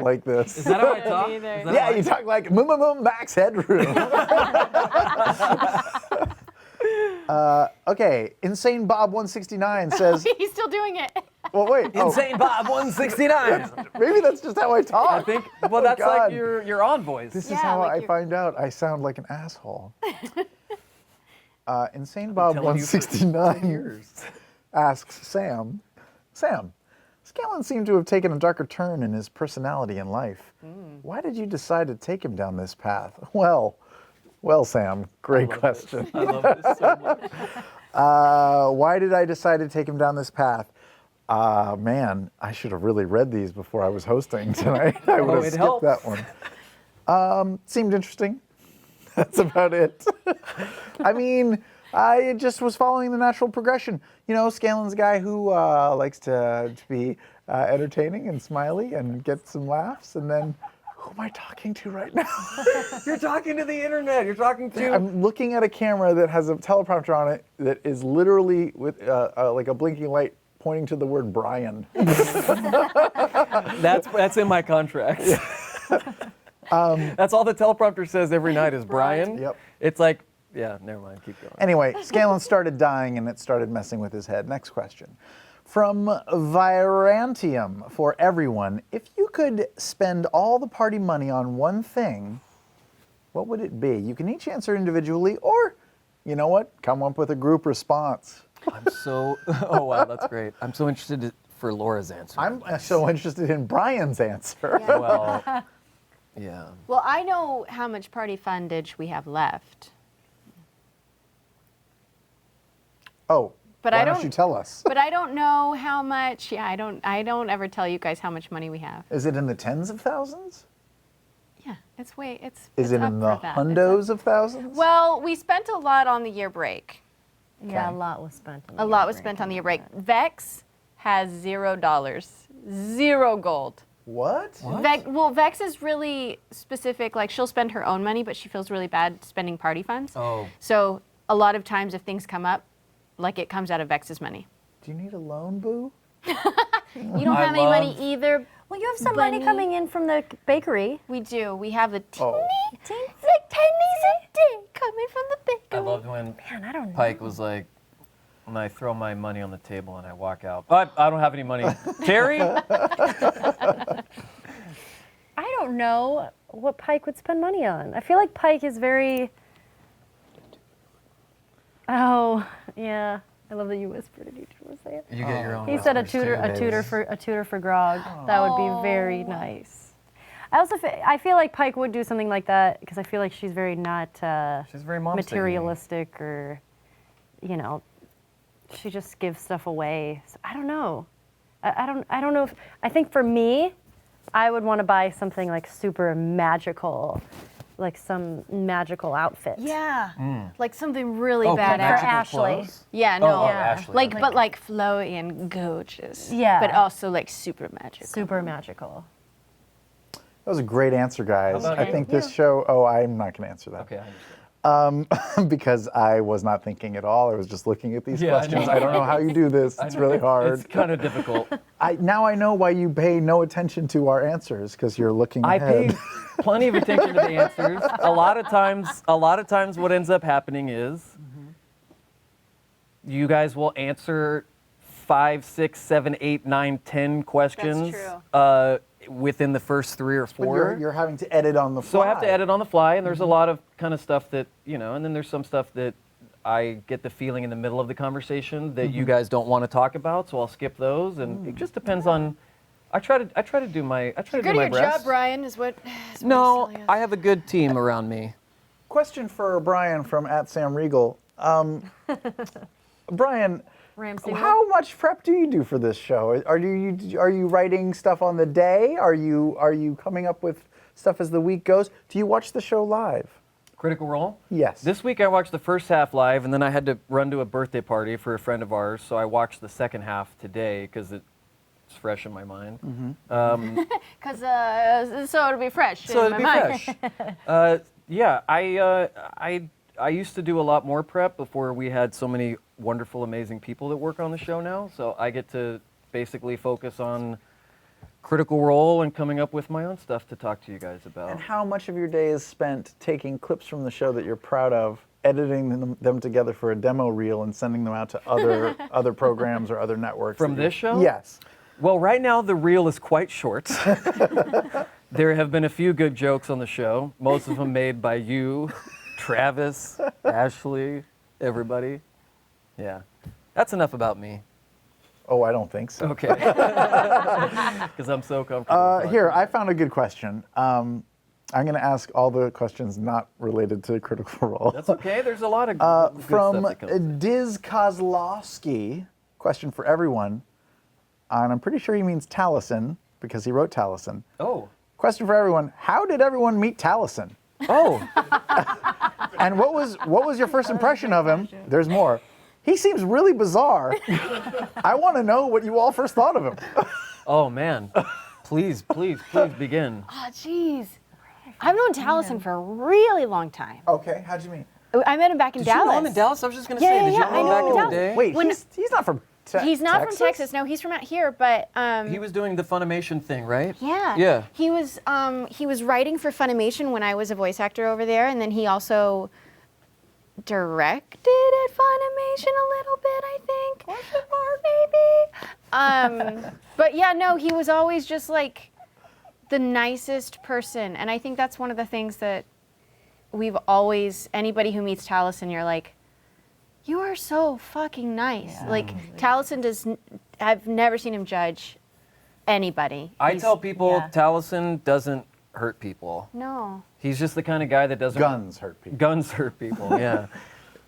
[SPEAKER 3] like this.
[SPEAKER 1] Is that how I talk?
[SPEAKER 2] either.
[SPEAKER 1] Is that
[SPEAKER 3] Yeah,
[SPEAKER 1] how I-
[SPEAKER 3] you talk like Max Headroom. Okay, Insane Bob 169 says.
[SPEAKER 2] He's still doing it.
[SPEAKER 3] Well, wait. Oh,
[SPEAKER 1] Insane Bob 169.
[SPEAKER 3] maybe that's just how I talk.
[SPEAKER 1] I think. Well, that's
[SPEAKER 3] God.
[SPEAKER 1] like your on voice.
[SPEAKER 3] This is
[SPEAKER 2] Yeah,
[SPEAKER 3] how
[SPEAKER 2] like
[SPEAKER 3] I
[SPEAKER 2] you're-
[SPEAKER 3] find out I sound like an asshole. Insane Bob
[SPEAKER 1] telling you for
[SPEAKER 3] 169 asks Sam, Scanlan seemed to have taken a darker turn in his personality and life. Why did you decide to take him down this path? Well, Sam, great question.
[SPEAKER 1] I love this so much.
[SPEAKER 3] Why did I decide to take him down this path? Man, I should have really read these before I was hosting tonight. I would have
[SPEAKER 1] it
[SPEAKER 3] skipped
[SPEAKER 1] helps.
[SPEAKER 3] that one. Seemed interesting. That's about it. I mean, I just was following the natural progression. You know, Scanlan's a guy who likes to be entertaining and smiley and get some laughs, and then Who am I talking to right now?
[SPEAKER 1] You're talking to the internet. You're talking to.
[SPEAKER 3] I'm looking at a camera that has a teleprompter on it that is literally with like a blinking light pointing to the word Brian.
[SPEAKER 1] That's in my contract. That's all the teleprompter says every night is Brian.
[SPEAKER 3] Yep.
[SPEAKER 1] It's like, yeah, never mind. Keep going.
[SPEAKER 3] Anyway, Scanlan started dying and it started messing with his head. Next question. From Virantium for everyone, if you could spend all the party money on one thing, what would it be? You can each answer individually, or, you know what, come up with a group response.
[SPEAKER 1] I'm so. Oh wow, that's great. I'm so interested for Laura's answer.
[SPEAKER 3] I'm so interested in Brian's answer.
[SPEAKER 2] Yeah.
[SPEAKER 1] Well, yeah.
[SPEAKER 2] Well, I know how much party fundage we have left.
[SPEAKER 3] Oh,
[SPEAKER 2] But
[SPEAKER 3] why
[SPEAKER 2] I
[SPEAKER 3] don't
[SPEAKER 2] don't-
[SPEAKER 3] you tell us?
[SPEAKER 2] But I don't know how much. Yeah, I don't ever tell you guys how much money we have.
[SPEAKER 3] Is it in the tens of thousands?
[SPEAKER 2] Yeah, it's way. It's.
[SPEAKER 3] Is
[SPEAKER 2] it's
[SPEAKER 3] it
[SPEAKER 2] up
[SPEAKER 3] in the
[SPEAKER 2] for that. It's
[SPEAKER 3] hundos
[SPEAKER 2] up.
[SPEAKER 3] of thousands?
[SPEAKER 2] Well, we spent a lot on the year break.
[SPEAKER 4] Yeah,
[SPEAKER 3] Okay.
[SPEAKER 4] a lot was spent on
[SPEAKER 2] A lot was spent on the year break. Vex has $0, 0 gold.
[SPEAKER 3] What?
[SPEAKER 2] Vex is really specific. Like she'll spend her own money, but she feels really bad spending party funds.
[SPEAKER 1] Oh.
[SPEAKER 2] So a lot of times, if things come up, like it comes out of Vex's money.
[SPEAKER 3] Do you need a loan, boo?
[SPEAKER 2] You don't
[SPEAKER 1] I
[SPEAKER 2] have any money
[SPEAKER 1] love-
[SPEAKER 2] either.
[SPEAKER 4] Well, you have some money
[SPEAKER 2] Bunny.
[SPEAKER 4] coming in from the bakery.
[SPEAKER 2] We do. We have the
[SPEAKER 3] Oh.
[SPEAKER 2] like pennies a day coming from the
[SPEAKER 1] I
[SPEAKER 2] bakery.
[SPEAKER 1] loved when
[SPEAKER 4] Man, I don't know.
[SPEAKER 1] Pike was like, when I throw my money on the table and I walk out. I don't have any money. Terry?
[SPEAKER 4] I don't know what Pike would spend money on. I feel like Pike is very. Oh, yeah. I love that you whispered it. Did you want to say it?
[SPEAKER 1] You get your own.
[SPEAKER 4] He said a
[SPEAKER 1] whispers,
[SPEAKER 4] tutor,
[SPEAKER 1] too,
[SPEAKER 4] a
[SPEAKER 1] baby.
[SPEAKER 4] tutor for Grog. That would be very nice. I also, I feel like Pike would do something like that because I feel like she's very not
[SPEAKER 1] She's very mom
[SPEAKER 4] materialistic or, you know, she just gives stuff away. So I don't know. I don't know if. I think for me, I would want to buy something like super magical, like some magical outfit.
[SPEAKER 2] Yeah, like something really
[SPEAKER 1] Oh,
[SPEAKER 2] badass.
[SPEAKER 1] magical
[SPEAKER 4] Ashley.
[SPEAKER 1] clothes?
[SPEAKER 2] Yeah, no,
[SPEAKER 1] Oh,
[SPEAKER 4] Yeah.
[SPEAKER 1] Ashley.
[SPEAKER 2] like
[SPEAKER 1] okay.
[SPEAKER 2] but like flowy and gorgeous.
[SPEAKER 4] Yeah.
[SPEAKER 2] but also like super magical.
[SPEAKER 4] Super magical.
[SPEAKER 3] That was a great answer, guys.
[SPEAKER 1] How about
[SPEAKER 3] I
[SPEAKER 1] you?
[SPEAKER 3] think this show. Oh, I'm not going to answer that.
[SPEAKER 1] Okay, I understand.
[SPEAKER 3] Because I was not thinking at all. I was just looking at these
[SPEAKER 1] Yeah, I
[SPEAKER 3] questions.
[SPEAKER 1] know.
[SPEAKER 3] I don't know how you do this. It's really hard.
[SPEAKER 1] It's kind of difficult.
[SPEAKER 3] Now I know why you pay no attention to our answers because you're looking
[SPEAKER 1] I
[SPEAKER 3] ahead.
[SPEAKER 1] pay plenty of attention to the answers. A lot of times, what ends up happening is you guys will answer 5, 6, 7, 8, 9, 10 questions within the first 3 or 4.
[SPEAKER 3] But you're having to edit on the fly.
[SPEAKER 1] So I have to edit on the fly, and there's a lot of kind of stuff that, and then there's some stuff that I get the feeling in the middle of the conversation that you guys don't want to talk about, so I'll skip those, and it just depends on. I try to do my
[SPEAKER 2] Good
[SPEAKER 1] do
[SPEAKER 2] at
[SPEAKER 1] my
[SPEAKER 2] your
[SPEAKER 1] best.
[SPEAKER 2] job, Brian. Is what.
[SPEAKER 1] No, I have a good team around me.
[SPEAKER 3] Question for Brian from @SamRegal. Brian,
[SPEAKER 4] Ramsey.
[SPEAKER 3] how much prep do you do for this show? Are you writing stuff on the day? Are you coming up with stuff as the week goes? Do you watch the show live?
[SPEAKER 1] Critical Role?
[SPEAKER 3] Yes.
[SPEAKER 1] This week I watched the first half live, and then I had to run to a birthday party for a friend of ours, so I watched the second half today because it's fresh in my mind.
[SPEAKER 2] Because so it'll be fresh.
[SPEAKER 1] So
[SPEAKER 2] in
[SPEAKER 1] it'd
[SPEAKER 2] my
[SPEAKER 1] be
[SPEAKER 2] mind.
[SPEAKER 1] fresh. Yeah, I used to do a lot more prep before we had so many wonderful, amazing people that work on the show now. So I get to basically focus on Critical Role and coming up with my own stuff to talk to you guys about.
[SPEAKER 3] And how much of your day is spent taking clips from the show that you're proud of, editing them together for a demo reel, and sending them out to other programs or other networks?
[SPEAKER 1] From this show?
[SPEAKER 3] Yes.
[SPEAKER 1] Well, right now the reel is quite short. There have been a few good jokes on the show, most of them made by you, Travis, Ashley, everybody. Yeah, that's enough about me.
[SPEAKER 3] Oh, I don't think so.
[SPEAKER 1] Okay. Because I'm so comfortable.
[SPEAKER 3] Here, I found a good question. I'm going to ask all the questions not related to Critical Role.
[SPEAKER 1] That's okay. There's a lot of good
[SPEAKER 3] From
[SPEAKER 1] stuff that comes.
[SPEAKER 3] Diz Kozlowski, question for everyone. And I'm pretty sure he means Taliesin because he wrote Taliesin.
[SPEAKER 1] Oh.
[SPEAKER 3] Question for everyone: how did everyone meet Taliesin?
[SPEAKER 1] Oh.
[SPEAKER 3] And what was your first impression of him? There's more. He seems really bizarre. I want to know what you all first thought of him.
[SPEAKER 1] Oh man. Please begin.
[SPEAKER 2] Oh, jeez. I've known Taliesin for a really long time.
[SPEAKER 3] Okay, how'd you meet?
[SPEAKER 2] I met him back in
[SPEAKER 1] Did you
[SPEAKER 2] Dallas.
[SPEAKER 1] know him in Dallas? I was just going to
[SPEAKER 2] Yeah,
[SPEAKER 1] say,
[SPEAKER 2] yeah,
[SPEAKER 1] did you
[SPEAKER 2] yeah,
[SPEAKER 1] know
[SPEAKER 2] I
[SPEAKER 1] him
[SPEAKER 2] know
[SPEAKER 1] back
[SPEAKER 2] him
[SPEAKER 1] in
[SPEAKER 2] in
[SPEAKER 1] the
[SPEAKER 2] Dallas.
[SPEAKER 1] day?
[SPEAKER 3] Wait,
[SPEAKER 2] When-
[SPEAKER 3] he's not from
[SPEAKER 2] He's not
[SPEAKER 3] Texas?
[SPEAKER 2] from Texas. No, he's from out here. But
[SPEAKER 1] He was doing the Funimation thing, right?
[SPEAKER 2] yeah,
[SPEAKER 1] Yeah.
[SPEAKER 2] He was writing for Funimation when I was a voice actor over there, and then he also directed at Funimation a little bit, I think. Maybe. But yeah, no, he was always just like the nicest person, and I think that's one of the things that we've always. Anybody who meets Taliesin, you're like, you are so fucking nice. Like Taliesin I've never seen him judge anybody.
[SPEAKER 1] I tell people
[SPEAKER 4] yeah.
[SPEAKER 1] Taliesin doesn't hurt people.
[SPEAKER 2] No.
[SPEAKER 1] He's just the kind of guy that doesn't...
[SPEAKER 3] Guns hurt people.
[SPEAKER 1] Guns hurt people, yeah.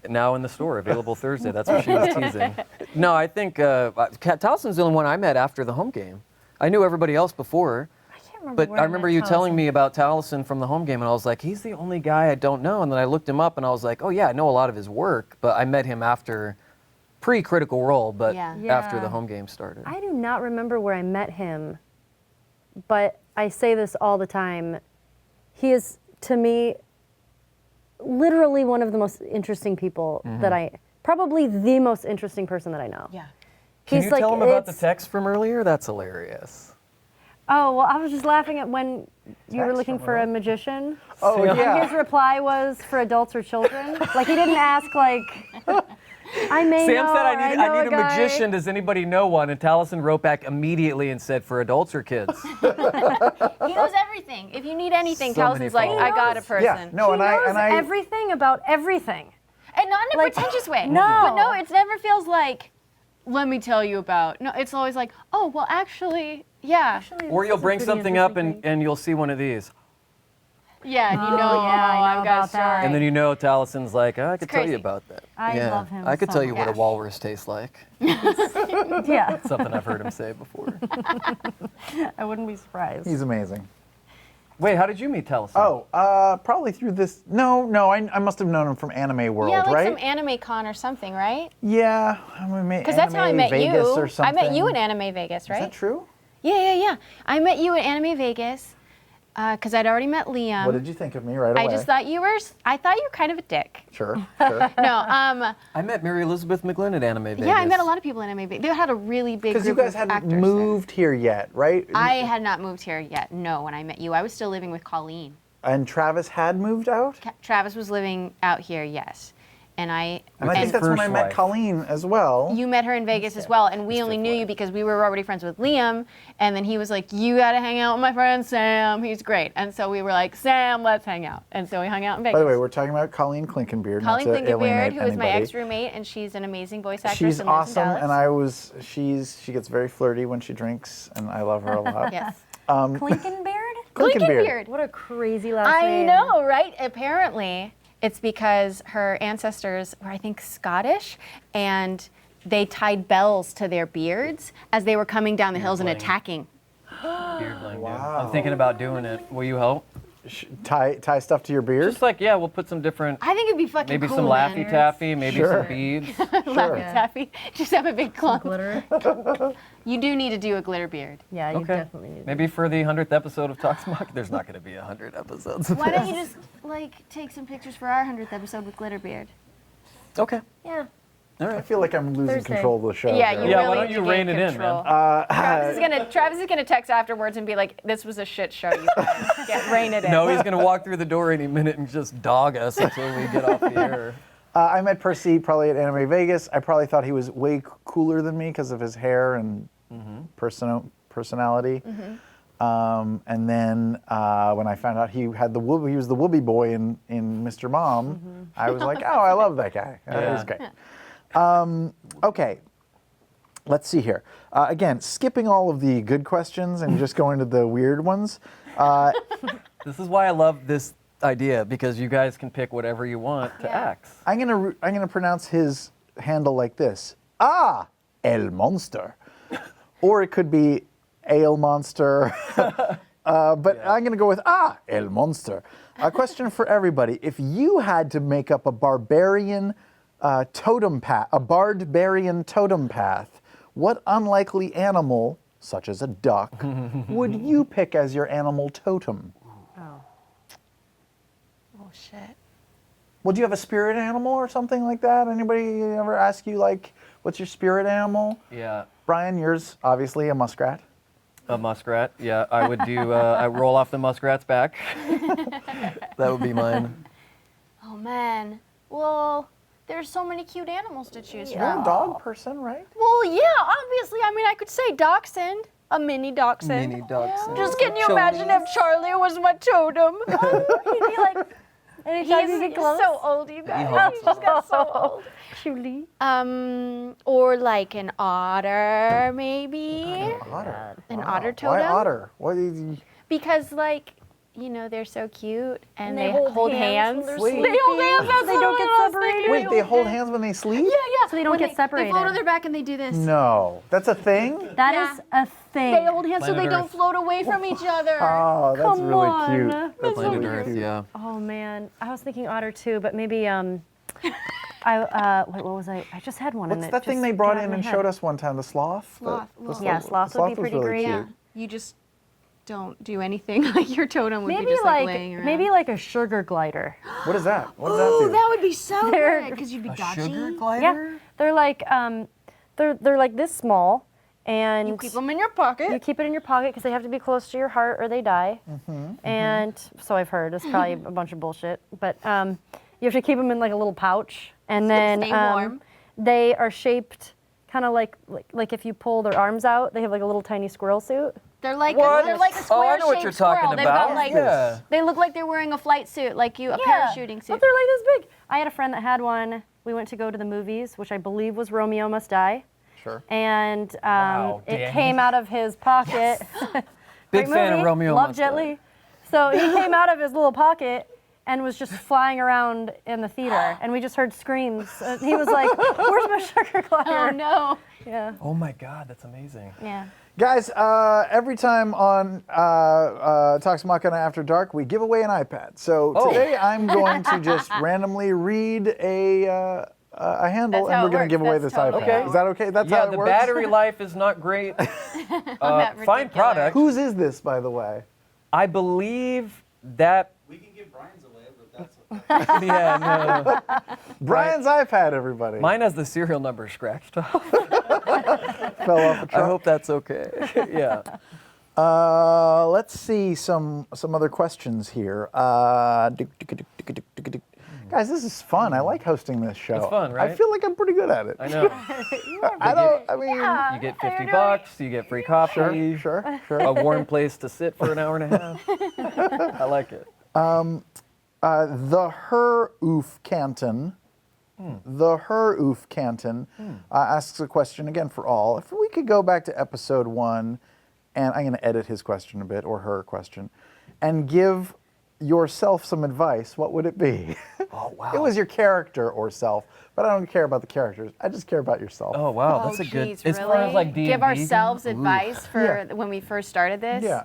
[SPEAKER 1] Now in the store, available Thursday. That's what she was teasing. No, I think Taliesin's the only one I met after the home game. I knew everybody else before. But I remember you telling me about Taliesin from the home game, and I was like, he's the only guy I don't know. And then I looked him up, and I was like, oh yeah, I know a lot of his work, but I met him after pre-Critical Role, but
[SPEAKER 2] Yeah.
[SPEAKER 1] after the
[SPEAKER 4] Yeah.
[SPEAKER 1] home game started.
[SPEAKER 4] I do not remember where I met him, but I say this all the time. He is, to me, literally one of the most interesting people that probably the most interesting person that I know.
[SPEAKER 2] Yeah.
[SPEAKER 1] Can
[SPEAKER 4] He's
[SPEAKER 1] you
[SPEAKER 4] like,
[SPEAKER 1] tell him about the
[SPEAKER 4] it's-
[SPEAKER 1] text from earlier? That's hilarious.
[SPEAKER 4] Oh, well, I was just laughing at when you were
[SPEAKER 3] Text
[SPEAKER 4] looking
[SPEAKER 3] from
[SPEAKER 4] for a
[SPEAKER 3] earlier?
[SPEAKER 4] magician.
[SPEAKER 3] Oh,
[SPEAKER 1] Yeah.
[SPEAKER 3] yeah.
[SPEAKER 4] And his reply was for adults or children. Like, he didn't ask, like, I may
[SPEAKER 1] Sam
[SPEAKER 4] know,
[SPEAKER 1] said,
[SPEAKER 4] or
[SPEAKER 1] I
[SPEAKER 4] know
[SPEAKER 1] need a
[SPEAKER 4] guy."
[SPEAKER 1] magician. Does anybody know one? And Taliesin wrote back immediately and said, for adults or kids?
[SPEAKER 2] He knows everything. If you need anything,
[SPEAKER 1] So many
[SPEAKER 2] Taliesin's like, I got a
[SPEAKER 1] followers.
[SPEAKER 2] person.
[SPEAKER 3] Yeah, no,
[SPEAKER 4] He
[SPEAKER 3] and
[SPEAKER 4] knows
[SPEAKER 3] I
[SPEAKER 4] everything about everything.
[SPEAKER 2] And not in a
[SPEAKER 4] Like,
[SPEAKER 2] pretentious way.
[SPEAKER 4] no.
[SPEAKER 2] But no, it never feels like, let me tell you about. No, it's always like, oh, well, actually, yeah.
[SPEAKER 1] Or you'll
[SPEAKER 4] This is a
[SPEAKER 1] bring
[SPEAKER 4] pretty
[SPEAKER 1] something up
[SPEAKER 4] interesting thing.
[SPEAKER 1] and you'll see one of these.
[SPEAKER 2] Yeah, and you know,
[SPEAKER 4] yeah, I know
[SPEAKER 2] I've got a
[SPEAKER 4] about that.
[SPEAKER 2] story.
[SPEAKER 1] And then you know Taliesin's like, oh, I could tell you
[SPEAKER 2] crazy.
[SPEAKER 1] about that.
[SPEAKER 4] I
[SPEAKER 1] yeah.
[SPEAKER 4] love him
[SPEAKER 1] I could
[SPEAKER 4] so
[SPEAKER 1] tell you what a
[SPEAKER 2] much.
[SPEAKER 1] walrus tastes like.
[SPEAKER 4] Yeah,
[SPEAKER 1] Something I've heard him say before.
[SPEAKER 4] I wouldn't be surprised.
[SPEAKER 3] he's amazing.
[SPEAKER 1] Wait, how did you meet Taliesin?
[SPEAKER 3] Oh, probably through this. No, I must have known him from Anime World,
[SPEAKER 2] yeah, like
[SPEAKER 3] right?
[SPEAKER 2] some anime con or something, right?
[SPEAKER 3] Yeah,
[SPEAKER 2] Because that's how I met
[SPEAKER 3] Vegas
[SPEAKER 2] you.
[SPEAKER 3] Or something.
[SPEAKER 2] I met you in Anime Vegas, right?
[SPEAKER 3] Is that true?
[SPEAKER 2] Yeah. I met you at Anime Vegas because I'd already met Liam.
[SPEAKER 3] What did you think of me right away?
[SPEAKER 2] I just thought you were. I thought you were kind of a dick.
[SPEAKER 3] Sure.
[SPEAKER 2] No.
[SPEAKER 1] I met Mary Elizabeth McGlynn at Anime Vegas.
[SPEAKER 2] Yeah, I met a lot of people in Anime Vegas. They had a really big
[SPEAKER 3] Because
[SPEAKER 2] group
[SPEAKER 3] you guys
[SPEAKER 2] of
[SPEAKER 3] hadn't
[SPEAKER 2] actors there.
[SPEAKER 3] moved here yet, right?
[SPEAKER 2] I had not moved here yet. No, when I met you, I was still living with Colleen.
[SPEAKER 3] And Travis had moved out?
[SPEAKER 2] Travis was living out here, yes, and I.
[SPEAKER 3] And I
[SPEAKER 1] his
[SPEAKER 3] think that's when I
[SPEAKER 1] first
[SPEAKER 3] met
[SPEAKER 1] wife.
[SPEAKER 3] Colleen as well.
[SPEAKER 2] You met her in Vegas as well, and we only knew you because we were already friends with Liam. And then he was like, "You got to hang out with my friend Sam. He's great." And so we were like, "Sam, let's hang out." And so we hung out in Vegas.
[SPEAKER 3] By the way, we're talking about Colleen Klinkenbeard.
[SPEAKER 2] Colleen
[SPEAKER 3] not to
[SPEAKER 2] Klinkenbeard,
[SPEAKER 3] alienate
[SPEAKER 2] who is my
[SPEAKER 3] anybody.
[SPEAKER 2] ex-roommate, and she's an amazing voice actress.
[SPEAKER 3] She's
[SPEAKER 2] and lives in
[SPEAKER 3] awesome,
[SPEAKER 2] Dallas.
[SPEAKER 3] and she gets very flirty when she drinks, and I love her a lot.
[SPEAKER 2] Yes.
[SPEAKER 4] Klinkenbeard?
[SPEAKER 2] Klinkenbeard.
[SPEAKER 4] What a crazy last
[SPEAKER 2] I
[SPEAKER 4] name.
[SPEAKER 2] know, right? Apparently, it's because her ancestors were, I think, Scottish, and they tied bells to their beards as they were coming down the hills and
[SPEAKER 1] bling.
[SPEAKER 2] attacking.
[SPEAKER 1] Beard bling, dude.
[SPEAKER 3] Wow.
[SPEAKER 1] I'm thinking about doing it. Will you help?
[SPEAKER 3] Tie stuff to your beard?
[SPEAKER 1] Just like, yeah, we'll put some different,
[SPEAKER 2] I think it'd be fucking
[SPEAKER 1] maybe
[SPEAKER 2] cool,
[SPEAKER 1] some
[SPEAKER 2] man.
[SPEAKER 1] Laffy Taffy, maybe
[SPEAKER 3] Sure.
[SPEAKER 1] some beads.
[SPEAKER 2] Laffy Taffy. Just have a big clump.
[SPEAKER 4] Glitter?
[SPEAKER 2] You do need to do a glitter beard.
[SPEAKER 4] Yeah, you
[SPEAKER 1] Okay.
[SPEAKER 4] definitely need
[SPEAKER 1] Maybe for the 100th episode of Talks Mock. There's not going to be 100 episodes. of
[SPEAKER 2] Why don't
[SPEAKER 1] this.
[SPEAKER 2] you just take some pictures for our 100th episode with glitter beard?
[SPEAKER 1] Okay.
[SPEAKER 4] Yeah.
[SPEAKER 1] All
[SPEAKER 3] I
[SPEAKER 1] right.
[SPEAKER 3] feel like I'm losing
[SPEAKER 4] Thursday.
[SPEAKER 3] control of the show.
[SPEAKER 2] Yeah,
[SPEAKER 3] here.
[SPEAKER 2] you
[SPEAKER 1] Yeah,
[SPEAKER 2] really
[SPEAKER 1] why don't
[SPEAKER 2] need
[SPEAKER 1] you
[SPEAKER 2] to
[SPEAKER 1] rein
[SPEAKER 2] gain
[SPEAKER 1] it in,
[SPEAKER 2] control.
[SPEAKER 1] man?
[SPEAKER 2] Travis is gonna text afterwards and be like, "This was a shit show. You guys. Get rein it in."
[SPEAKER 1] No, he's going to walk through the door any minute and just dog us until we get off the air.
[SPEAKER 3] I met Percy probably at Anime Vegas. I probably thought he was way cooler than me because of his hair and personality. And then when I found out he was the Whoopi boy in Mr. Mom, I was like, oh, I love that guy. That was great. Okay, let's see here. Again, skipping all of the good questions and just going to the weird ones.
[SPEAKER 1] This is why I love this idea, because you guys can pick whatever you want to axe.
[SPEAKER 3] I'm gonna pronounce his handle like this. Ah, El Monster. Or it could be Ale Monster. But I'm gonna go with El Monster. A question for everybody. If you had to make up a barbarian totem path, what unlikely animal such as a duck, would you pick as your animal totem?
[SPEAKER 2] Oh shit.
[SPEAKER 3] Well, do you have a spirit animal or something like that? Anybody ever ask you, like, what's your spirit animal?
[SPEAKER 1] Yeah.
[SPEAKER 3] Brian, yours obviously a muskrat.
[SPEAKER 1] A muskrat. Yeah, I would do. I roll off the muskrat's back. That would be mine.
[SPEAKER 2] Oh man. Well, there's so many cute animals to choose
[SPEAKER 3] You're a
[SPEAKER 2] from.
[SPEAKER 3] dog person, right?
[SPEAKER 2] Well, yeah, obviously. I mean, I could say dachshund, a mini dachshund.
[SPEAKER 1] Mini dachshund.
[SPEAKER 2] Just can you imagine if Charlie was my totem?
[SPEAKER 4] He'd be like, anytime you get
[SPEAKER 2] He's
[SPEAKER 4] close.
[SPEAKER 2] so old, you guys. He just got so old.
[SPEAKER 4] Julie.
[SPEAKER 2] Or like an otter, maybe.
[SPEAKER 3] Otter.
[SPEAKER 2] An
[SPEAKER 3] Wow.
[SPEAKER 2] otter
[SPEAKER 3] Why
[SPEAKER 2] totem?
[SPEAKER 3] otter? What is he?
[SPEAKER 2] Because like, you know, they're so cute and,
[SPEAKER 4] And
[SPEAKER 2] they
[SPEAKER 4] they
[SPEAKER 2] hold
[SPEAKER 4] hold
[SPEAKER 2] hands.
[SPEAKER 4] hands when they're
[SPEAKER 3] Wait.
[SPEAKER 2] They hold hands. That's
[SPEAKER 4] They don't
[SPEAKER 2] what
[SPEAKER 4] get
[SPEAKER 2] I was
[SPEAKER 4] separated.
[SPEAKER 2] thinking.
[SPEAKER 3] Wait, they hold hands when they sleep?
[SPEAKER 2] Yeah.
[SPEAKER 4] So they don't
[SPEAKER 2] When
[SPEAKER 4] get separated.
[SPEAKER 2] They float on their back and they do this.
[SPEAKER 3] No, that's a thing?
[SPEAKER 4] That
[SPEAKER 2] Yeah.
[SPEAKER 4] is a thing.
[SPEAKER 2] They hold hands so
[SPEAKER 1] Planet
[SPEAKER 2] they don't
[SPEAKER 1] Earth.
[SPEAKER 2] float away from each other.
[SPEAKER 3] Oh, that's
[SPEAKER 4] Come
[SPEAKER 3] really
[SPEAKER 4] on.
[SPEAKER 3] cute.
[SPEAKER 4] That's
[SPEAKER 3] That's
[SPEAKER 1] Planet
[SPEAKER 3] really
[SPEAKER 1] Earth.
[SPEAKER 3] cute.
[SPEAKER 1] Yeah.
[SPEAKER 4] Oh man, I was thinking otter too, but maybe wait, what was I? I just had one.
[SPEAKER 3] What's
[SPEAKER 4] and
[SPEAKER 3] that
[SPEAKER 4] it
[SPEAKER 3] thing
[SPEAKER 4] just
[SPEAKER 3] they brought
[SPEAKER 4] came out
[SPEAKER 3] in
[SPEAKER 4] of
[SPEAKER 3] and
[SPEAKER 4] my
[SPEAKER 3] showed
[SPEAKER 4] head.
[SPEAKER 3] us one time? The sloth?
[SPEAKER 2] Sloth.
[SPEAKER 4] Yeah, sloth would be
[SPEAKER 3] was
[SPEAKER 4] pretty
[SPEAKER 3] really
[SPEAKER 4] great.
[SPEAKER 3] cute.
[SPEAKER 2] Yeah. You just don't do anything. Like your totem would
[SPEAKER 4] Maybe
[SPEAKER 2] be just like laying around.
[SPEAKER 4] maybe like a sugar glider.
[SPEAKER 3] What is that? What does that
[SPEAKER 2] Ooh,
[SPEAKER 3] do?
[SPEAKER 2] that would be so
[SPEAKER 4] They're-
[SPEAKER 2] good because you'd be
[SPEAKER 1] A
[SPEAKER 2] dodgy.
[SPEAKER 1] sugar glider?
[SPEAKER 4] Yeah, they're like they're like this small, and
[SPEAKER 2] You keep them in your pocket.
[SPEAKER 4] you keep it in your pocket because they have to be close to your heart or they die. And so I've heard. It's probably a bunch of bullshit, but you have to keep them in like a little pouch, and then
[SPEAKER 2] Stay warm.
[SPEAKER 4] they are shaped kind of like if you pull their arms out, they have like a little tiny squirrel suit.
[SPEAKER 2] They're like
[SPEAKER 1] What?
[SPEAKER 2] they're like a
[SPEAKER 1] Oh, I
[SPEAKER 2] square
[SPEAKER 1] know what
[SPEAKER 2] shaped
[SPEAKER 1] you're
[SPEAKER 2] squirrel.
[SPEAKER 1] talking
[SPEAKER 2] They've got
[SPEAKER 1] about.
[SPEAKER 2] like
[SPEAKER 1] Yeah.
[SPEAKER 2] they look like they're wearing a flight suit, like a parachuting suit.
[SPEAKER 4] But they're like this big. I had a friend that had one. We went to go to the movies, which I believe was Romeo Must Die.
[SPEAKER 3] Sure.
[SPEAKER 4] And
[SPEAKER 1] Wow,
[SPEAKER 4] it
[SPEAKER 1] Danny.
[SPEAKER 4] came out of his pocket.
[SPEAKER 1] Big
[SPEAKER 4] Great
[SPEAKER 1] fan of
[SPEAKER 4] movie,
[SPEAKER 1] Romeo
[SPEAKER 4] Love
[SPEAKER 1] Must
[SPEAKER 4] Jet
[SPEAKER 1] Die.
[SPEAKER 4] Li. So he came out of his little pocket and was just flying around in the theater, and we just heard screams. He was like, "Where's my sugar glider?"
[SPEAKER 2] Oh no.
[SPEAKER 4] Yeah,
[SPEAKER 1] Oh my God, that's amazing.
[SPEAKER 4] yeah.
[SPEAKER 3] Guys, every time on Talks Machina After Dark, we give away an iPad. So
[SPEAKER 1] Oh.
[SPEAKER 3] today I'm going to just randomly read a handle,
[SPEAKER 2] That's
[SPEAKER 3] and
[SPEAKER 2] how
[SPEAKER 3] we're
[SPEAKER 2] it
[SPEAKER 3] going to give
[SPEAKER 2] works.
[SPEAKER 3] away
[SPEAKER 2] That's
[SPEAKER 3] this
[SPEAKER 2] totally
[SPEAKER 3] iPad.
[SPEAKER 1] how it
[SPEAKER 3] Is that okay? That's how
[SPEAKER 1] Yeah,
[SPEAKER 3] it
[SPEAKER 1] the
[SPEAKER 3] works?
[SPEAKER 1] battery life is not great.
[SPEAKER 2] that
[SPEAKER 1] Fine
[SPEAKER 2] ridiculous.
[SPEAKER 1] product.
[SPEAKER 3] Whose is this, by the way?
[SPEAKER 1] I believe that.
[SPEAKER 5] We can give Brian's away, but that's okay.
[SPEAKER 1] Yeah, no.
[SPEAKER 3] Brian's iPad, everybody.
[SPEAKER 1] Mine has the serial number scratched off.
[SPEAKER 3] Fell off a
[SPEAKER 1] I
[SPEAKER 3] truck.
[SPEAKER 1] hope that's okay. Yeah.
[SPEAKER 3] Let's see some other questions here. Guys, this is fun. I like hosting this show.
[SPEAKER 1] It's fun, right?
[SPEAKER 3] I feel like I'm pretty good at it.
[SPEAKER 1] I know.
[SPEAKER 3] I don't. I mean,
[SPEAKER 1] You get $50, you get free coffee,
[SPEAKER 3] sure.
[SPEAKER 1] a warm place to sit for an hour and a half. I like it.
[SPEAKER 3] The Her Oof Canton. The Her Oof Canton asks a question again for all. If we could go back to episode 1, and I'm going to edit his question a bit, or her question, and give yourself some advice, what would it be?
[SPEAKER 1] Oh, wow.
[SPEAKER 3] It was your character or self, but I don't care about the characters. I just care about yourself.
[SPEAKER 1] Oh, wow. That's a good.
[SPEAKER 2] Geez,
[SPEAKER 1] As
[SPEAKER 2] really?
[SPEAKER 1] far as like D&D.
[SPEAKER 2] Give ourselves
[SPEAKER 1] Ooh.
[SPEAKER 2] advice for
[SPEAKER 3] Yeah.
[SPEAKER 2] when we first started this.
[SPEAKER 3] Yeah.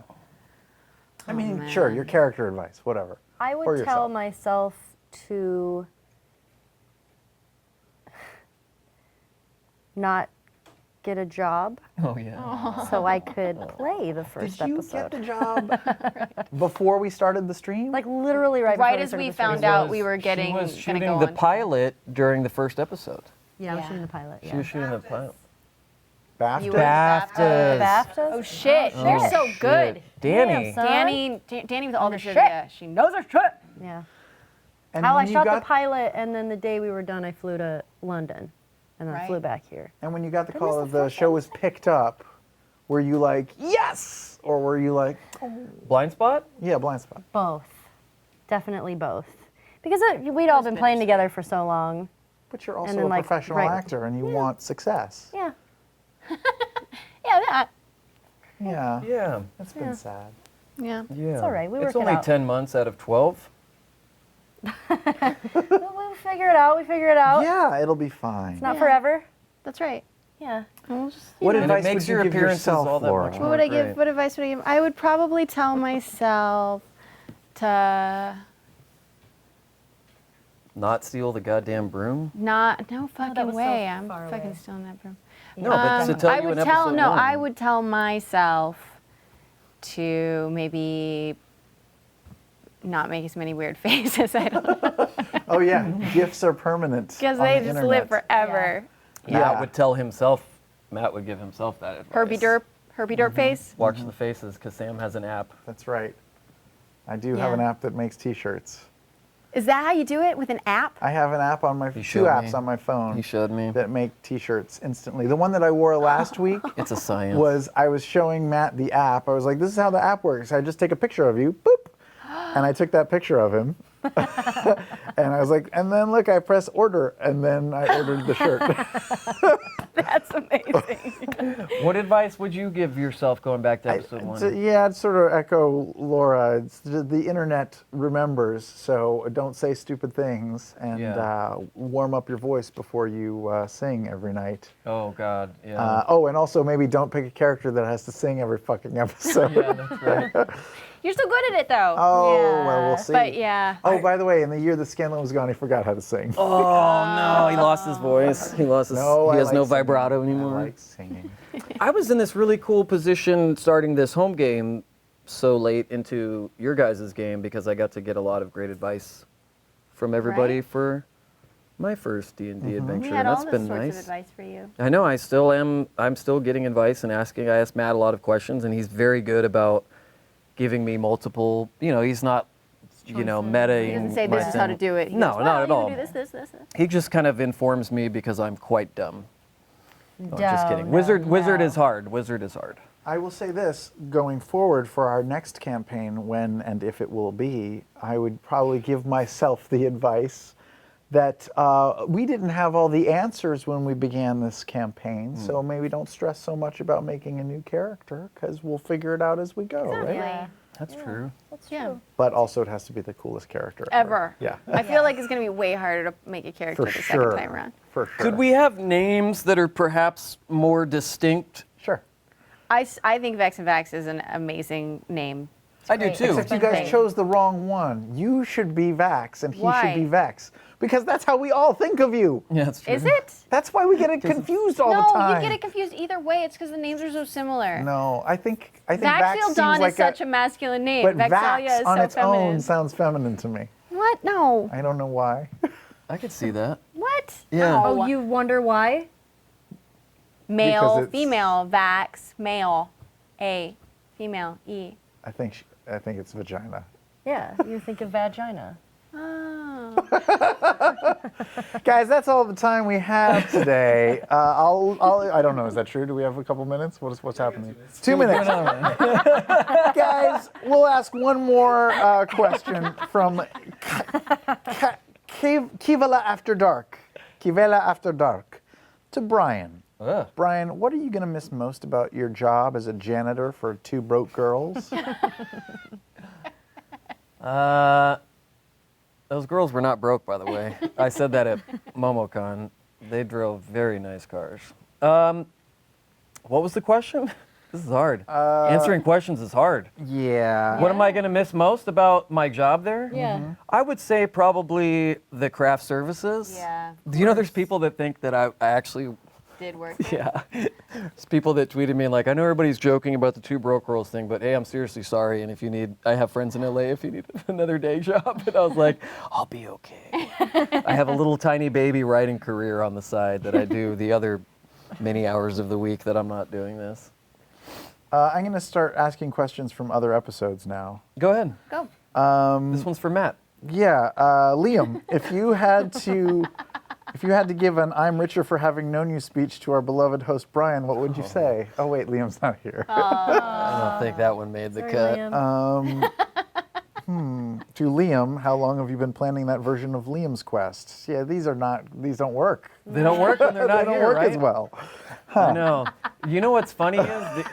[SPEAKER 3] I mean,
[SPEAKER 2] man.
[SPEAKER 3] sure, your character advice, whatever.
[SPEAKER 4] I
[SPEAKER 3] Or
[SPEAKER 4] would tell
[SPEAKER 3] yourself.
[SPEAKER 4] myself to not get a job
[SPEAKER 1] Oh, yeah.
[SPEAKER 4] so I could play the first
[SPEAKER 3] Did you
[SPEAKER 4] episode.
[SPEAKER 3] get the job before we started the stream?
[SPEAKER 4] Like literally right
[SPEAKER 2] Right
[SPEAKER 4] before
[SPEAKER 2] as
[SPEAKER 4] started
[SPEAKER 2] we
[SPEAKER 4] the stream.
[SPEAKER 2] found out we were getting
[SPEAKER 1] She was
[SPEAKER 2] gonna
[SPEAKER 1] shooting
[SPEAKER 2] go
[SPEAKER 1] the
[SPEAKER 2] on.
[SPEAKER 1] pilot during the first episode.
[SPEAKER 4] Yeah, I was
[SPEAKER 2] Yeah.
[SPEAKER 4] shooting the pilot.
[SPEAKER 1] She
[SPEAKER 4] Yeah.
[SPEAKER 1] was shooting the pilot.
[SPEAKER 3] BAFTA?
[SPEAKER 2] You were
[SPEAKER 1] BAFTAs.
[SPEAKER 4] BAFTAs?
[SPEAKER 2] Oh shit,
[SPEAKER 1] Oh,
[SPEAKER 2] you're so
[SPEAKER 1] shit.
[SPEAKER 2] good.
[SPEAKER 1] Danny.
[SPEAKER 4] Damn, son.
[SPEAKER 2] Danny with all the
[SPEAKER 4] shit.
[SPEAKER 2] trivia. She knows her shit.
[SPEAKER 4] Yeah.
[SPEAKER 3] And
[SPEAKER 4] How I
[SPEAKER 3] when you
[SPEAKER 4] shot the
[SPEAKER 3] got-
[SPEAKER 4] pilot, and then the day we were done, I flew to London, and then I
[SPEAKER 2] Right.
[SPEAKER 4] flew back here.
[SPEAKER 3] And when you got the
[SPEAKER 4] That
[SPEAKER 3] call
[SPEAKER 4] was
[SPEAKER 3] that
[SPEAKER 4] the
[SPEAKER 3] the
[SPEAKER 4] first
[SPEAKER 3] show was picked up, were you like, yes? Or were you like,
[SPEAKER 1] Blind spot?
[SPEAKER 3] yeah, blind spot?
[SPEAKER 4] Both. Definitely both. Because we'd all been playing together for so long.
[SPEAKER 3] But you're also
[SPEAKER 4] then,
[SPEAKER 3] a
[SPEAKER 4] like,
[SPEAKER 3] professional
[SPEAKER 4] right.
[SPEAKER 3] actor and you want success.
[SPEAKER 4] Yeah.
[SPEAKER 2] Yeah, that.
[SPEAKER 3] Yeah.
[SPEAKER 1] Yeah.
[SPEAKER 3] That's been sad.
[SPEAKER 2] Yeah.
[SPEAKER 1] Yeah.
[SPEAKER 4] It's all right, we
[SPEAKER 1] It's
[SPEAKER 4] work it
[SPEAKER 1] only
[SPEAKER 4] out.
[SPEAKER 1] 10 months out of 12.
[SPEAKER 4] We'll figure it out. We figure it out.
[SPEAKER 3] Yeah, it'll be fine.
[SPEAKER 4] It's not
[SPEAKER 2] Yeah.
[SPEAKER 4] forever.
[SPEAKER 2] That's right.
[SPEAKER 4] Yeah.
[SPEAKER 3] What
[SPEAKER 1] And it
[SPEAKER 3] advice
[SPEAKER 1] makes
[SPEAKER 3] would
[SPEAKER 1] your
[SPEAKER 3] you give
[SPEAKER 1] appearances
[SPEAKER 3] yourself,
[SPEAKER 1] all that
[SPEAKER 3] Laura?
[SPEAKER 1] much
[SPEAKER 2] What
[SPEAKER 1] more
[SPEAKER 2] would I
[SPEAKER 1] great.
[SPEAKER 2] give? What advice would I give? I would probably tell myself to
[SPEAKER 1] Not steal the goddamn broom?
[SPEAKER 2] no
[SPEAKER 4] that
[SPEAKER 2] fucking
[SPEAKER 4] was so
[SPEAKER 2] way. I'm
[SPEAKER 4] far
[SPEAKER 2] fucking
[SPEAKER 4] away.
[SPEAKER 2] stealing that broom.
[SPEAKER 1] No, but to tell
[SPEAKER 2] I
[SPEAKER 1] you
[SPEAKER 2] would
[SPEAKER 1] in
[SPEAKER 2] tell
[SPEAKER 1] episode
[SPEAKER 2] no.
[SPEAKER 1] one.
[SPEAKER 2] I would tell myself to maybe not make as many weird faces. I don't know
[SPEAKER 3] Oh yeah, GIFs are permanent.
[SPEAKER 2] because
[SPEAKER 3] on
[SPEAKER 2] they
[SPEAKER 3] the
[SPEAKER 2] just
[SPEAKER 3] internet.
[SPEAKER 2] live forever.
[SPEAKER 1] Matt would tell himself. Matt would give himself that advice.
[SPEAKER 2] Herpy derp face.
[SPEAKER 1] Watch the faces, because Sam has an app.
[SPEAKER 3] That's right. I do have an
[SPEAKER 2] Yeah.
[SPEAKER 3] app that makes T-shirts.
[SPEAKER 2] Is that how you do it with an app?
[SPEAKER 3] I have an app on my
[SPEAKER 1] He
[SPEAKER 3] two
[SPEAKER 1] showed
[SPEAKER 3] apps
[SPEAKER 1] me.
[SPEAKER 3] on my phone.
[SPEAKER 1] He showed me.
[SPEAKER 3] That make T-shirts instantly. The one that I wore last week
[SPEAKER 1] It's a science.
[SPEAKER 3] was I was showing Matt the app. I was like, "This is how the app works. I just take a picture of you, boop," and I took that picture of him, and I was like, "And then look, I press order, and then I ordered the shirt."
[SPEAKER 2] That's amazing.
[SPEAKER 1] What advice would you give yourself going back to episode one?
[SPEAKER 3] Yeah, I'd sort of echo Laura. It's the internet remembers, so don't say stupid things, and warm up your voice before you sing every night.
[SPEAKER 1] Oh God, yeah.
[SPEAKER 3] And also maybe don't pick a character that has to sing every fucking episode.
[SPEAKER 1] Yeah, that's right.
[SPEAKER 2] You're so good at it though.
[SPEAKER 3] Oh, well, we'll see.
[SPEAKER 2] But yeah.
[SPEAKER 3] Oh, by the way, in the year the scandal was gone, he forgot how to sing.
[SPEAKER 1] Oh no, he lost his voice. He lost his.
[SPEAKER 3] No,
[SPEAKER 1] he
[SPEAKER 3] I
[SPEAKER 1] has
[SPEAKER 3] like
[SPEAKER 1] no
[SPEAKER 3] singing.
[SPEAKER 1] vibrato
[SPEAKER 3] I
[SPEAKER 1] anymore.
[SPEAKER 3] like singing.
[SPEAKER 1] I was in this really cool position starting this home game so late into your guys' game because I got to get a lot of great advice from everybody
[SPEAKER 2] Right.
[SPEAKER 1] for my first D&D adventure.
[SPEAKER 2] We had
[SPEAKER 1] and
[SPEAKER 2] all
[SPEAKER 1] that's
[SPEAKER 2] this
[SPEAKER 1] been
[SPEAKER 2] sorts
[SPEAKER 1] nice.
[SPEAKER 2] of advice for you.
[SPEAKER 1] I know. I still am. I'm still getting advice and asking. I asked Matt a lot of questions, and he's very good about giving me multiple. He's not, meta.
[SPEAKER 2] He doesn't say this is how to do it. He
[SPEAKER 1] No,
[SPEAKER 2] goes,
[SPEAKER 1] not
[SPEAKER 2] well,
[SPEAKER 1] at
[SPEAKER 2] you
[SPEAKER 1] all.
[SPEAKER 2] can do this.
[SPEAKER 1] He just kind of informs me because I'm quite dumb. No, I'm just kidding.
[SPEAKER 4] No,
[SPEAKER 1] Wizard
[SPEAKER 4] no.
[SPEAKER 1] is hard. Wizard is hard.
[SPEAKER 3] I will say this, going forward for our next campaign, when and if it will be, I would probably give myself the advice that we didn't have all the answers when we began this campaign, so maybe don't stress so much about making a new character, because we'll figure it out as we go, right?
[SPEAKER 2] Yeah.
[SPEAKER 1] That's true.
[SPEAKER 4] That's
[SPEAKER 2] Yeah.
[SPEAKER 4] true.
[SPEAKER 3] But also it has to be the coolest character
[SPEAKER 2] Ever.
[SPEAKER 3] Yeah,
[SPEAKER 2] I feel like it's gonna be way harder to make a character
[SPEAKER 3] for
[SPEAKER 2] the
[SPEAKER 3] sure.
[SPEAKER 2] second time around.
[SPEAKER 3] For sure.
[SPEAKER 1] Could we have names that are perhaps more distinct?
[SPEAKER 3] Sure.
[SPEAKER 2] I think Vex and Vax is an amazing name.
[SPEAKER 1] I do
[SPEAKER 4] great.
[SPEAKER 1] too.
[SPEAKER 3] Except you guys chose the wrong one. You should be Vax and he
[SPEAKER 2] Why?
[SPEAKER 3] should be Vex. Because that's how we all think of you.
[SPEAKER 1] Yeah, that's true.
[SPEAKER 2] Is it?
[SPEAKER 3] That's why we get it confused all the
[SPEAKER 2] No,
[SPEAKER 3] time.
[SPEAKER 2] you get it confused either way. It's because the names are so similar.
[SPEAKER 3] No, I think Vax
[SPEAKER 2] Vaxil
[SPEAKER 3] seems
[SPEAKER 2] Dawn
[SPEAKER 3] like
[SPEAKER 2] is such a masculine name.
[SPEAKER 3] but
[SPEAKER 2] Vexalia
[SPEAKER 3] Vax
[SPEAKER 2] is
[SPEAKER 3] on
[SPEAKER 2] so
[SPEAKER 3] its
[SPEAKER 2] feminine.
[SPEAKER 3] own sounds feminine to me.
[SPEAKER 2] What? No.
[SPEAKER 3] I don't know why.
[SPEAKER 1] I could see that.
[SPEAKER 2] What?
[SPEAKER 1] Yeah.
[SPEAKER 2] No.
[SPEAKER 4] Oh, you wonder why?
[SPEAKER 2] Male,
[SPEAKER 3] Because it's-
[SPEAKER 2] female, Vax, male, A, female, E.
[SPEAKER 3] I think it's vagina.
[SPEAKER 4] Yeah, you think of vagina.
[SPEAKER 2] Oh.
[SPEAKER 3] Guys, that's all the time we have today. I don't know. Is that true? Do we have a couple minutes? What's happening? 2 minutes. Guys, we'll ask one more question from Kivela After Dark. Kivela After Dark to Brian.
[SPEAKER 1] Ugh.
[SPEAKER 3] Brian, what are you going to miss most about your job as a janitor for two broke girls?
[SPEAKER 1] Those girls were not broke, by the way. I said that at MomoCon. They drove very nice cars. What was the question? This is hard. Answering questions is hard.
[SPEAKER 3] Yeah.
[SPEAKER 1] What am I going to miss most about my job there?
[SPEAKER 4] Yeah.
[SPEAKER 1] I would say probably the craft services.
[SPEAKER 2] Yeah.
[SPEAKER 1] Do you know there's people that think that I actually,
[SPEAKER 2] Did work.
[SPEAKER 1] yeah. There's people that tweeted me like, I know everybody's joking about the two broke girls thing, but hey, I'm seriously sorry. And if you need, I have friends in LA if you need another day job. And I was like, I'll be okay. I have a little tiny baby writing career on the side that I do the other many hours of the week that I'm not doing this.
[SPEAKER 3] I'm going to start asking questions from other episodes now.
[SPEAKER 1] Go ahead.
[SPEAKER 2] Go.
[SPEAKER 1] This one's for Matt.
[SPEAKER 3] Yeah, Liam, if you had to give an "I'm richer for having known you" speech to our beloved host Brian, what would you say? Oh wait, Liam's not here.
[SPEAKER 1] I don't think that one made the
[SPEAKER 4] Sorry,
[SPEAKER 1] cut.
[SPEAKER 4] Liam.
[SPEAKER 3] To Liam, how long have you been planning that version of Liam's quest? Yeah, these don't work.
[SPEAKER 1] They don't work when they're not
[SPEAKER 3] They don't
[SPEAKER 1] here,
[SPEAKER 3] work
[SPEAKER 1] right?
[SPEAKER 3] as well.
[SPEAKER 1] I know. You know what's funny is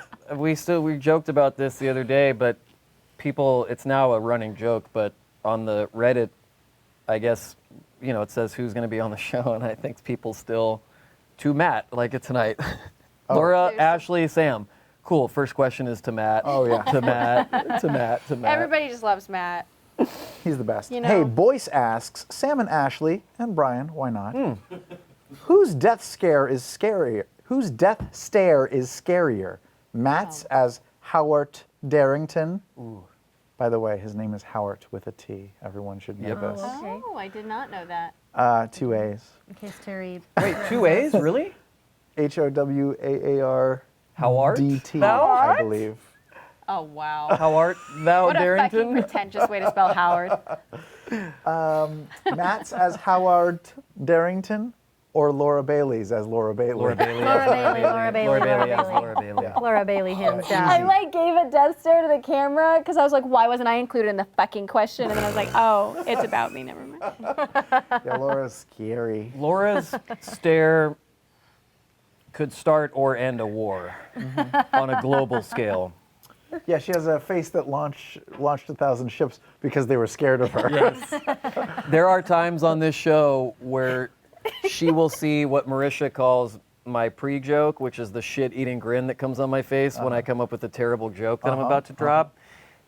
[SPEAKER 1] we joked about this the other day, but people, it's now a running joke, but on the Reddit, I guess, it says who's going to be on the show, and I think people still, to Matt, like it tonight. Laura, Ashley, Sam. Cool. First question is to Matt.
[SPEAKER 3] Oh, yeah.
[SPEAKER 1] To Matt. To Matt. To Matt.
[SPEAKER 2] Everybody just loves Matt.
[SPEAKER 3] He's the best.
[SPEAKER 2] You know.
[SPEAKER 3] Hey, Boyce asks, Sam and Ashley, and Brian, why not? Whose death scare is scarier? Whose death stare is scarier? Matt's as Howard Darrington. Ooh. By the way, his name is Howard with a T. Everyone should know this.
[SPEAKER 4] Okay.
[SPEAKER 2] Oh, I did not know that.
[SPEAKER 3] 2 A's.
[SPEAKER 4] In case Terry.
[SPEAKER 1] Wait, 2 A's? Really?
[SPEAKER 3] HOWAARDT,
[SPEAKER 1] Howard?
[SPEAKER 3] I believe.
[SPEAKER 2] Oh, wow.
[SPEAKER 1] How art thou,
[SPEAKER 2] What a fucking
[SPEAKER 1] Darrington?
[SPEAKER 2] pretentious way to spell Howard.
[SPEAKER 3] Matt's as Howard Darrington, or Laura Bailey's as Laura Bailey.
[SPEAKER 1] Laura Bailey.
[SPEAKER 4] Laura Bailey, Laura Bailey,
[SPEAKER 1] Laura
[SPEAKER 4] Laura
[SPEAKER 1] Bailey as
[SPEAKER 4] Bailey.
[SPEAKER 1] Laura Bailey.
[SPEAKER 4] Laura Bailey, hands
[SPEAKER 2] I
[SPEAKER 4] down.
[SPEAKER 2] like gave a death stare to the camera because I was like, why wasn't I included in the fucking question? And then I was like, oh, it's about me. Never mind.
[SPEAKER 3] Yeah, Laura's scary.
[SPEAKER 1] Laura's stare could start or end a war on a global scale.
[SPEAKER 3] Yeah, she has a face that launched 1,000 ships because they were scared of her.
[SPEAKER 1] Yes. There are times on this show where she will see what Marisha calls my pre-joke, which is the shit-eating grin that comes on my face when I come up with a terrible joke that I'm about to drop.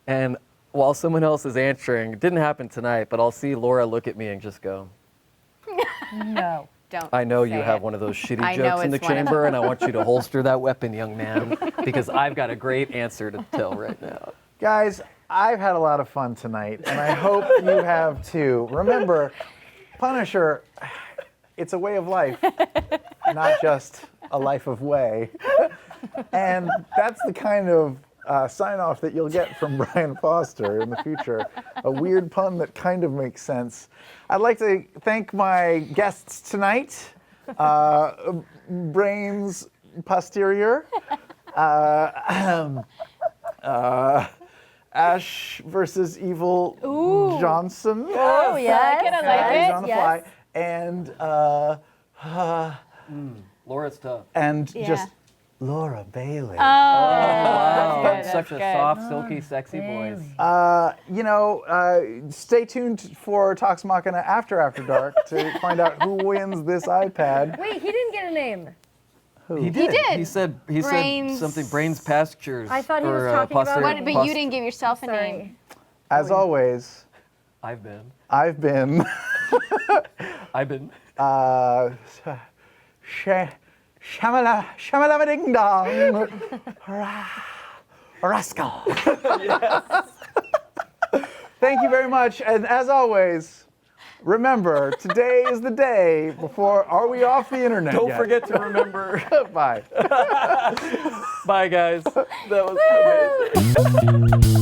[SPEAKER 1] And while someone else is answering, it didn't happen tonight, but I'll see Laura look at me and just go,
[SPEAKER 4] No.
[SPEAKER 2] Don't.
[SPEAKER 1] I know you
[SPEAKER 2] say
[SPEAKER 1] have
[SPEAKER 2] it.
[SPEAKER 1] one of those shitty
[SPEAKER 2] I know
[SPEAKER 1] jokes in the
[SPEAKER 2] it's one of
[SPEAKER 1] chamber, and I want you to holster that weapon, young man, because I've got a great answer to tell right now.
[SPEAKER 3] Guys, I've had a lot of fun tonight, and I hope you have too. Remember, Punisher, it's a way of life, not just a life of way. And that's the kind of sign-off that you'll get from Brian Foster in the future. A weird pun that kind of makes sense. I'd like to thank my guests tonight, Brains Posterior, Ash versus Evil Johnson.
[SPEAKER 4] Oh, yes.
[SPEAKER 2] I like
[SPEAKER 3] On the
[SPEAKER 4] yes.
[SPEAKER 3] fly, and
[SPEAKER 1] Laura's tough.
[SPEAKER 2] Yeah.
[SPEAKER 3] just Laura Bailey.
[SPEAKER 1] Wow,
[SPEAKER 2] good,
[SPEAKER 1] such
[SPEAKER 2] that's
[SPEAKER 1] a
[SPEAKER 2] good.
[SPEAKER 1] soft, silky, sexy voice.
[SPEAKER 3] Stay tuned for Talks Machina after Dark to find out who wins this iPad.
[SPEAKER 4] Wait, he didn't get a name.
[SPEAKER 1] He did.
[SPEAKER 2] did.
[SPEAKER 1] He said
[SPEAKER 2] Brains-
[SPEAKER 1] something. Brains pastures.
[SPEAKER 4] I thought he was
[SPEAKER 1] or,
[SPEAKER 4] talking about-
[SPEAKER 2] What, but you didn't give yourself a
[SPEAKER 4] Sorry.
[SPEAKER 2] name.
[SPEAKER 3] As always,
[SPEAKER 1] I've been.
[SPEAKER 3] I've been Shamala ding dong. Rascal. Thank you very much. And as always, remember, today is the day before Are We Off the Internet
[SPEAKER 1] Don't
[SPEAKER 3] yet?
[SPEAKER 1] forget to remember.
[SPEAKER 3] Bye.
[SPEAKER 1] Bye, guys. That was amazing.